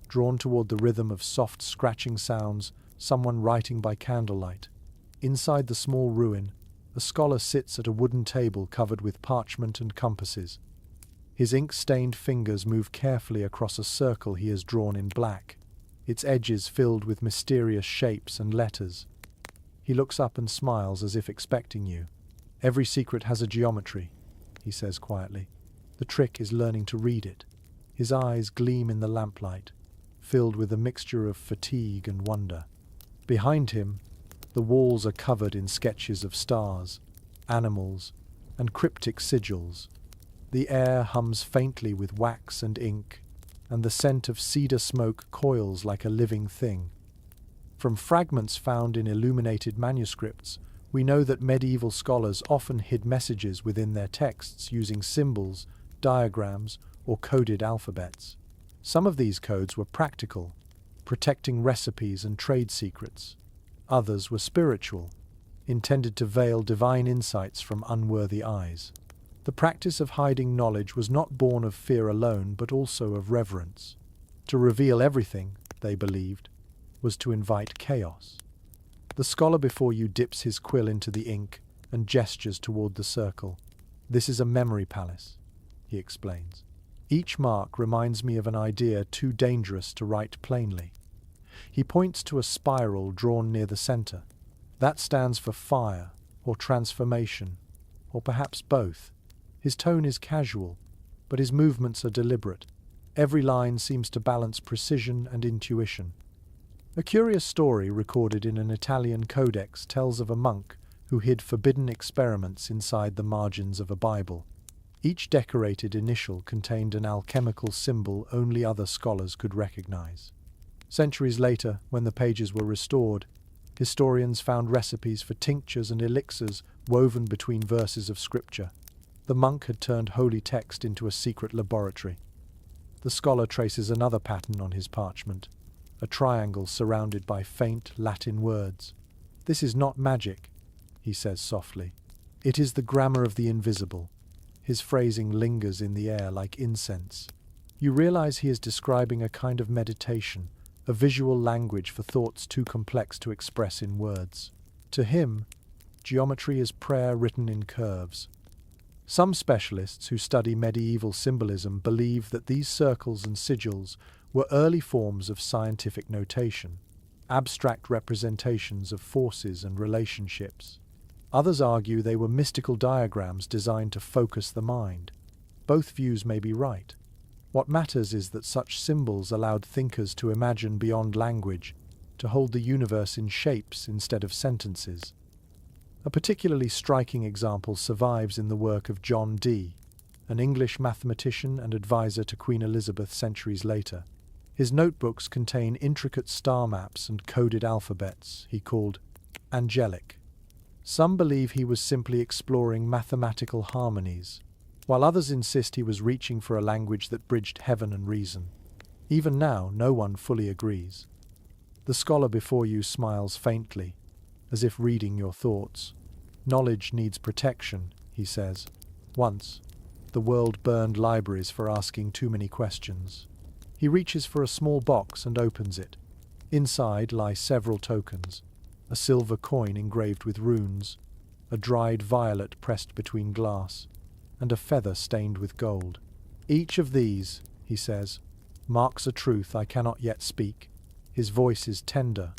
drawn toward the rhythm of soft scratching sounds, someone writing by candlelight. Inside the small ruin, a scholar sits at a wooden table covered with parchment and compasses. His ink-stained fingers move carefully across a circle he has drawn in black, its edges filled with mysterious shapes and letters. He looks up and smiles as if expecting you. "Every secret has a geometry," he says quietly. "The trick is learning to read it." His eyes gleam in the lamplight, filled with a mixture of fatigue and wonder. Behind him, the walls are covered in sketches of stars, animals, and cryptic sigils. The air hums faintly with wax and ink, and the scent of cedar smoke coils like a living thing. From fragments found in illuminated manuscripts, we know that medieval scholars often hid messages within their texts using symbols, diagrams, or coded alphabets. Some of these codes were practical, protecting recipes and trade secrets. Others were spiritual, intended to veil divine insights from unworthy eyes. The practice of hiding knowledge was not born of fear alone, but also of reverence. To reveal everything, they believed, was to invite chaos. The scholar before you dips his quill into the ink and gestures toward the circle. "This is a memory palace," he explains. Each mark reminds me of an idea too dangerous to write plainly. He points to a spiral drawn near the center. That stands for fire, or transformation, or perhaps both. His tone is casual, but his movements are deliberate. Every line seems to balance precision and intuition. A curious story recorded in an Italian codex tells of a monk who hid forbidden experiments inside the margins of a Bible. Each decorated initial contained an alchemical symbol only other scholars could recognize. Centuries later, when the pages were restored, historians found recipes for tinctures and elixirs woven between verses of scripture. The monk had turned holy text into a secret laboratory. The scholar traces another pattern on his parchment, a triangle surrounded by faint Latin words. "This is not magic," he says softly. "It is the grammar of the invisible." His phrasing lingers in the air like incense. You realize he is describing a kind of meditation, a visual language for thoughts too complex to express in words. To him, geometry is prayer written in curves. Some specialists who study medieval symbolism believe that these circles and sigils were early forms of scientific notation, abstract representations of forces and relationships. Others argue they were mystical diagrams designed to focus the mind. Both views may be right. What matters is that such symbols allowed thinkers to imagine beyond language, to hold the universe in shapes instead of sentences. A particularly striking example survives in the work of John Dee, an English mathematician and advisor to Queen Elizabeth centuries later. His notebooks contain intricate star maps and coded alphabets he called angelic. Some believe he was simply exploring mathematical harmonies, while others insist he was reaching for a language that bridged heaven and reason. Even now, no one fully agrees. The scholar before you smiles faintly, as if reading your thoughts. "Knowledge needs protection," he says. "Once, the world burned libraries for asking too many questions." He reaches for a small box and opens it. Inside lie several tokens: a silver coin engraved with runes, a dried violet pressed between glass, and a feather stained with gold. "Each of these," he says, "marks a truth I cannot yet speak." His voice is tender,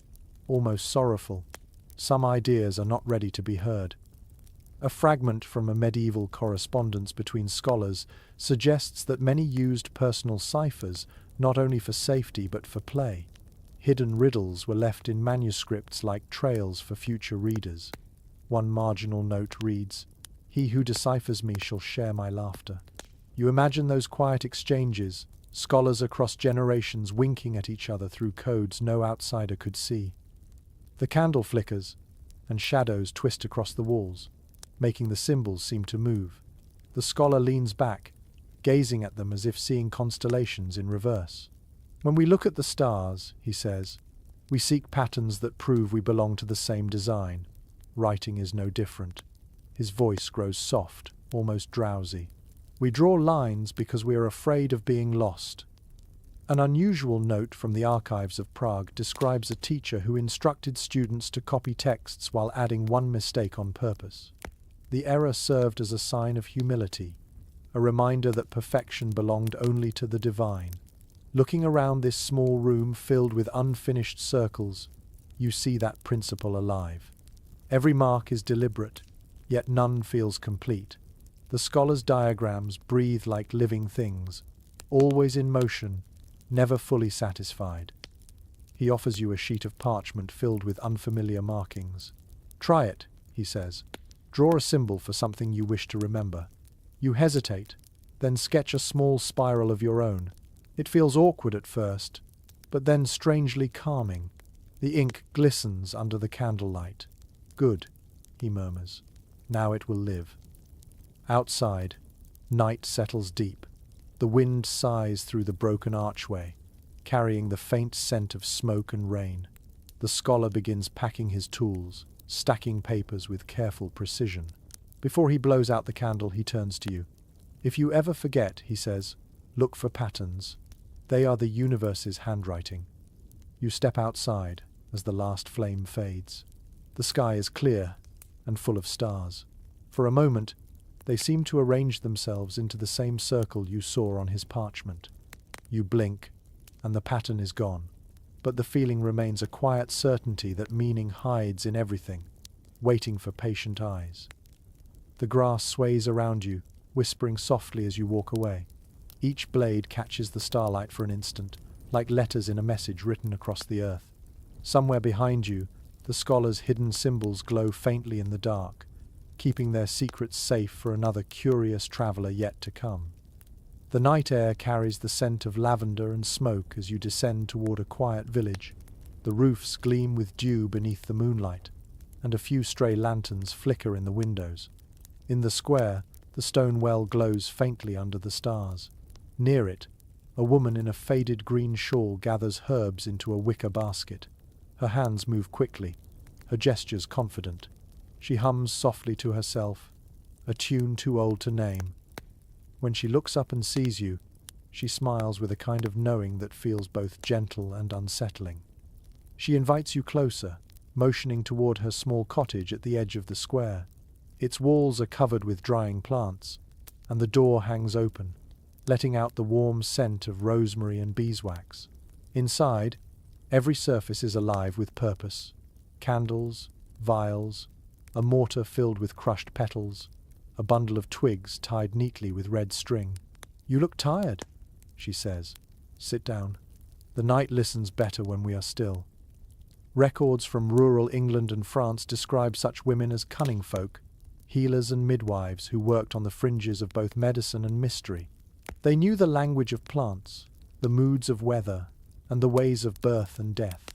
almost sorrowful. Some ideas are not ready to be heard. A fragment from a medieval correspondence between scholars suggests that many used personal ciphers not only for safety but for play. Hidden riddles were left in manuscripts like trails for future readers. One marginal note reads, "He who deciphers me shall share my laughter." You imagine those quiet exchanges, scholars across generations winking at each other through codes no outsider could see. The candle flickers, and shadows twist across the walls, making the symbols seem to move. The scholar leans back, gazing at them as if seeing constellations in reverse. "When we look at the stars," he says, "we seek patterns that prove we belong to the same design. Writing is no different." His voice grows soft, almost drowsy. "We draw lines because we are afraid of being lost." An unusual note from the archives of Prague describes a teacher who instructed students to copy texts while adding one mistake on purpose. The error served as a sign of humility, a reminder that perfection belonged only to the divine. Looking around this small room filled with unfinished circles, you see that principle alive. Every mark is deliberate, yet none feels complete. The scholar's diagrams breathe like living things, always in motion, never fully satisfied. He offers you a sheet of parchment filled with unfamiliar markings. "Try it," he says. "Draw a symbol for something you wish to remember." You hesitate, then sketch a small spiral of your own. It feels awkward at first, but then strangely calming. The ink glistens under the candlelight. "Good," he murmurs. "Now it will live." Outside, night settles deep. The wind sighs through the broken archway, carrying the faint scent of smoke and rain. The scholar begins packing his tools, stacking papers with careful precision. Before he blows out the candle, he turns to you. "If you ever forget," he says, "look for patterns. They are the universe's handwriting." You step outside as the last flame fades. The sky is clear and full of stars. For a moment, They seem to arrange themselves into the same circle you saw on his parchment. You blink, and the pattern is gone, but the feeling remains a quiet certainty that meaning hides in everything, waiting for patient eyes. The grass sways around you, whispering softly as you walk away. Each blade catches the starlight for an instant, like letters in a message written across the earth. Somewhere behind you, the scholar's hidden symbols glow faintly in the dark, keeping their secrets safe for another curious traveler yet to come. The night air carries the scent of lavender and smoke as you descend toward a quiet village. The roofs gleam with dew beneath the moonlight, and a few stray lanterns flicker in the windows. In the square, the stone well glows faintly under the stars. Near it, a woman in a faded green shawl gathers herbs into a wicker basket. Her hands move quickly, her gestures confident. She hums softly to herself, a tune too old to name. When she looks up and sees you, she smiles with a kind of knowing that feels both gentle and unsettling. She invites you closer, motioning toward her small cottage at the edge of the square. Its walls are covered with drying plants, and the door hangs open, letting out the warm scent of rosemary and beeswax. Inside, every surface is alive with purpose. Candles, vials, a mortar filled with crushed petals, a bundle of twigs tied neatly with red string. "You look tired," she says. "Sit down. The night listens better when we are still." Records from rural England and France describe such women as cunning folk, healers and midwives who worked on the fringes of both medicine and mystery. They knew the language of plants, the moods of weather, and the ways of birth and death.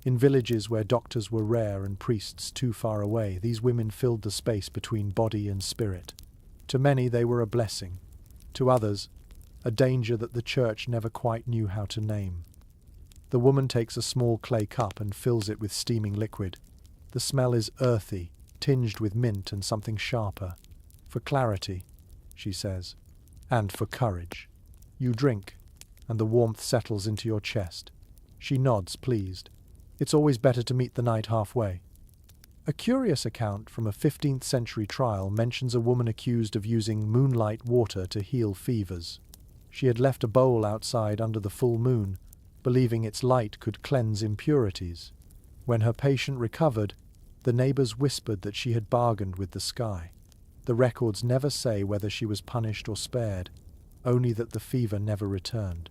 In villages where doctors were rare and priests too far away, these women filled the space between body and spirit. To many they were a blessing. To others, a danger that the church never quite knew how to name. The woman takes a small clay cup and fills it with steaming liquid. The smell is earthy, tinged with mint and something sharper. "For clarity," she says, "and for courage." You drink, and the warmth settles into your chest. She nods, pleased. It's always better to meet the night halfway. A curious account from a 15th century trial mentions a woman accused of using moonlight water to heal fevers. She had left a bowl outside under the full moon, believing its light could cleanse impurities. When her patient recovered, the neighbors whispered that she had bargained with the sky. The records never say whether she was punished or spared, only that the fever never returned.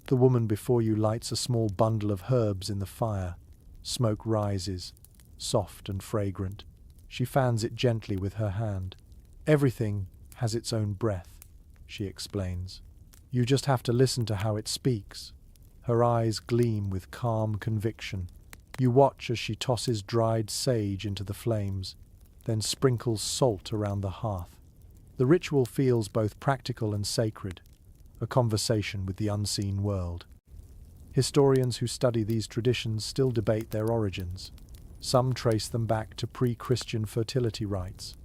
The woman before you lights a small bundle of herbs in the fire. Smoke rises, soft and fragrant. She fans it gently with her hand. "Everything has its own breath," she explains. "You just have to listen to how it speaks." Her eyes gleam with calm conviction. You watch as she tosses dried sage into the flames, then sprinkles salt around the hearth. The ritual feels both practical and sacred, a conversation with the unseen world. Historians who study these traditions still debate their origins. Some trace them back to pre-Christian fertility rites.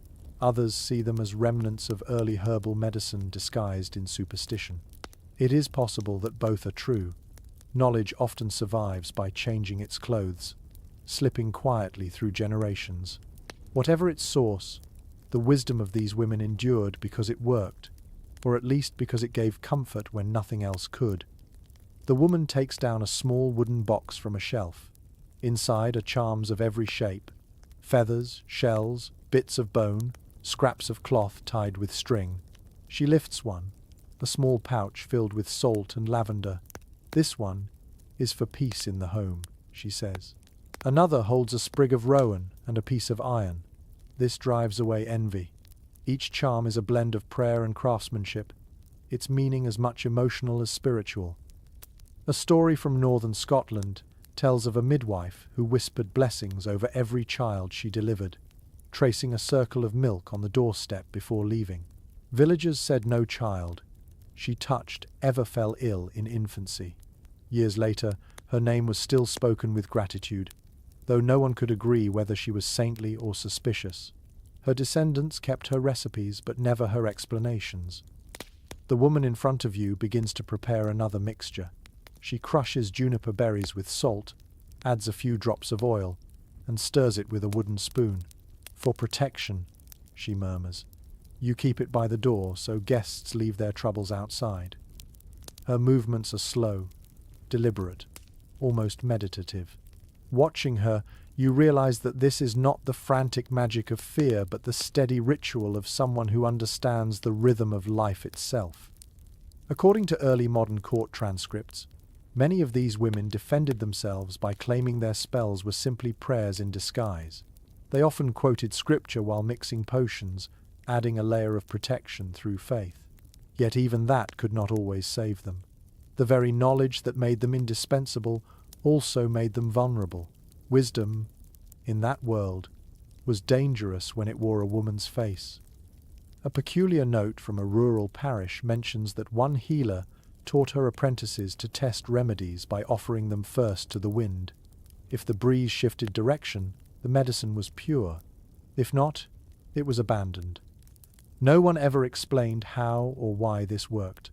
Others see them as remnants of early herbal medicine disguised in superstition. It is possible that both are true. Knowledge often survives by changing its clothes, slipping quietly through generations. Whatever its source, the wisdom of these women endured because it worked, or at least because it gave comfort when nothing else could. The woman takes down a small wooden box from a shelf. Inside are charms of every shape: feathers, shells, bits of bone, scraps of cloth tied with string. She lifts one, a small pouch filled with salt and lavender. "This one is for peace in the home," she says. Another holds a sprig of rowan and a piece of iron. "This drives away envy." Each charm is a blend of prayer and craftsmanship, its meaning as much emotional as spiritual. A story from northern Scotland tells of a midwife who whispered blessings over every child she delivered, tracing a circle of milk on the doorstep before leaving. Villagers said no child she touched ever fell ill in infancy. Years later, her name was still spoken with gratitude, though no one could agree whether she was saintly or suspicious. Her descendants kept her recipes but never her explanations. The woman in front of you begins to prepare another mixture. She crushes juniper berries with salt, adds a few drops of oil, and stirs it with a wooden spoon. "For protection," she murmurs. You keep it by the door so guests leave their troubles outside. Her movements are slow, deliberate, almost meditative. Watching her, you realize that this is not the frantic magic of fear, but the steady ritual of someone who understands the rhythm of life itself. According to early modern court transcripts, many of these women defended themselves by claiming their spells were simply prayers in disguise. They often quoted scripture while mixing potions, adding a layer of protection through faith. Yet even that could not always save them. The very knowledge that made them indispensable also made them vulnerable. Wisdom, in that world, was dangerous when it wore a woman's face. A peculiar note from a rural parish mentions that one healer taught her apprentices to test remedies by offering them first to the wind. If the breeze shifted direction, the medicine was pure. If not, it was abandoned. No one ever explained how or why this worked,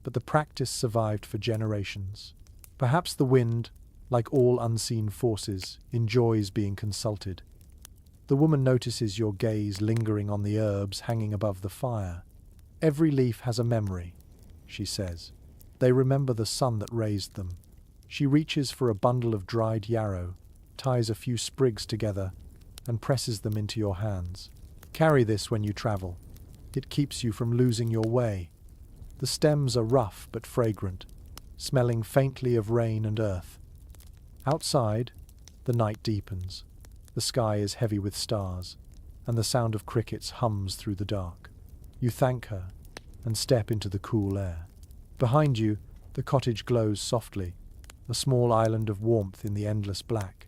but the practice survived for generations. Perhaps the wind, like all unseen forces, enjoys being consulted. The woman notices your gaze lingering on the herbs hanging above the fire. Every leaf has a memory, she says. They remember the sun that raised them. She reaches for a bundle of dried yarrow, ties a few sprigs together, and presses them into your hands. Carry this when you travel. It keeps you from losing your way. The stems are rough but fragrant, smelling faintly of rain and earth. Outside, the night deepens. The sky is heavy with stars, and the sound of crickets hums through the dark. You thank her and step into the cool air. Behind you, the cottage glows softly, a small island of warmth in the endless black.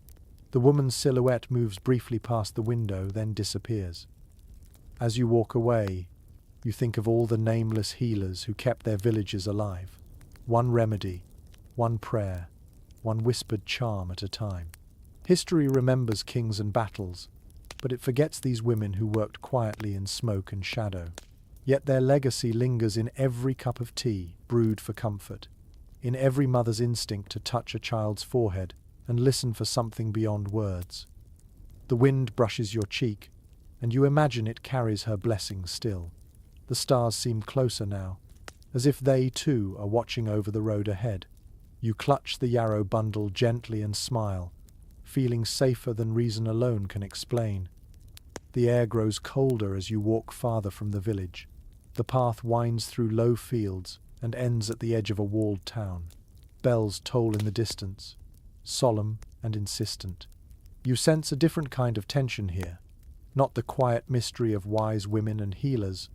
The woman's silhouette moves briefly past the window, then disappears. As you walk away, you think of all the nameless healers who kept their villages alive. One remedy, one prayer, one whispered charm at a time. History remembers kings and battles, but it forgets these women who worked quietly in smoke and shadow. Yet their legacy lingers in every cup of tea brewed for comfort, in every mother's instinct to touch a child's forehead and listen for something beyond words. The wind brushes your cheek, and you imagine it carries her blessing still. The stars seem closer now, as if they too are watching over the road ahead. You clutch the yarrow bundle gently and smile, feeling safer than reason alone can explain. The air grows colder as you walk farther from the village. The path winds through low fields and ends at the edge of a walled town. Bells toll in the distance, solemn and insistent. You sense a different kind of tension here, not the quiet mystery of wise women and healers,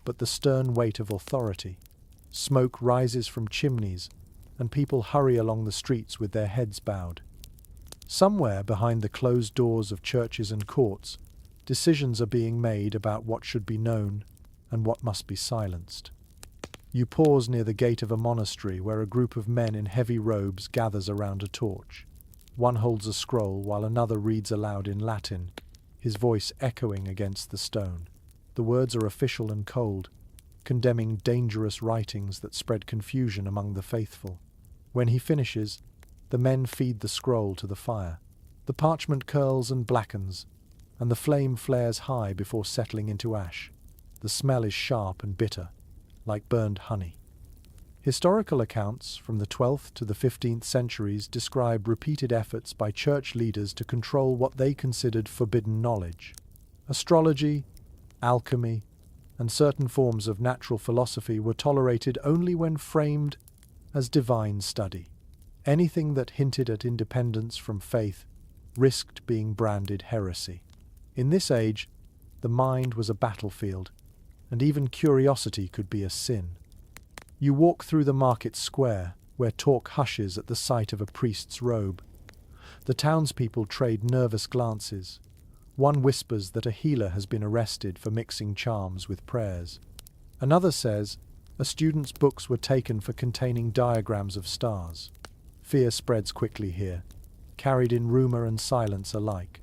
but the stern weight of authority. Smoke rises from chimneys, and people hurry along the streets with their heads bowed. Somewhere behind the closed doors of churches and courts, decisions are being made about what should be known and what must be silenced. You pause near the gate of a monastery where a group of men in heavy robes gathers around a torch. One holds a scroll while another reads aloud in Latin, his voice echoing against the stone. The words are official and cold, condemning dangerous writings that spread confusion among the faithful. When he finishes, the men feed the scroll to the fire. The parchment curls and blackens, and the flame flares high before settling into ash. The smell is sharp and bitter, like burned honey. Historical accounts from the 12th to the 15th centuries describe repeated efforts by church leaders to control what they considered forbidden knowledge. Astrology, alchemy, and certain forms of natural philosophy were tolerated only when framed as divine study. Anything that hinted at independence from faith risked being branded heresy. In this age, the mind was a battlefield, and even curiosity could be a sin. You walk through the market square, where talk hushes at the sight of a priest's robe. The townspeople trade nervous glances. One whispers that a healer has been arrested for mixing charms with prayers. Another says a student's books were taken for containing diagrams of stars. Fear spreads quickly here, carried in rumor and silence alike.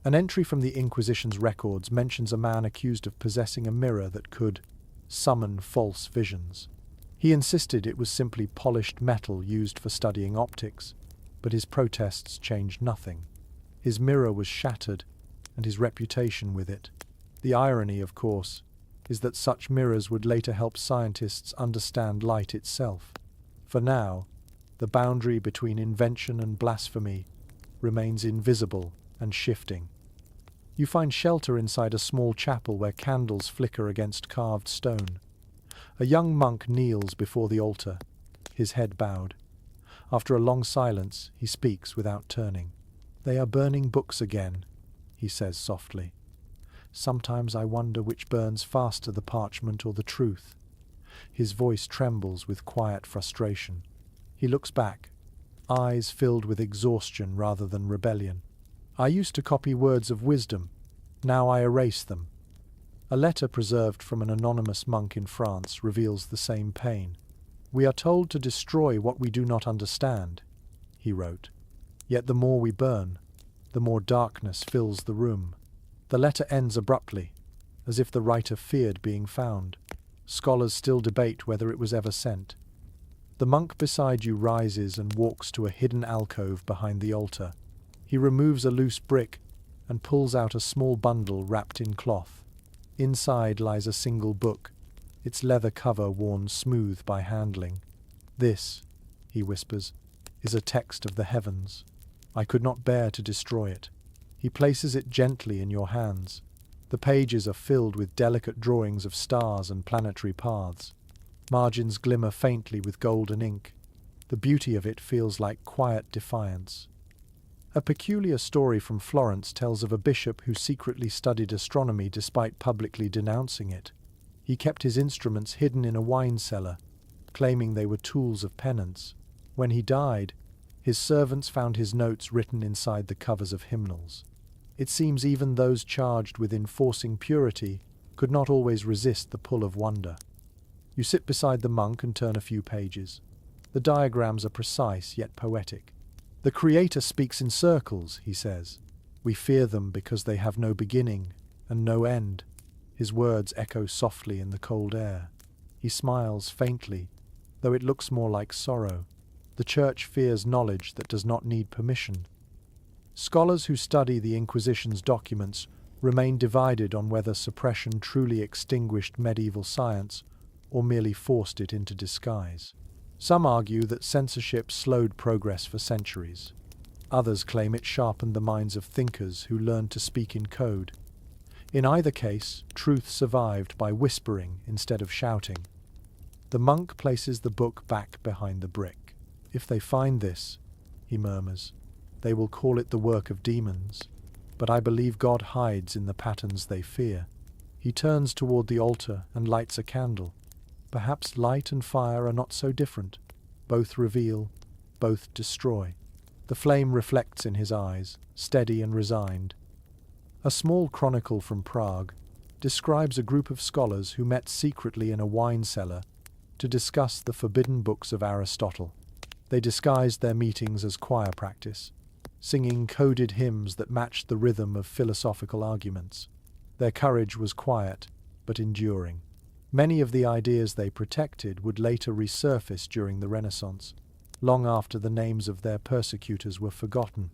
An entry from the Inquisition's records mentions a man accused of possessing a mirror that could summon false visions. He insisted it was simply polished metal used for studying optics, but his protests changed nothing. His mirror was shattered, and his reputation with it. The irony, of course, is that such mirrors would later help scientists understand light itself. For now, the boundary between invention and blasphemy remains invisible and shifting. You find shelter inside a small chapel where candles flicker against carved stone. A young monk kneels before the altar, his head bowed. After a long silence, he speaks without turning. "They are burning books again," he says softly. "Sometimes I wonder which burns faster, the parchment or the truth." His voice trembles with quiet frustration. He looks back, eyes filled with exhaustion rather than rebellion. "I used to copy words of wisdom. Now I erase them." A letter preserved from an anonymous monk in France reveals the same pain. "We are told to destroy what we do not understand," he wrote. "Yet the more we burn, the more darkness fills the room." The letter ends abruptly, as if the writer feared being found. Scholars still debate whether it was ever sent. The monk beside you rises and walks to a hidden alcove behind the altar. He removes a loose brick and pulls out a small bundle wrapped in cloth. Inside lies a single book, its leather cover worn smooth by handling. "This," he whispers, "is a text of the heavens. I could not bear to destroy it." He places it gently in your hands. The pages are filled with delicate drawings of stars and planetary paths. Margins glimmer faintly with golden ink. The beauty of it feels like quiet defiance. A peculiar story from Florence tells of a bishop who secretly studied astronomy despite publicly denouncing it. He kept his instruments hidden in a wine cellar, claiming they were tools of penance. When he died, his servants found his notes written inside the covers of hymnals. It seems even those charged with enforcing purity could not always resist the pull of wonder. You sit beside the monk and turn a few pages. The diagrams are precise yet poetic. "The Creator speaks in circles," he says. "We fear them because they have no beginning and no end." His words echo softly in the cold air. He smiles faintly, though it looks more like sorrow. The Church fears knowledge that does not need permission. Scholars who study the Inquisition's documents remain divided on whether suppression truly extinguished medieval science or merely forced it into disguise. Some argue that censorship slowed progress for centuries. Others claim it sharpened the minds of thinkers who learned to speak in code. In either case, truth survived by whispering instead of shouting. The monk places the book back behind the brick. "If they find this," he murmurs, "they will call it the work of demons. But I believe God hides in the patterns they fear." He turns toward the altar and lights a candle. Perhaps light and fire are not so different. Both reveal, both destroy. The flame reflects in his eyes, steady and resigned. A small chronicle from Prague describes a group of scholars who met secretly in a wine cellar to discuss the forbidden books of Aristotle. They disguised their meetings as choir practice, singing coded hymns that matched the rhythm of philosophical arguments. Their courage was quiet, but enduring. Many of the ideas they protected would later resurface during the Renaissance, long after the names of their persecutors were forgotten.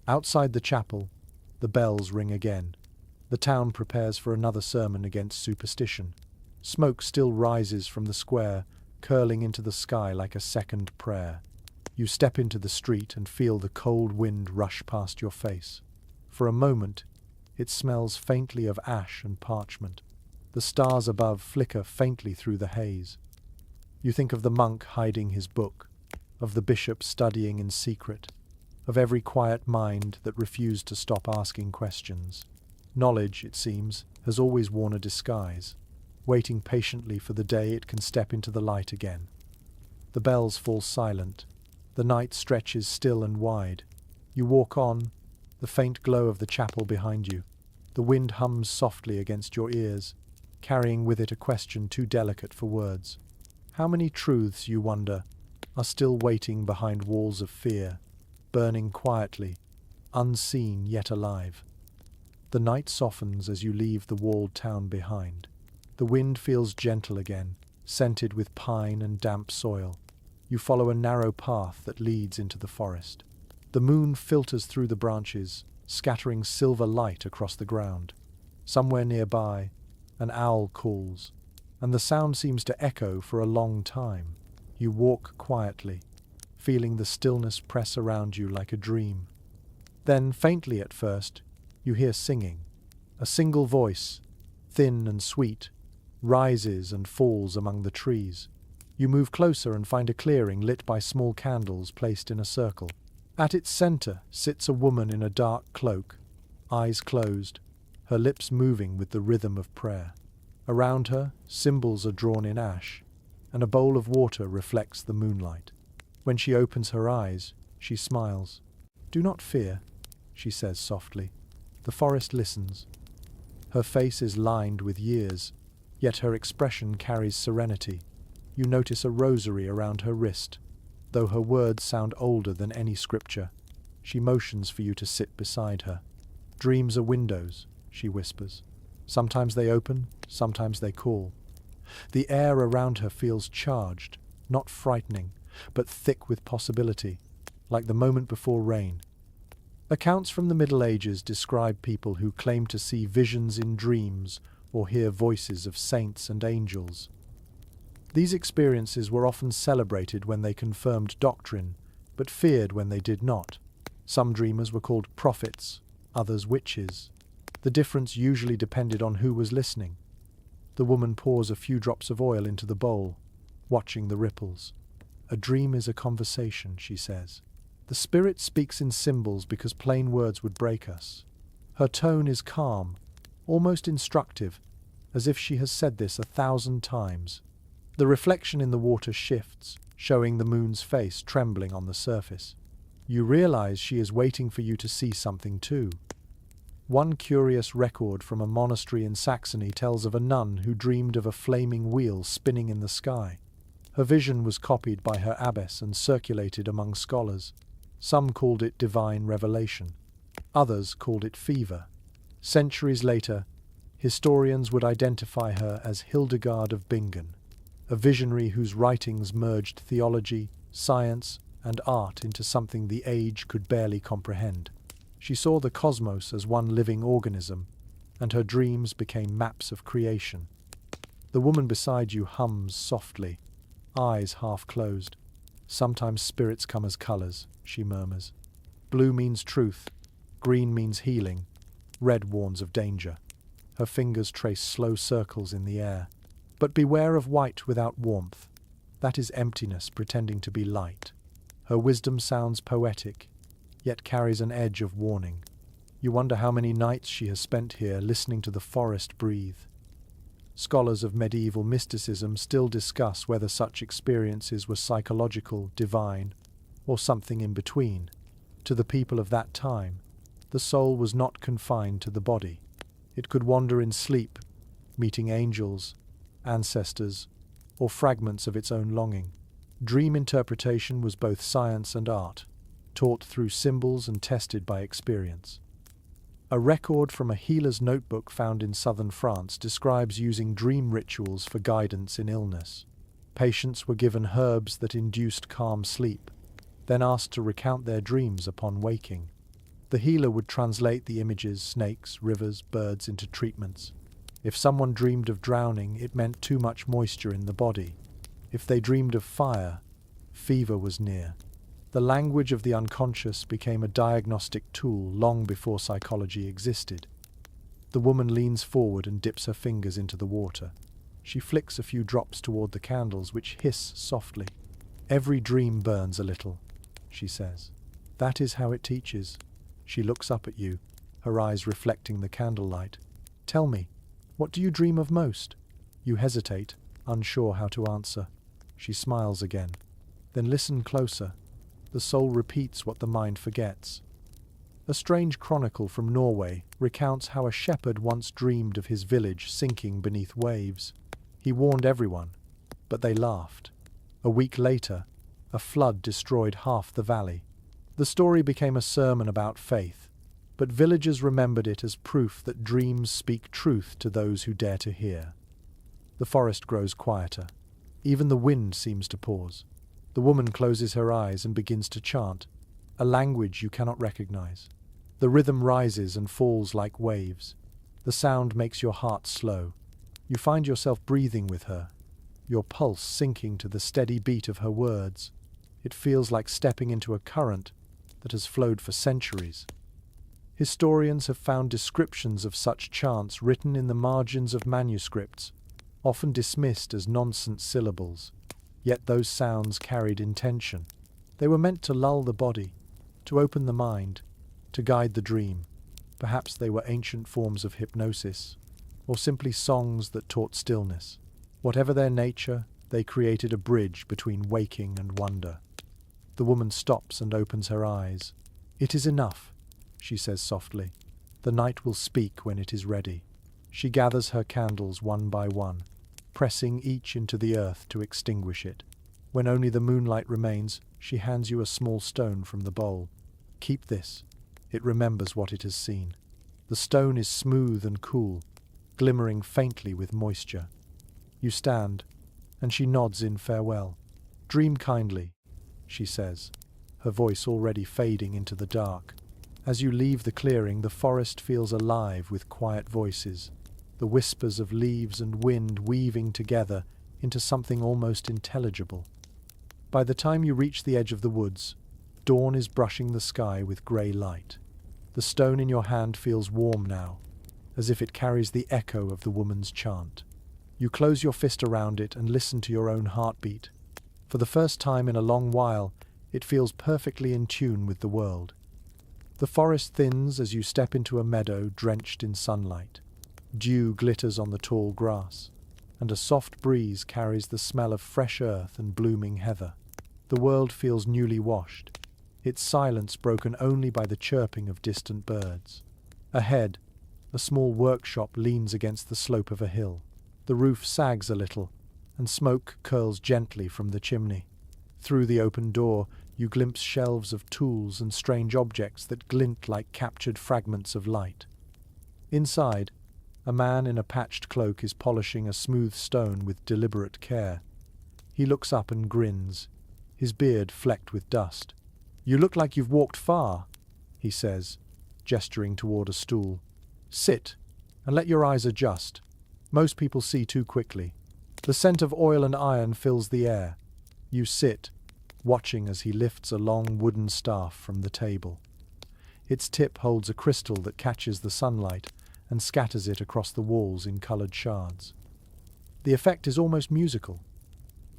Outside the chapel, the bells ring again. The town prepares for another sermon against superstition. Smoke still rises from the square, curling into the sky like a second prayer. You step into the street and feel the cold wind rush past your face. For a moment, it smells faintly of ash and parchment. The stars above flicker faintly through the haze. You think of the monk hiding his book, of the bishop studying in secret, of every quiet mind that refused to stop asking questions. Knowledge, it seems, has always worn a disguise, waiting patiently for the day it can step into the light again. The bells fall silent. The night stretches still and wide. You walk on, the faint glow of the chapel behind you. The wind hums softly against your ears, carrying with it a question too delicate for words. How many truths, you wonder, are still waiting behind walls of fear, burning quietly, unseen yet alive? The night softens as you leave the walled town behind. The wind feels gentle again, scented with pine and damp soil. You follow a narrow path that leads into the forest. The moon filters through the branches, scattering silver light across the ground. Somewhere nearby, An owl calls, and the sound seems to echo for a long time. You walk quietly, feeling the stillness press around you like a dream. Then, faintly at first, you hear singing. A single voice, thin and sweet, rises and falls among the trees. You move closer and find a clearing lit by small candles placed in a circle. At its center sits a woman in a dark cloak, eyes closed, her lips moving with the rhythm of prayer. Around her, symbols are drawn in ash, and a bowl of water reflects the moonlight. When she opens her eyes, she smiles. "Do not fear," she says softly. The forest listens. Her face is lined with years, yet her expression carries serenity. You notice a rosary around her wrist. Though her words sound older than any scripture, she motions for you to sit beside her. "Dreams are windows," she whispers. "Sometimes they open, sometimes they call." The air around her feels charged, not frightening, but thick with possibility, like the moment before rain. Accounts from the Middle Ages describe people who claim to see visions in dreams or hear voices of saints and angels. These experiences were often celebrated when they confirmed doctrine, but feared when they did not. Some dreamers were called prophets, others witches. The difference usually depended on who was listening. The woman pours a few drops of oil into the bowl, watching the ripples. "A dream is a conversation," she says. "The spirit speaks in symbols because plain words would break us." Her tone is calm, almost instructive, as if she has said this 1,000 times. The reflection in the water shifts, showing the moon's face trembling on the surface. You realize she is waiting for you to see something too. One curious record from a monastery in Saxony tells of a nun who dreamed of a flaming wheel spinning in the sky. Her vision was copied by her abbess and circulated among scholars. Some called it divine revelation. Others called it fever. Centuries later, historians would identify her as Hildegard of Bingen, a visionary whose writings merged theology, science, and art into something the age could barely comprehend. She saw the cosmos as one living organism, and her dreams became maps of creation. The woman beside you hums softly, eyes half closed. "Sometimes spirits come as colors," she murmurs. "Blue means truth, green means healing, red warns of danger." Her fingers trace slow circles in the air. "But beware of white without warmth. That is emptiness pretending to be light." Her wisdom sounds poetic, yet carries an edge of warning. You wonder how many nights she has spent here listening to the forest breathe. Scholars of medieval mysticism still discuss whether such experiences were psychological, divine, or something in between. To the people of that time, the soul was not confined to the body. It could wander in sleep, meeting angels, ancestors, or fragments of its own longing. Dream interpretation was both science and art, taught through symbols and tested by experience. A record from a healer's notebook found in southern France describes using dream rituals for guidance in illness. Patients were given herbs that induced calm sleep, then asked to recount their dreams upon waking. The healer would translate the images, snakes, rivers, birds, into treatments. If someone dreamed of drowning, it meant too much moisture in the body. If they dreamed of fire, fever was near. The language of the unconscious became a diagnostic tool long before psychology existed. The woman leans forward and dips her fingers into the water. She flicks a few drops toward the candles, which hiss softly. "Every dream burns a little," she says. "That is how it teaches." She looks up at you, her eyes reflecting the candlelight. "Tell me, what do you dream of most?" You hesitate, unsure how to answer. She smiles again. "Then listen closer. The soul repeats what the mind forgets." A strange chronicle from Norway recounts how a shepherd once dreamed of his village sinking beneath waves. He warned everyone, but they laughed. A week later, a flood destroyed half the valley. The story became a sermon about faith, but villagers remembered it as proof that dreams speak truth to those who dare to hear. The forest grows quieter. Even the wind seems to pause. The woman closes her eyes and begins to chant, a language you cannot recognize. The rhythm rises and falls like waves. The sound makes your heart slow. You find yourself breathing with her, your pulse sinking to the steady beat of her words. It feels like stepping into a current that has flowed for centuries. Historians have found descriptions of such chants written in the margins of manuscripts, often dismissed as nonsense syllables. Yet those sounds carried intention. They were meant to lull the body, to open the mind, to guide the dream. Perhaps they were ancient forms of hypnosis, or simply songs that taught stillness. Whatever their nature, they created a bridge between waking and wonder. The woman stops and opens her eyes. "It is enough," she says softly. "The night will speak when it is ready." She gathers her candles one by one, pressing each into the earth to extinguish it. When only the moonlight remains, she hands you a small stone from the bowl. "Keep this." It remembers what it has seen. The stone is smooth and cool, glimmering faintly with moisture. You stand, and she nods in farewell. "Dream kindly," she says, her voice already fading into the dark. As you leave the clearing, the forest feels alive with quiet voices, the whispers of leaves and wind weaving together into something almost intelligible. By the time you reach the edge of the woods, dawn is brushing the sky with grey light. The stone in your hand feels warm now, as if it carries the echo of the woman's chant. You close your fist around it and listen to your own heartbeat. For the first time in a long while, it feels perfectly in tune with the world. The forest thins as you step into a meadow drenched in sunlight. Dew glitters on the tall grass, and a soft breeze carries the smell of fresh earth and blooming heather. The world feels newly washed, its silence broken only by the chirping of distant birds. Ahead, a small workshop leans against the slope of a hill. The roof sags a little, and smoke curls gently from the chimney. Through the open door, you glimpse shelves of tools and strange objects that glint like captured fragments of light. Inside, a man in a patched cloak is polishing a smooth stone with deliberate care. He looks up and grins, his beard flecked with dust. "You look like you've walked far," he says, gesturing toward a stool. "Sit, and let your eyes adjust. Most people see too quickly." The scent of oil and iron fills the air. You sit, watching as he lifts a long wooden staff from the table. Its tip holds a crystal that catches the sunlight and scatters it across the walls in coloured shards. The effect is almost musical.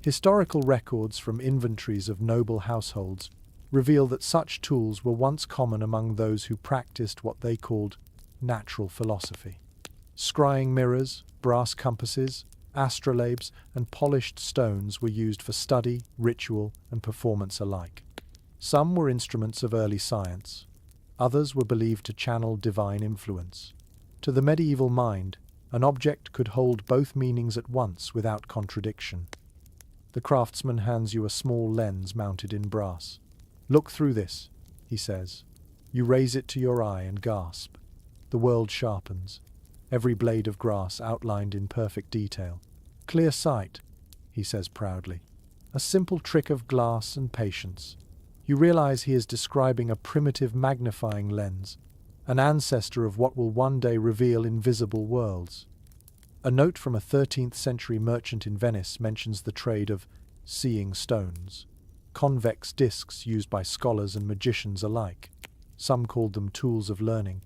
Historical records from inventories of noble households reveal that such tools were once common among those who practiced what they called natural philosophy. Scrying mirrors, brass compasses, astrolabes, and polished stones were used for study, ritual, and performance alike. Some were instruments of early science. Others were believed to channel divine influence. To the medieval mind, an object could hold both meanings at once without contradiction. The craftsman hands you a small lens mounted in brass. "Look through this," he says. You raise it to your eye and gasp. The world sharpens, every blade of grass outlined in perfect detail. "Clear sight," he says proudly. A simple trick of glass and patience. You realize he is describing a primitive magnifying lens, an ancestor of what will one day reveal invisible worlds. A note from a 13th century merchant in Venice mentions the trade of seeing stones, convex discs used by scholars and magicians alike. Some called them tools of learning,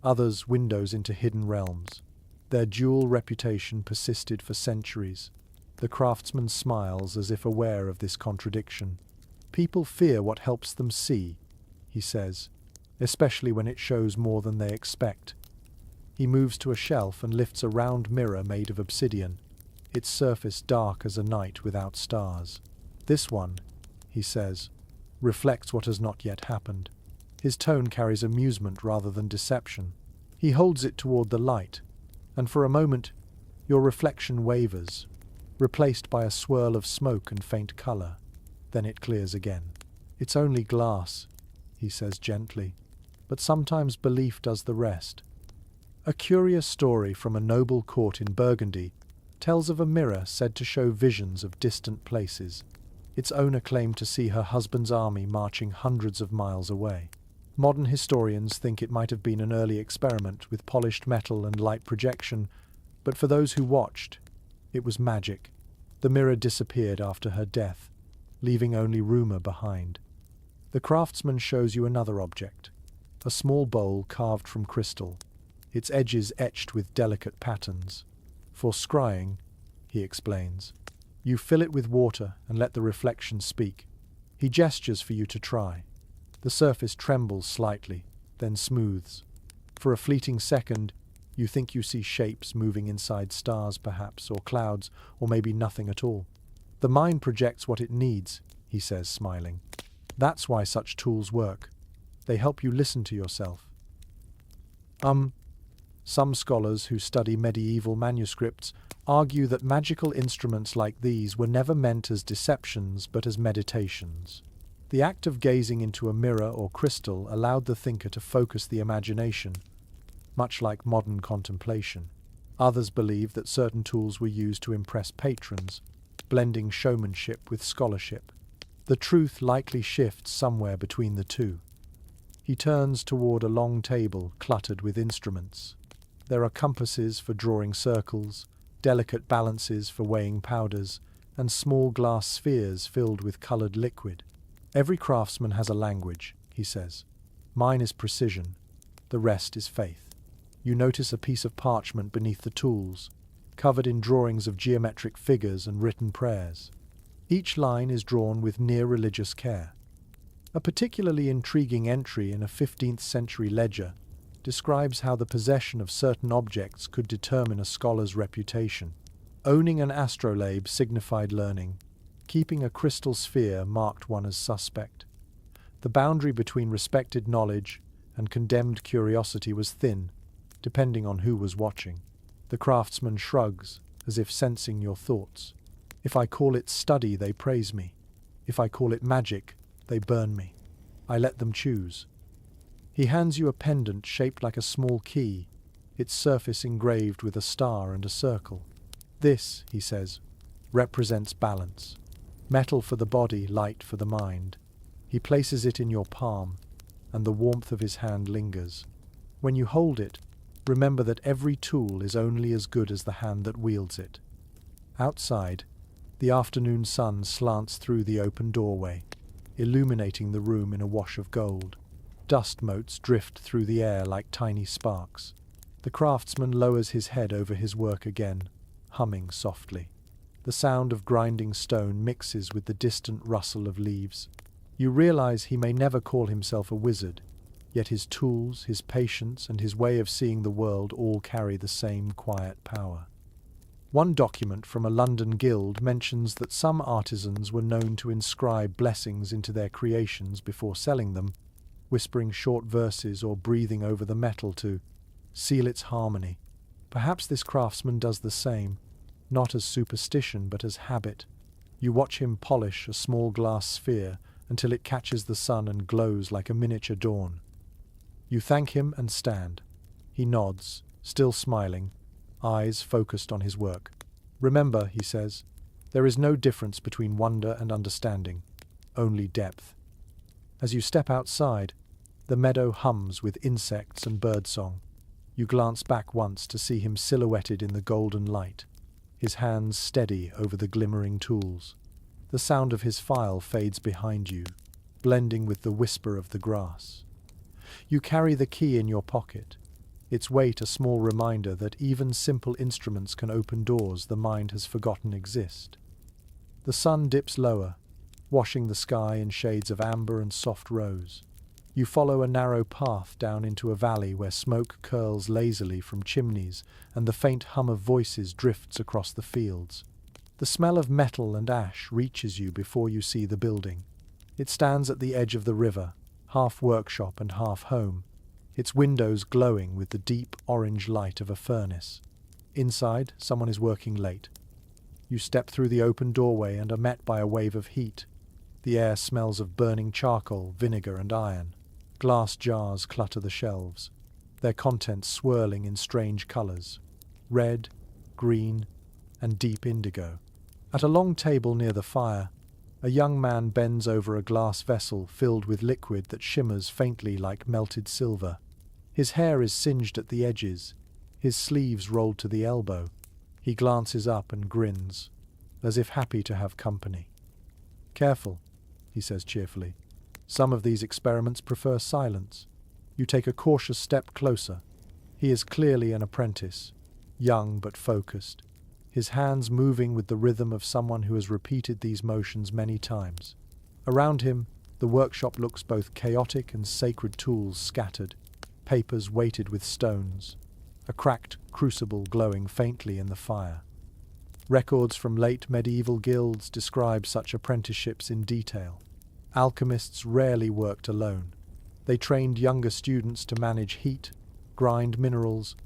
others windows into hidden realms. Their dual reputation persisted for centuries. The craftsman smiles as if aware of this contradiction. "People fear what helps them see," he says, "especially when it shows more than they expect." He moves to a shelf and lifts a round mirror made of obsidian, its surface dark as a night without stars. "This one," he says, "reflects what has not yet happened." His tone carries amusement rather than deception. He holds it toward the light, and for a moment your reflection wavers, replaced by a swirl of smoke and faint color. Then it clears again. "It's only glass," he says gently, "but sometimes belief does the rest." A curious story from a noble court in Burgundy tells of a mirror said to show visions of distant places. Its owner claimed to see her husband's army marching hundreds of miles away. Modern historians think it might have been an early experiment with polished metal and light projection, But for those who watched, it was magic. The mirror disappeared after her death, leaving only rumor behind. The craftsman shows you another object, a small bowl carved from crystal, its edges etched with delicate patterns. For scrying, he explains. You fill it with water and let the reflection speak. He gestures for you to try. The surface trembles slightly, then smooths. For a fleeting second, you think you see shapes moving inside stars perhaps, or clouds, or maybe nothing at all. The mind projects what it needs, he says, smiling. That's why such tools work. They help you listen to yourself. Some scholars who study medieval manuscripts argue that magical instruments like these were never meant as deceptions but as meditations. The act of gazing into a mirror or crystal allowed the thinker to focus the imagination, much like modern contemplation. Others believe that certain tools were used to impress patrons, blending showmanship with scholarship. The truth likely shifts somewhere between the two. He turns toward a long table cluttered with instruments. There are compasses for drawing circles, delicate balances for weighing powders, and small glass spheres filled with colored liquid. Every craftsman has a language, he says. Mine is precision. The rest is faith. You notice a piece of parchment beneath the tools, covered in drawings of geometric figures and written prayers. Each line is drawn with near religious care. A particularly intriguing entry in a 15th century ledger describes how the possession of certain objects could determine a scholar's reputation. Owning an astrolabe signified learning. Keeping a crystal sphere marked one as suspect. The boundary between respected knowledge and condemned curiosity was thin, depending on who was watching. The craftsman shrugs, as if sensing your thoughts. If I call it study, they praise me. If I call it magic, they burn me. I let them choose. He hands you a pendant shaped like a small key, its surface engraved with a star and a circle. This, he says, represents balance. Metal for the body, light for the mind. He places it in your palm, and the warmth of his hand lingers. When you hold it, remember that every tool is only as good as the hand that wields it. Outside, the afternoon sun slants through the open doorway, illuminating the room in a wash of gold. Dust motes drift through the air like tiny sparks. The craftsman lowers his head over his work again, humming softly. The sound of grinding stone mixes with the distant rustle of leaves. You realize he may never call himself a wizard, yet his tools, his patience, and his way of seeing the world all carry the same quiet power. One document from a London guild mentions that some artisans were known to inscribe blessings into their creations before selling them, whispering short verses or breathing over the metal to seal its harmony. Perhaps this craftsman does the same, not as superstition but as habit. You watch him polish a small glass sphere until it catches the sun and glows like a miniature dawn. You thank him and stand. He nods, still smiling, eyes focused on his work. Remember, he says, there is no difference between wonder and understanding, only depth. As you step outside, the meadow hums with insects and birdsong. You glance back once to see him silhouetted in the golden light, his hands steady over the glimmering tools. The sound of his file fades behind you, blending with the whisper of the grass. You carry the key in your pocket, its weight a small reminder that even simple instruments can open doors the mind has forgotten exist. The sun dips lower, washing the sky in shades of amber and soft rose. You follow a narrow path down into a valley where smoke curls lazily from chimneys and the faint hum of voices drifts across the fields. The smell of metal and ash reaches you before you see the building. It stands at the edge of the river, half workshop and half home, its windows glowing with the deep orange light of a furnace. Inside, someone is working late. You step through the open doorway and are met by a wave of heat. The air smells of burning charcoal, vinegar, and iron. Glass jars clutter the shelves, their contents swirling in strange colors: red, green, and deep indigo. At a long table near the fire, a young man bends over a glass vessel filled with liquid that shimmers faintly like melted silver. His hair is singed at the edges, his sleeves rolled to the elbow, He glances up and grins, as if happy to have company. "Careful," he says cheerfully. "Some of these experiments prefer silence. You take a cautious step closer." He is clearly an apprentice, young but focused, his hands moving with the rhythm of someone who has repeated these motions many times. Around him, the workshop looks both chaotic and sacred tools scattered, papers weighted with stones, a cracked crucible glowing faintly in the fire. Records from late medieval guilds describe such apprenticeships in detail. Alchemists rarely worked alone. They trained younger students to manage heat, grind minerals,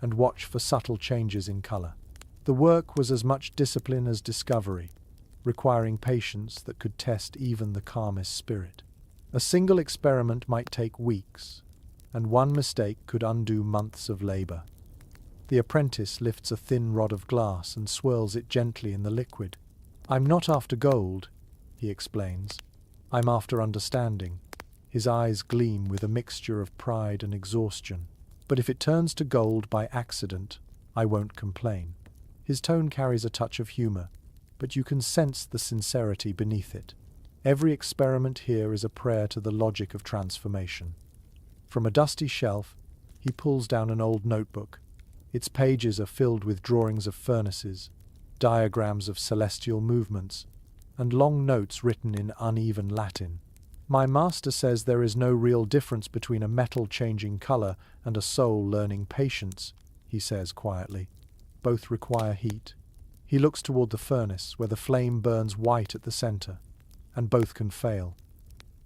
and watch for subtle changes in color. The work was as much discipline as discovery, requiring patience that could test even the calmest spirit. A single experiment might take weeks, and one mistake could undo months of labor. The apprentice lifts a thin rod of glass and swirls it gently in the liquid. "I'm not after gold," he explains. "I'm after understanding." His eyes gleam with a mixture of pride and exhaustion. "But if it turns to gold by accident, I won't complain." His tone carries a touch of humor, but you can sense the sincerity beneath it. Every experiment here is a prayer to the logic of transformation. From a dusty shelf, he pulls down an old notebook. Its pages are filled with drawings of furnaces, diagrams of celestial movements, and long notes written in uneven Latin. "My master says there is no real difference between a metal changing color and a soul learning patience," he says quietly. "Both require heat." He looks toward the furnace, where the flame burns white at the center, and both can fail.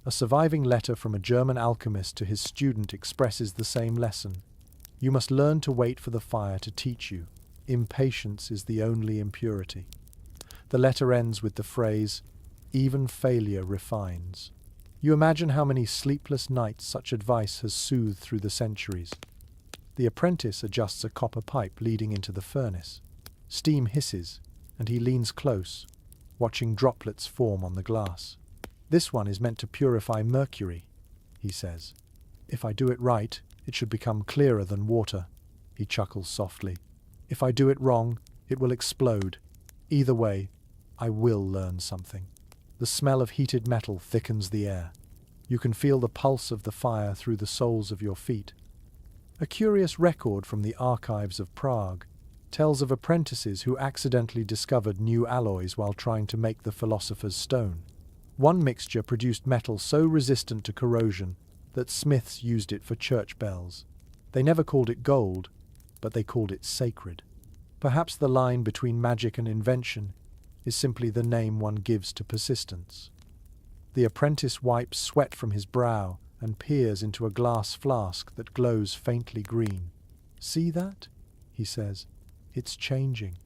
A surviving letter from a German alchemist to his student expresses the same lesson. You must learn to wait for the fire to teach you. Impatience is the only impurity. The letter ends with the phrase, "Even failure refines." You imagine how many sleepless nights such advice has soothed through the centuries. The apprentice adjusts a copper pipe leading into the furnace. Steam hisses, and he leans close, watching droplets form on the glass. "This one is meant to purify mercury," he says. "If I do it right, it should become clearer than water," he chuckles softly. "If I do it wrong, it will explode. Either way, I will learn something." The smell of heated metal thickens the air. You can feel the pulse of the fire through the soles of your feet. A curious record from the archives of Prague tells of apprentices who accidentally discovered new alloys while trying to make the philosopher's stone. One mixture produced metal so resistant to corrosion that smiths used it for church bells. They never called it gold, but they called it sacred. Perhaps the line between magic and invention is simply the name one gives to persistence. The apprentice wipes sweat from his brow and peers into a glass flask that glows faintly green. "See that?" he says. "It's changing."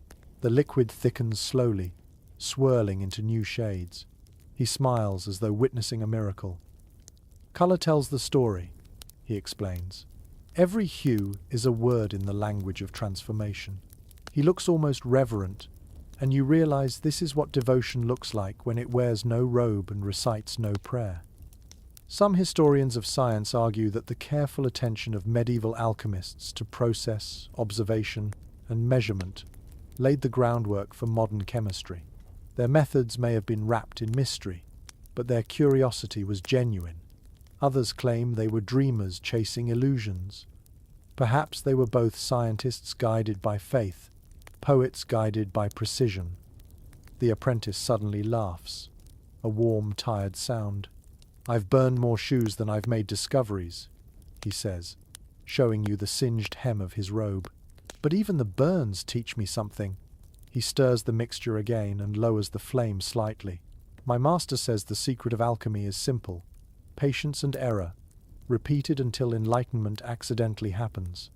The liquid thickens slowly, swirling into new shades. He smiles as though witnessing a miracle. "Color tells the story," he explains. "Every hue is a word in the language of transformation." He looks almost reverent, and you realize this is what devotion looks like when it wears no robe and recites no prayer. Some historians of science argue that the careful attention of medieval alchemists to process, observation, and measurement laid the groundwork for modern chemistry. Their methods may have been wrapped in mystery, but their curiosity was genuine. Others claim they were dreamers chasing illusions. Perhaps they were both scientists guided by faith, poets guided by precision. The apprentice suddenly laughs, a warm, tired sound. "I've burned more shoes than I've made discoveries," he says, showing you the singed hem of his robe. "But even the burns teach me something." He stirs the mixture again and lowers the flame slightly. "My master says the secret of alchemy is simple: patience and error, repeated until enlightenment accidentally happens."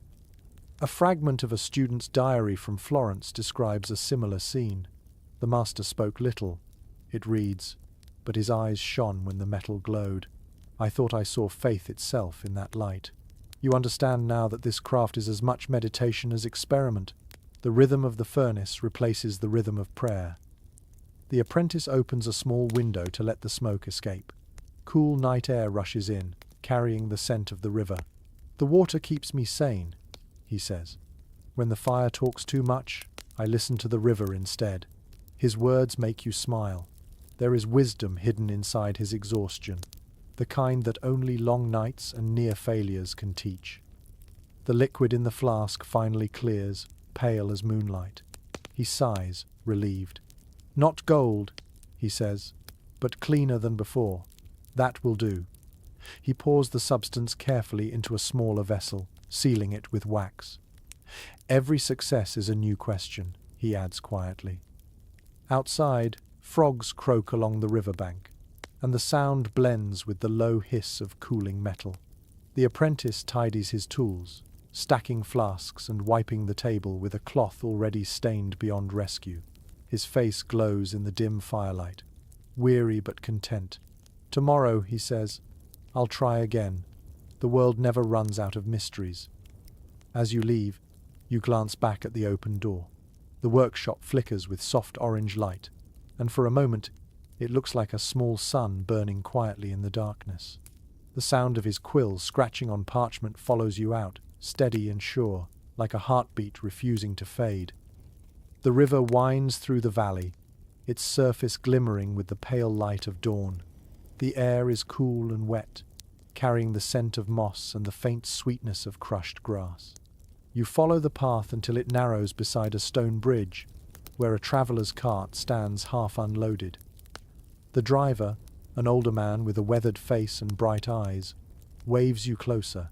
A fragment of a student's diary from Florence describes a similar scene. The master spoke little, it reads, but his eyes shone when the metal glowed. "I thought I saw faith itself in that light." You understand now that this craft is as much meditation as experiment. The rhythm of the furnace replaces the rhythm of prayer. The apprentice opens a small window to let the smoke escape. Cool night air rushes in, carrying the scent of the river. "The water keeps me sane," he says. "When the fire talks too much, I listen to the river instead. His words make you smile. There is wisdom hidden inside his exhaustion, the kind that only long nights and near failures can teach. The liquid in the flask finally clears, pale as moonlight. He sighs, relieved. Not gold, he says, but cleaner than before. That will do. He pours the substance carefully into a smaller vessel, sealing it with wax. Every success is a new question, he adds quietly. Outside, frogs croak along the riverbank, and the sound blends with the low hiss of cooling metal. The apprentice tidies his tools, stacking flasks and wiping the table with a cloth already stained beyond rescue. His face glows in the dim firelight, weary but content. Tomorrow, he says, I'll try again. The world never runs out of mysteries. As you leave, you glance back at the open door. The workshop flickers with soft orange light, and for a moment, it looks like a small sun burning quietly in the darkness. The sound of his quill scratching on parchment follows you out, steady and sure, like a heartbeat refusing to fade. The river winds through the valley, its surface glimmering with the pale light of dawn. The air is cool and wet, carrying the scent of moss and the faint sweetness of crushed grass. You follow the path until it narrows beside a stone bridge, where a traveller's cart stands half unloaded. The driver, an older man with a weathered face and bright eyes, waves you closer.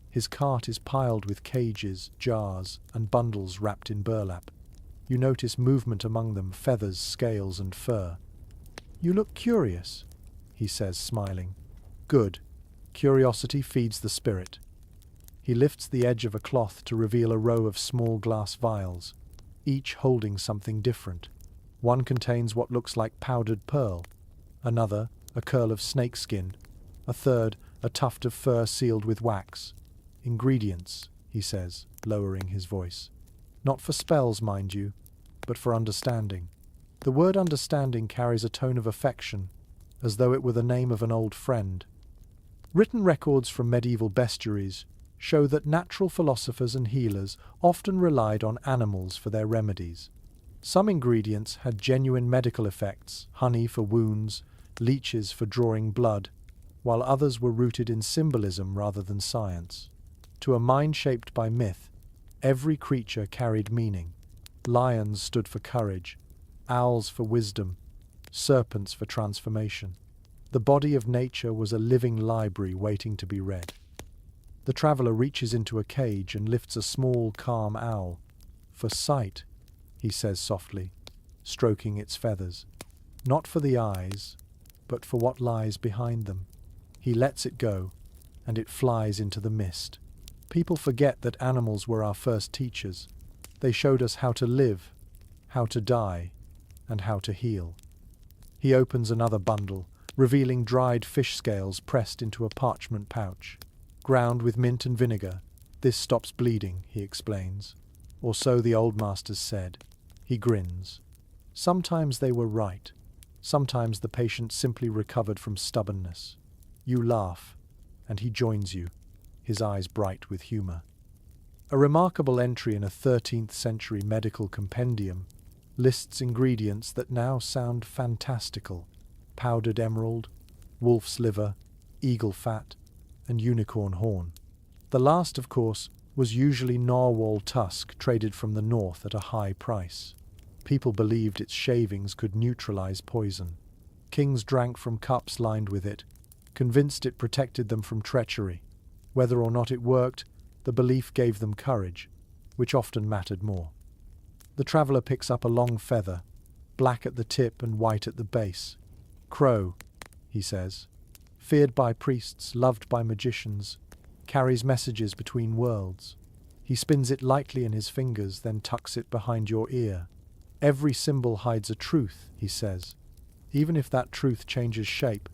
His cart is piled with cages, jars, and bundles wrapped in burlap. You notice movement among them, feathers, scales, and fur. You look curious, he says, smiling. Good. Curiosity feeds the spirit. He lifts the edge of a cloth to reveal a row of small glass vials, each holding something different. One contains what looks like powdered pearl, another, a curl of snakeskin, a third, a tuft of fur sealed with wax. Ingredients, he says, lowering his voice. Not for spells, mind you, but for understanding. The word understanding carries a tone of affection, as though it were the name of an old friend. Written records from medieval bestiaries show that natural philosophers and healers often relied on animals for their remedies. Some ingredients had genuine medical effects, honey for wounds, leeches for drawing blood, while others were rooted in symbolism rather than science. To a mind shaped by myth, every creature carried meaning. Lions stood for courage, owls for wisdom, serpents for transformation. The body of nature was a living library waiting to be read. The traveller reaches into a cage and lifts a small, calm owl. For sight, he says softly, stroking its feathers. Not for the eyes, but for what lies behind them. He lets it go, and it flies into the mist. People forget that animals were our first teachers. They showed us how to live, how to die, and how to heal. He opens another bundle, revealing dried fish scales pressed into a parchment pouch. Ground with mint and vinegar. This stops bleeding, he explains. Or so the old masters said. He grins. Sometimes they were right. Sometimes the patient simply recovered from stubbornness. You laugh, and he joins you, his eyes bright with humour. A remarkable entry in a 13th century medical compendium lists ingredients that now sound fantastical: powdered emerald, wolf's liver, eagle fat, and unicorn horn. The last, of course, was usually narwhal tusk traded from the north at a high price. People believed its shavings could neutralize poison. Kings drank from cups lined with it, convinced it protected them from treachery. Whether or not it worked, the belief gave them courage, which often mattered more. The traveller picks up a long feather, black at the tip and white at the base. Crow, he says, feared by priests, loved by magicians, carries messages between worlds. He spins it lightly in his fingers, then tucks it behind your ear. Every symbol hides a truth, he says, even if that truth changes shape.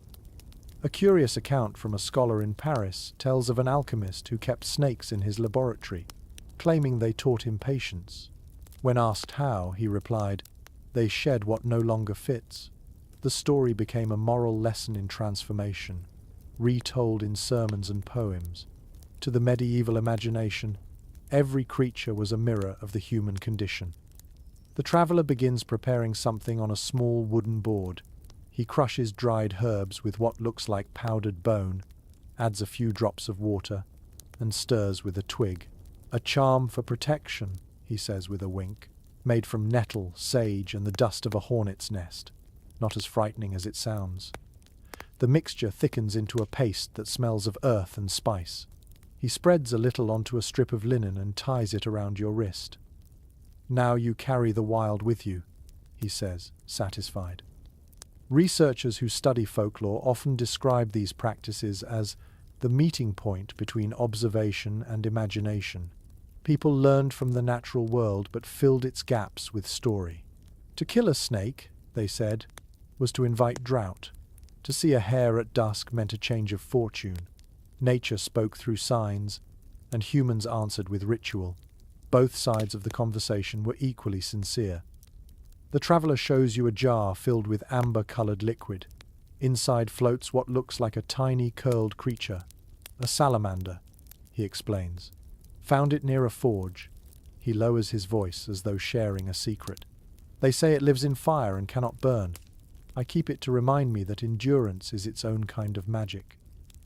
A curious account from a scholar in Paris tells of an alchemist who kept snakes in his laboratory, claiming they taught him patience. When asked how, he replied, "They shed what no longer fits." The story became a moral lesson in transformation, retold in sermons and poems. To the medieval imagination, every creature was a mirror of the human condition. The traveller begins preparing something on a small wooden board. He crushes dried herbs with what looks like powdered bone, adds a few drops of water, and stirs with a twig. A charm for protection, he says with a wink, made from nettle, sage, and the dust of a hornet's nest. Not as frightening as it sounds. The mixture thickens into a paste that smells of earth and spice. He spreads a little onto a strip of linen and ties it around your wrist. Now you carry the wild with you, he says, satisfied. Researchers who study folklore often describe these practices as the meeting point between observation and imagination. People learned from the natural world but filled its gaps with story. To kill a snake, they said, was to invite drought. To see a hare at dusk meant a change of fortune. Nature spoke through signs, and humans answered with ritual. Both sides of the conversation were equally sincere. The traveller shows you a jar filled with amber-coloured liquid. Inside floats what looks like a tiny curled creature. A salamander, he explains. Found it near a forge. He lowers his voice as though sharing a secret. They say it lives in fire and cannot burn. I keep it to remind me that endurance is its own kind of magic.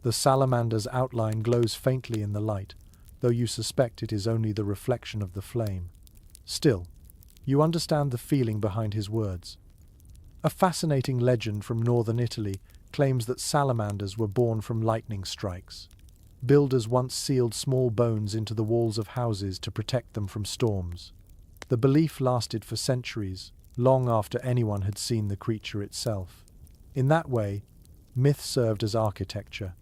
The salamander's outline glows faintly in the light, though you suspect it is only the reflection of the flame. Still, you understand the feeling behind his words. A fascinating legend from northern Italy claims that salamanders were born from lightning strikes. Builders once sealed small bones into the walls of houses to protect them from storms. The belief lasted for centuries, long after anyone had seen the creature itself. In that way, myth served as architecture,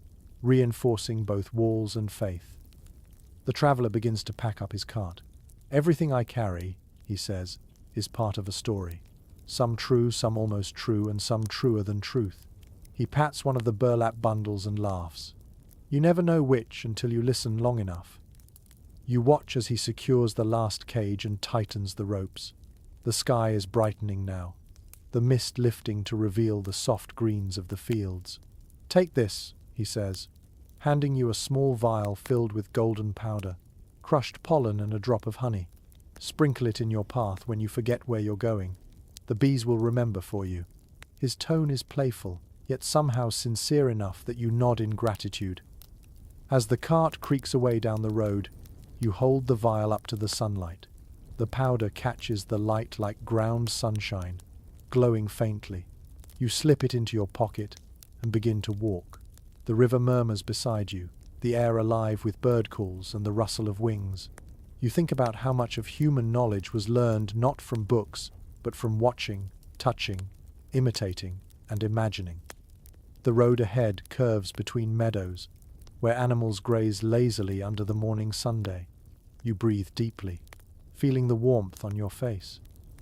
reinforcing both walls and faith. The traveller begins to pack up his cart. Everything I carry, he says, is part of a story. Some true, some almost true, and some truer than truth. He pats one of the burlap bundles and laughs. You never know which until you listen long enough. You watch as he secures the last cage and tightens the ropes. The sky is brightening now, the mist lifting to reveal the soft greens of the fields. Take this, he says, handing you a small vial filled with golden powder, crushed pollen and a drop of honey. Sprinkle it in your path when you forget where you're going. The bees will remember for you. His tone is playful, yet somehow sincere enough that you nod in gratitude. As the cart creaks away down the road, you hold the vial up to the sunlight. The powder catches the light like ground sunshine, glowing faintly. You slip it into your pocket and begin to walk. The river murmurs beside you, the air alive with bird calls and the rustle of wings. You think about how much of human knowledge was learned not from books, but from watching, touching, imitating, and imagining. The road ahead curves between meadows, where animals graze lazily under the morning sunday. You breathe deeply, feeling the warmth on your face.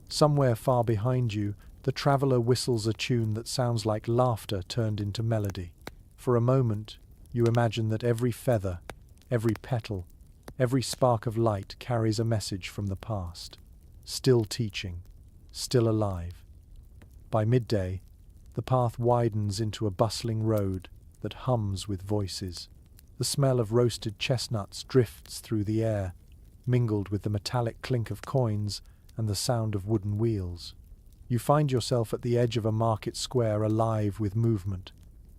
Somewhere far behind you, the traveller whistles a tune that sounds like laughter turned into melody. For a moment, you imagine that every feather, every petal, every spark of light carries a message from the past. Still teaching, still alive. By midday, the path widens into a bustling road that hums with voices. The smell of roasted chestnuts drifts through the air, mingled with the metallic clink of coins and the sound of wooden wheels. You find yourself at the edge of a market square alive with movement.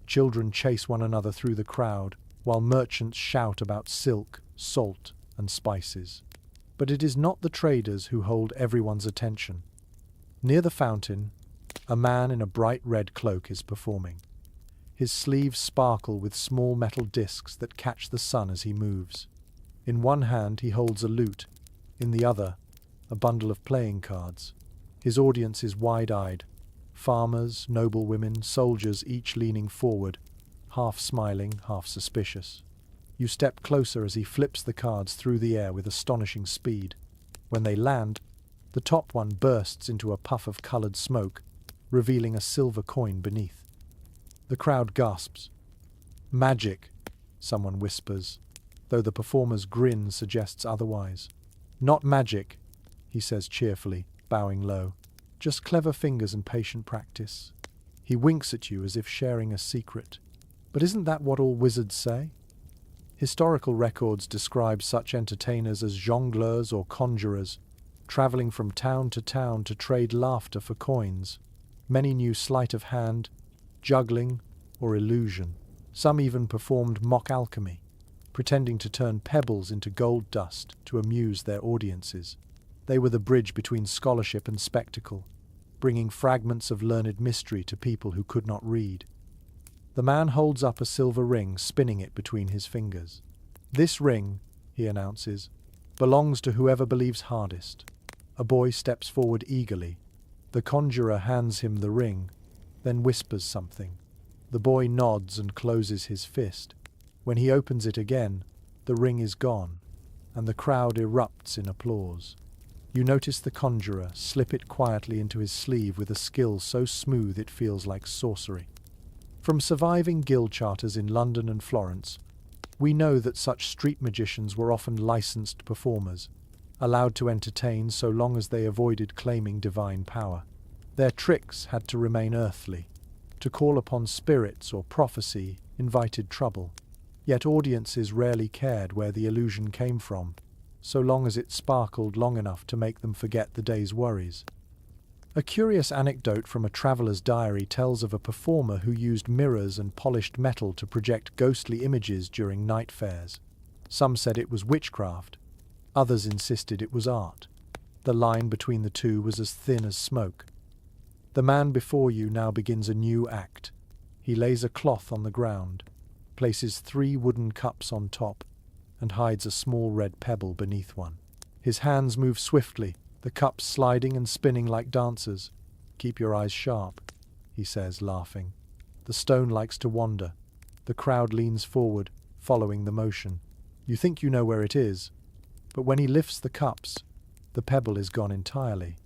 Children chase one another through the crowd, while merchants shout about silk, salt, and spices. But it is not the traders who hold everyone's attention. Near the fountain, a man in a bright red cloak is performing. His sleeves sparkle with small metal discs that catch the sun as he moves. In one hand he holds a lute, in the other, a bundle of playing cards. His audience is wide-eyed. Farmers, noblewomen, soldiers, each leaning forward, half smiling, half suspicious. You step closer as he flips the cards through the air with astonishing speed. When they land, the top one bursts into a puff of coloured smoke, revealing a silver coin beneath. The crowd gasps. Magic, someone whispers, though the performer's grin suggests otherwise. Not magic, he says cheerfully, bowing low. Just clever fingers and patient practice. He winks at you as if sharing a secret. But isn't that what all wizards say? Historical records describe such entertainers as jongleurs or conjurers, traveling from town to town to trade laughter for coins. Many knew sleight of hand, juggling, or illusion. Some even performed mock alchemy, pretending to turn pebbles into gold dust to amuse their audiences. They were the bridge between scholarship and spectacle, bringing fragments of learned mystery to people who could not read. The man holds up a silver ring, spinning it between his fingers. "This ring," he announces, "belongs to whoever believes hardest." A boy steps forward eagerly. The conjurer hands him the ring, then whispers something. The boy nods and closes his fist. When he opens it again, the ring is gone, and the crowd erupts in applause. You notice the conjurer slip it quietly into his sleeve with a skill so smooth it feels like sorcery. From surviving guild charters in London and Florence, we know that such street magicians were often licensed performers, allowed to entertain so long as they avoided claiming divine power. Their tricks had to remain earthly. To call upon spirits or prophecy invited trouble. Yet audiences rarely cared where the illusion came from, so long as it sparkled long enough to make them forget the day's worries. A curious anecdote from a traveller's diary tells of a performer who used mirrors and polished metal to project ghostly images during night fairs. Some said it was witchcraft, others insisted it was art. The line between the two was as thin as smoke. The man before you now begins a new act. He lays a cloth on the ground, places 3 wooden cups on top, and hides a small red pebble beneath one. His hands move swiftly, the cups sliding and spinning like dancers. "Keep your eyes sharp," he says, laughing. The stone likes to wander. The crowd leans forward, following the motion. You think you know where it is, but when he lifts the cups, the pebble is gone entirely.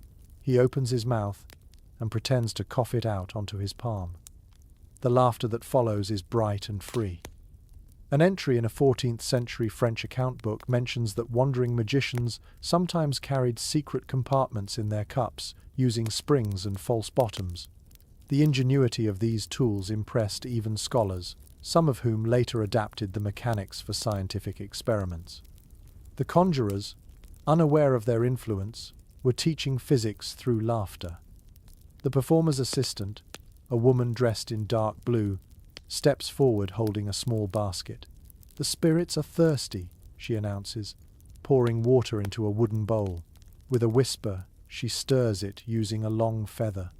He opens his mouth and pretends to cough it out onto his palm. The laughter that follows is bright and free. An entry in a 14th century French account book mentions that wandering magicians sometimes carried secret compartments in their cups, using springs and false bottoms. The ingenuity of these tools impressed even scholars, some of whom later adapted the mechanics for scientific experiments. The conjurers, unaware of their influence, were teaching physics through laughter. The performer's assistant, a woman dressed in dark blue, steps forward holding a small basket. "The spirits are thirsty," she announces, pouring water into a wooden bowl. With a whisper, she stirs it using a long feather.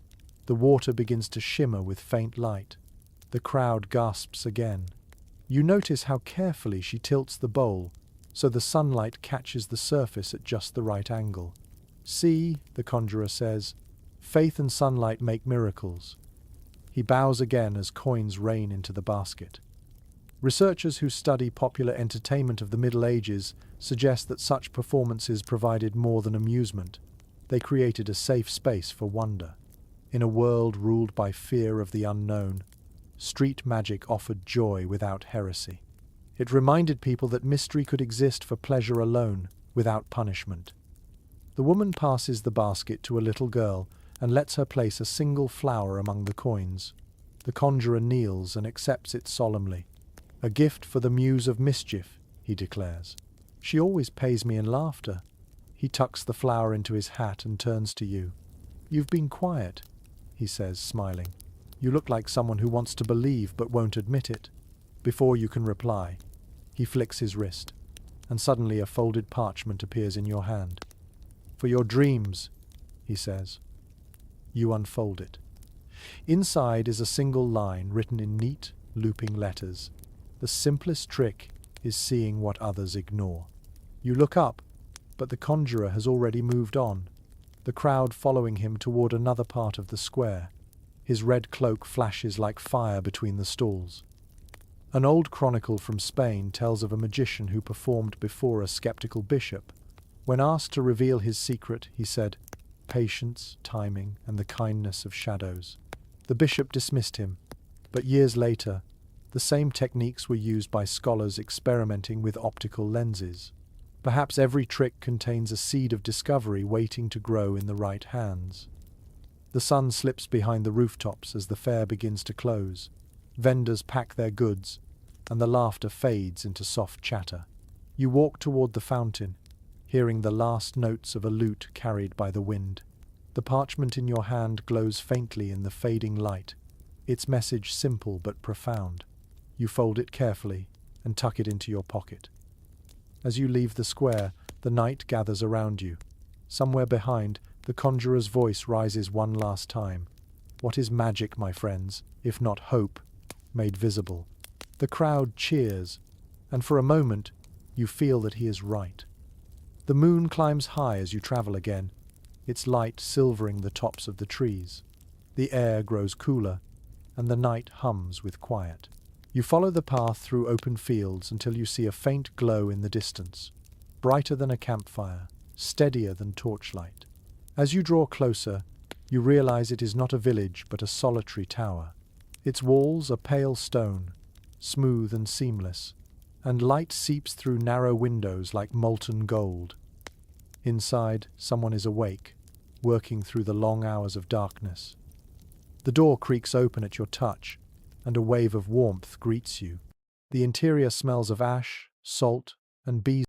The water begins to shimmer with faint light. The crowd gasps again. You notice how carefully she tilts the bowl, so the sunlight catches the surface at just the right angle. "See," the conjurer says, "faith and sunlight make miracles." He bows again as coins rain into the basket. Researchers who study popular entertainment of the Middle Ages suggest that such performances provided more than amusement. They created a safe space for wonder. In a world ruled by fear of the unknown, street magic offered joy without heresy. It reminded people that mystery could exist for pleasure alone, without punishment. The woman passes the basket to a little girl and lets her place a single flower among the coins. The conjurer kneels and accepts it solemnly. "A gift for the muse of mischief," he declares. "She always pays me in laughter." He tucks the flower into his hat and turns to you. "You've been quiet," he says, smiling. "You look like someone who wants to believe but won't admit it." Before you can reply, he flicks his wrist, and suddenly a folded parchment appears in your hand. "For your dreams," he says. You unfold it. Inside is a single line written in neat, looping letters. The simplest trick is seeing what others ignore. You look up, but the conjurer has already moved on, the crowd following him toward another part of the square. His red cloak flashes like fire between the stalls. An old chronicle from Spain tells of a magician who performed before a skeptical bishop. When asked to reveal his secret, he said, "Patience, timing, and the kindness of shadows." The bishop dismissed him, but years later, the same techniques were used by scholars experimenting with optical lenses. Perhaps every trick contains a seed of discovery waiting to grow in the right hands. The sun slips behind the rooftops as the fair begins to close. Vendors pack their goods, and the laughter fades into soft chatter. You walk toward the fountain, hearing the last notes of a lute carried by the wind. The parchment in your hand glows faintly in the fading light, its message simple but profound. You fold it carefully and tuck it into your pocket. As you leave the square, the night gathers around you. Somewhere behind, the conjurer's voice rises one last time. What is magic, my friends, if not hope, made visible? The crowd cheers, and for a moment, you feel that he is right. The moon climbs high as you travel again, its light silvering the tops of the trees. The air grows cooler, and the night hums with quiet. You follow the path through open fields until you see a faint glow in the distance, brighter than a campfire, steadier than torchlight. As you draw closer, you realize it is not a village but a solitary tower. Its walls are pale stone, smooth and seamless, and light seeps through narrow windows like molten gold. Inside, someone is awake, working through the long hours of darkness. The door creaks open at your touch, and a wave of warmth greets you. The interior smells of ash, salt, and bees.